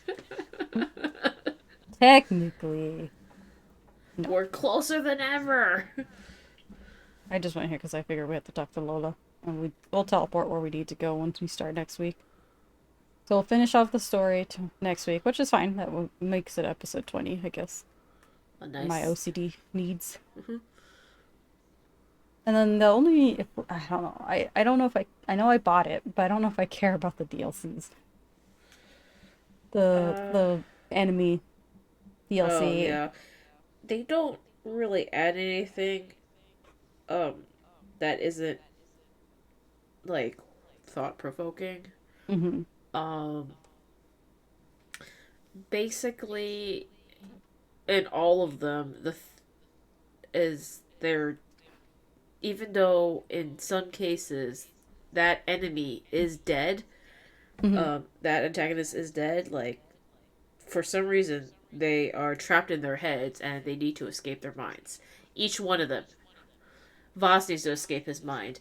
Technically. No. We're closer than ever. I just went here because I figured we had to talk to Lola. And we'll teleport where we need to go once we start next week. So we'll finish off the story to next week, which is fine. Makes it episode 20, I guess. A nice. My OCD needs. Mhm. And then the only, I don't know. I don't know if I know I bought it, but I don't know if I care about the DLCs. The enemy DLC. Oh yeah, they don't really add anything, that isn't like thought provoking. Mm-hmm. Um, basically, in all of them, is they're even though in some cases that enemy is dead, Mm-hmm. that antagonist is dead. Like for some reason they are trapped in their heads and they need to escape their minds. Each one of them. Voss needs to escape his mind.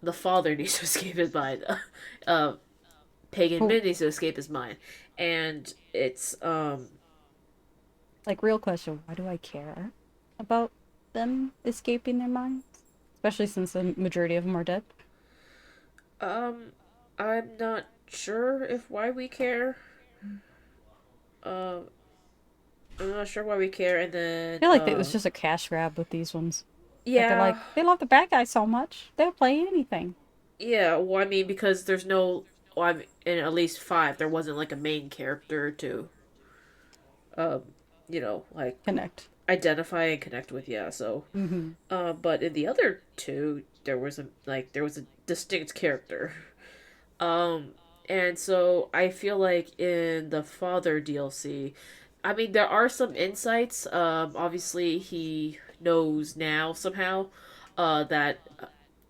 The father needs to escape his mind. Uh, Pagan Oh, Min needs to escape his mind. And it's like, real question, why do I care about them escaping their minds? Especially since the majority of them are dead. um I'm not sure if why we care. Um I'm not sure why we care, and I then feel like it was just a cash grab with these ones. Like, they're like, yeah. they love the bad guy so much, they'll play anything. Yeah, well, I mean, because there's no, well, I mean, in at least five, there wasn't like a main character to, um, like Connect. identify and connect with. Yeah, so, Mm-hmm. but in the other two, there was a distinct character. Um, and so I feel like in the Father DLC, I mean, there are some insights. Obviously, he knows now somehow, that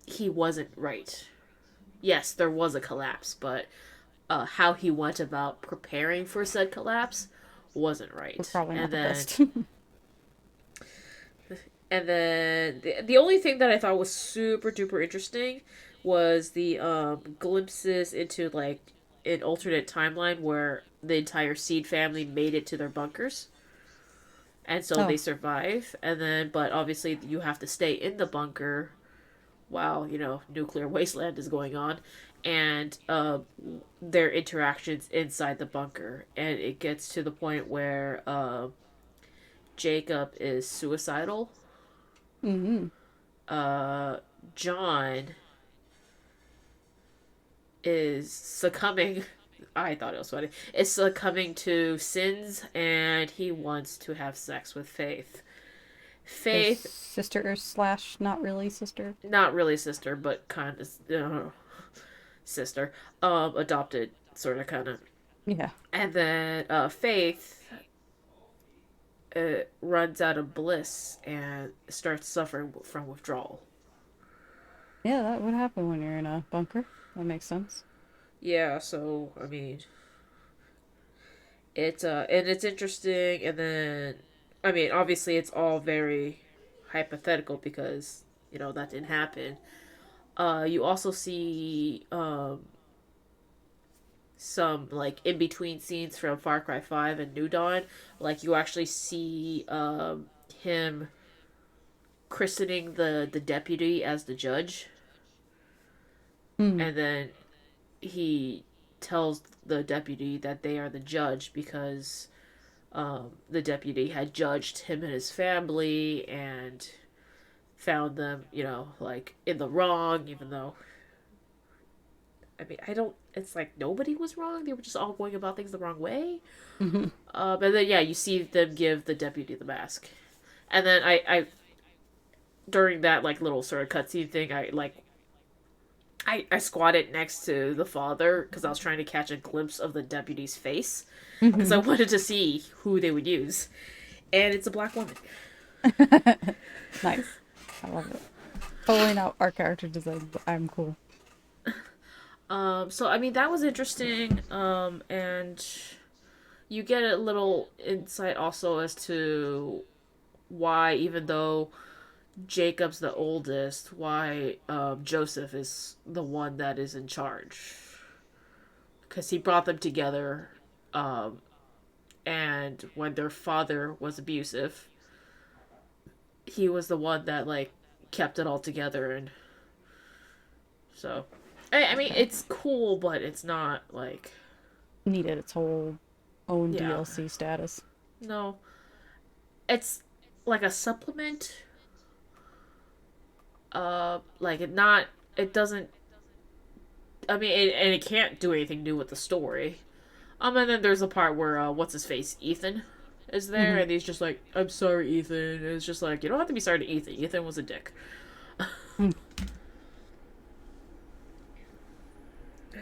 he wasn't right. Yes, there was a collapse, but how he went about preparing for said collapse wasn't We're right. probably not And the then, best. the only thing that I thought was super duper interesting was the glimpses into like an alternate timeline where the entire Seed family made it to their bunkers. And so Oh, they survive, and then, but obviously, you have to stay in the bunker while nuclear wasteland is going on, and their interactions inside the bunker, and it gets to the point where Jacob is suicidal. mm-hmm. uh John is succumbing. I thought it was funny. Is succumbing to sins, and he wants to have sex with Faith. His Faith, sister slash not really sister. not really sister, but kind of sister, adopted, sort of, kind of. Yeah. And then Faith runs out of bliss and starts suffering from withdrawal. Yeah, that would happen when you're in a bunker. That makes sense. Yeah, so I mean, it's and it's interesting, and then I mean, obviously, it's all very hypothetical because that didn't happen. You also see some like in between scenes from Far Cry 5 and New Dawn. Like you actually see him christening the deputy as the judge, Hmm. and then he tells the deputy that they are the judge because the deputy had judged him and his family and found them, like in the wrong, even though I mean, I don't. It's like nobody was wrong. They were just all going about things the wrong way. Hmm. And then yeah, you see them give the deputy the mask, and then I during that like little sort of cutscene thing, I squatted next to the father because I was trying to catch a glimpse of the deputy's face because I Hmm. wanted to see who they would use, and it's a black woman. Nice. I love it. Totally not our character design, but I'm cool. So I mean that was interesting. And you get a little insight also as to why, even though Jacob's the oldest, why Joseph is the one that is in charge. Because he brought them together, um, and when their father was abusive, he was the one that like kept it all together, and so I mean Okay. it's cool, but it's not like Needed its whole own yeah, DLC status. no, it's like a supplement. Like it doesn't. I mean, and it can't do anything new with the story. And then there's a part where what's his face, Ethan, is there, Hmm. and he's just like, "I'm sorry, Ethan." And it's just like you don't have to be sorry to Ethan. Ethan was a dick.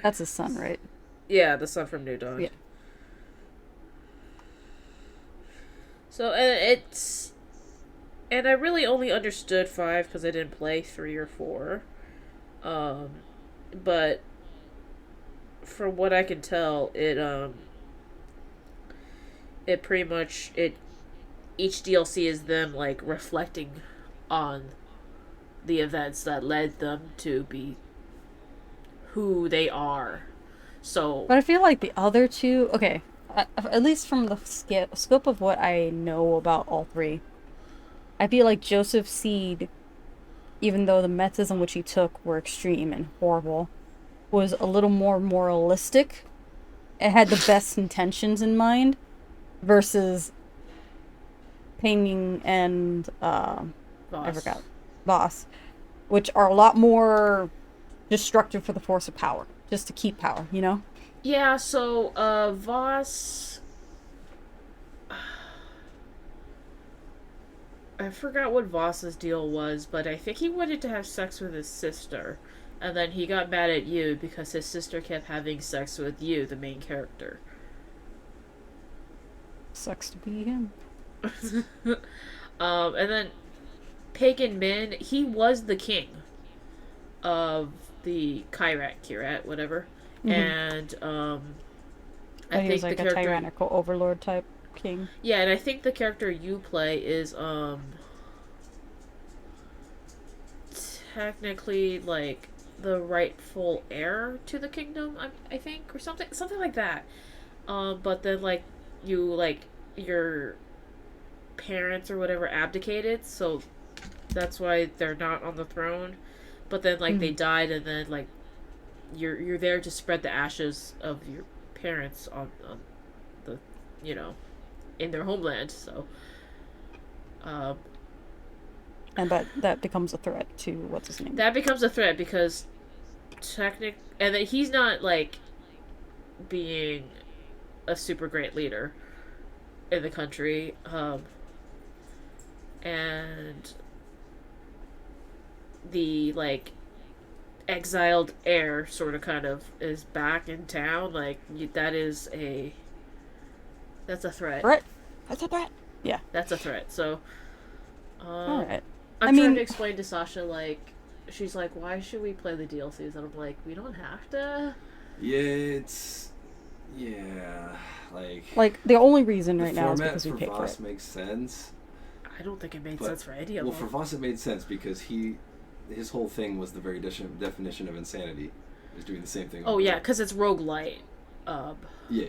That's his son, right? Yeah, the son from New Dawn. Yeah. So and I really only understood 5 because I didn't play 3 or 4. Um, but from what I can tell, it pretty much it each DLC is them like reflecting on the events that led them to be who they are. So, But I feel like the other two, okay, at least from the scope of what I know about all three, I feel like Joseph Seed, even though the methods in which he took were extreme and horrible, was a little more moralistic. It had the best intentions in mind versus Pinging and I boss. forgot Boss, which are a lot more destructive for the force of power, just to keep power, you know? Yeah, so Voss, I forgot what Voss's deal was, but I think he wanted to have sex with his sister. And then he got mad at you because his sister kept having sex with you, the main character. Sucks to be him. And then Pagan Min, he was the king of the Kyrat, whatever. Hmm. And I But he was think the like a character, tyrannical overlord type king. yeah, and I think the character you play is technically like the rightful heir to the kingdom. I think, or something like that. But then like you like your parents or whatever abdicated, so that's why they're not on the throne. But then like they Hmm. died, and then like you're there to spread the ashes of your parents on the you know in their homeland. So um, And that becomes a threat to what's his name. that becomes a threat because and that he's not like being a super great leader in the country. And the like exiled heir sort of kind of is back in town, like that's a threat. Threat. That's a threat. Yeah. That's a threat. So, All right. I'm I trying mean- to explain to Sasha, like, she's like, why should we play the DLCs? And I'm like, we don't have to. Yeah, like... Like, the only reason the right now is format because we for paid for Voss it. makes sense. I don't think it made But- sense for any of Well, them. for Voss it made sense because his whole thing was the very definition of insanity. Is doing the same thing. Oh over yeah, and because it's roguelite. Yeah,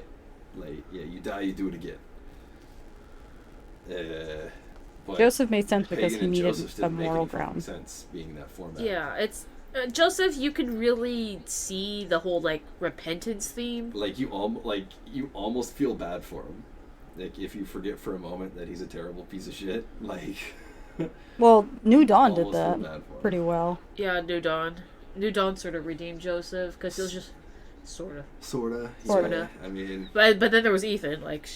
like you die, you do it again. But Joseph made sense because Pagan he and needed Joseph a didn't make moral any fucking ground. sense being that format. Yeah, it's Joseph. You can really see the whole like repentance theme. Like you almost feel bad for him. Like if you forget for a moment that he's a terrible piece of shit. Like Well, New Dawn did almost feel that bad for him. pretty well. Yeah, New Dawn. New Dawn sort of redeemed Joseph because he was just sorta. Sorta. Sorta. Yeah, I mean. But then there was Ethan. Like,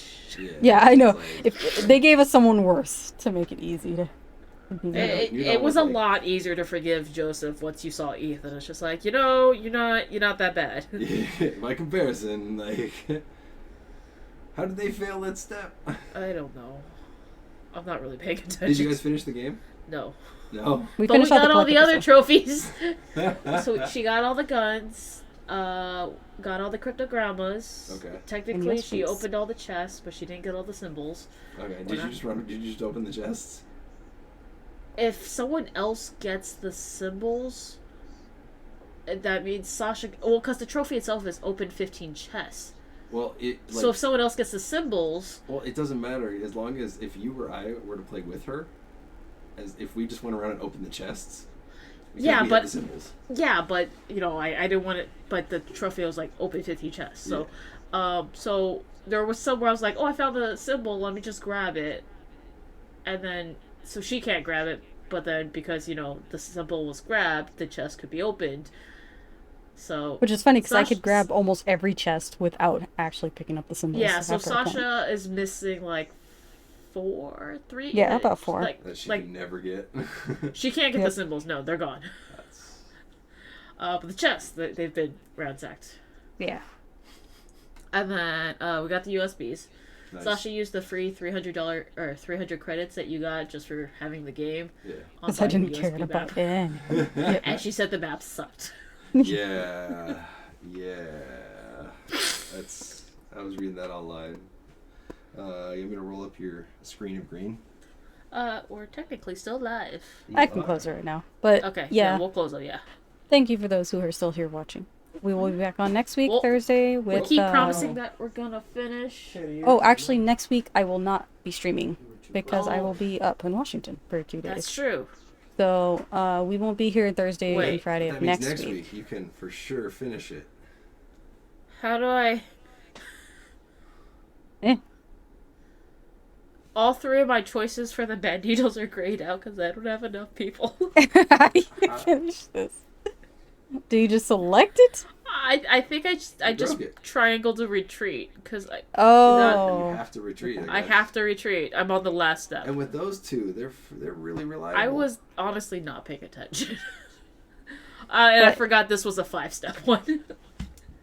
Yeah, I know. Like, If they gave us someone worse to make it easy to. it was a like- lot easier to forgive Joseph once you saw Ethan. It's just like, you're not that bad. by comparison, like, how did they fail that step? I don't know. I'm not really paying attention. Did you guys finish the game? No. No. We But we finished all got all the collectible other stuff. trophies. So she got all the guns, got all the cryptogrammas. Okay. Technically, And she USBs. opened all the chests, but she didn't get all the symbols. Okay. Did you just open the chests? If someone else gets the symbols, that means Sasha. Well, because the trophy itself is open 15 chests. Well, So if someone else gets the symbols, well, it doesn't matter as long as if you or I were to play with her, as if we just went around and opened the chests. Yeah, we but- had the symbols. yeah, but I didn't want it. But the trophy was like open 15 chests. So, so there was somewhere I was like, oh, I found the symbol. Let me just grab it, and then so she can't grab it. But then because the symbol was grabbed, the chest could be opened. So Which is funny because I Sasha- could grab almost every chest without actually picking up the symbols. yeah, so after a point. Sasha is missing like 3. Yeah, about 4. That she Like can never get. she can't get Yep. the symbols. No, they're gone. That's... But the chests, they've been ransacked. Yeah. And then we got the USBs. Nice. Sasha used the free $300 or 300 credits that you got just for having the game. Yeah. On Because I buying didn't the care USB about map. it. And she said the map sucked. Yeah. Yeah. I was reading that online. You want me to roll up your screen of green? We're technically still live. I can close it right now. But Okay, yeah, we'll close it, yeah. thank you for those who are still here watching. We will be back on next week, Well, Thursday, We with... keep promising that we're gonna finish. Oh, actually, next week I will not be streaming because I Oh. will be up in Washington for 2 days. That's true. So we won't be here Thursday Wait, and Friday That of means next week. you can for sure finish it. How do I... Eh. All 3 of my choices for the bed needles are grayed out because I don't have enough people. How do you finish this? Do you just select it? I think I just broke it. triangle to retreat because You Oh. have to retreat. I have to retreat. I'm on the last step. And with those two, they're really reliable. I was honestly not paying attention. And I But- forgot this was a 5-step one.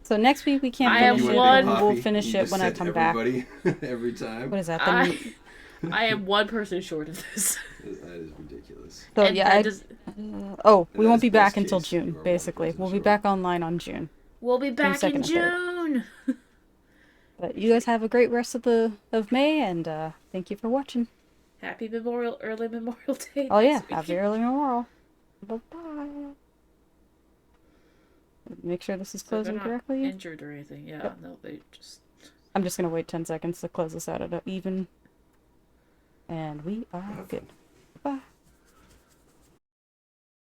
So next week we can't I have finish it. one- and We'll finish it when I come back. Everybody, every time. What is that? I am one person short of this. That is ridiculous. So And yeah, that I does- oh, we that won't is be back best until case, you June, are one basically. person We'll be short. back online on June. We'll be back in 22nd and 3rd. June. But you guys have a great rest of May, and thank you for watching. Happy early Memorial Day. Oh yeah, next week. happy early memorial. Bye bye. Make sure this is So they're closing not correctly. Injured or anything? Yeah, Yep. no, they just. I'm just gonna wait 10 seconds to close this out at even. And we are good. Bye.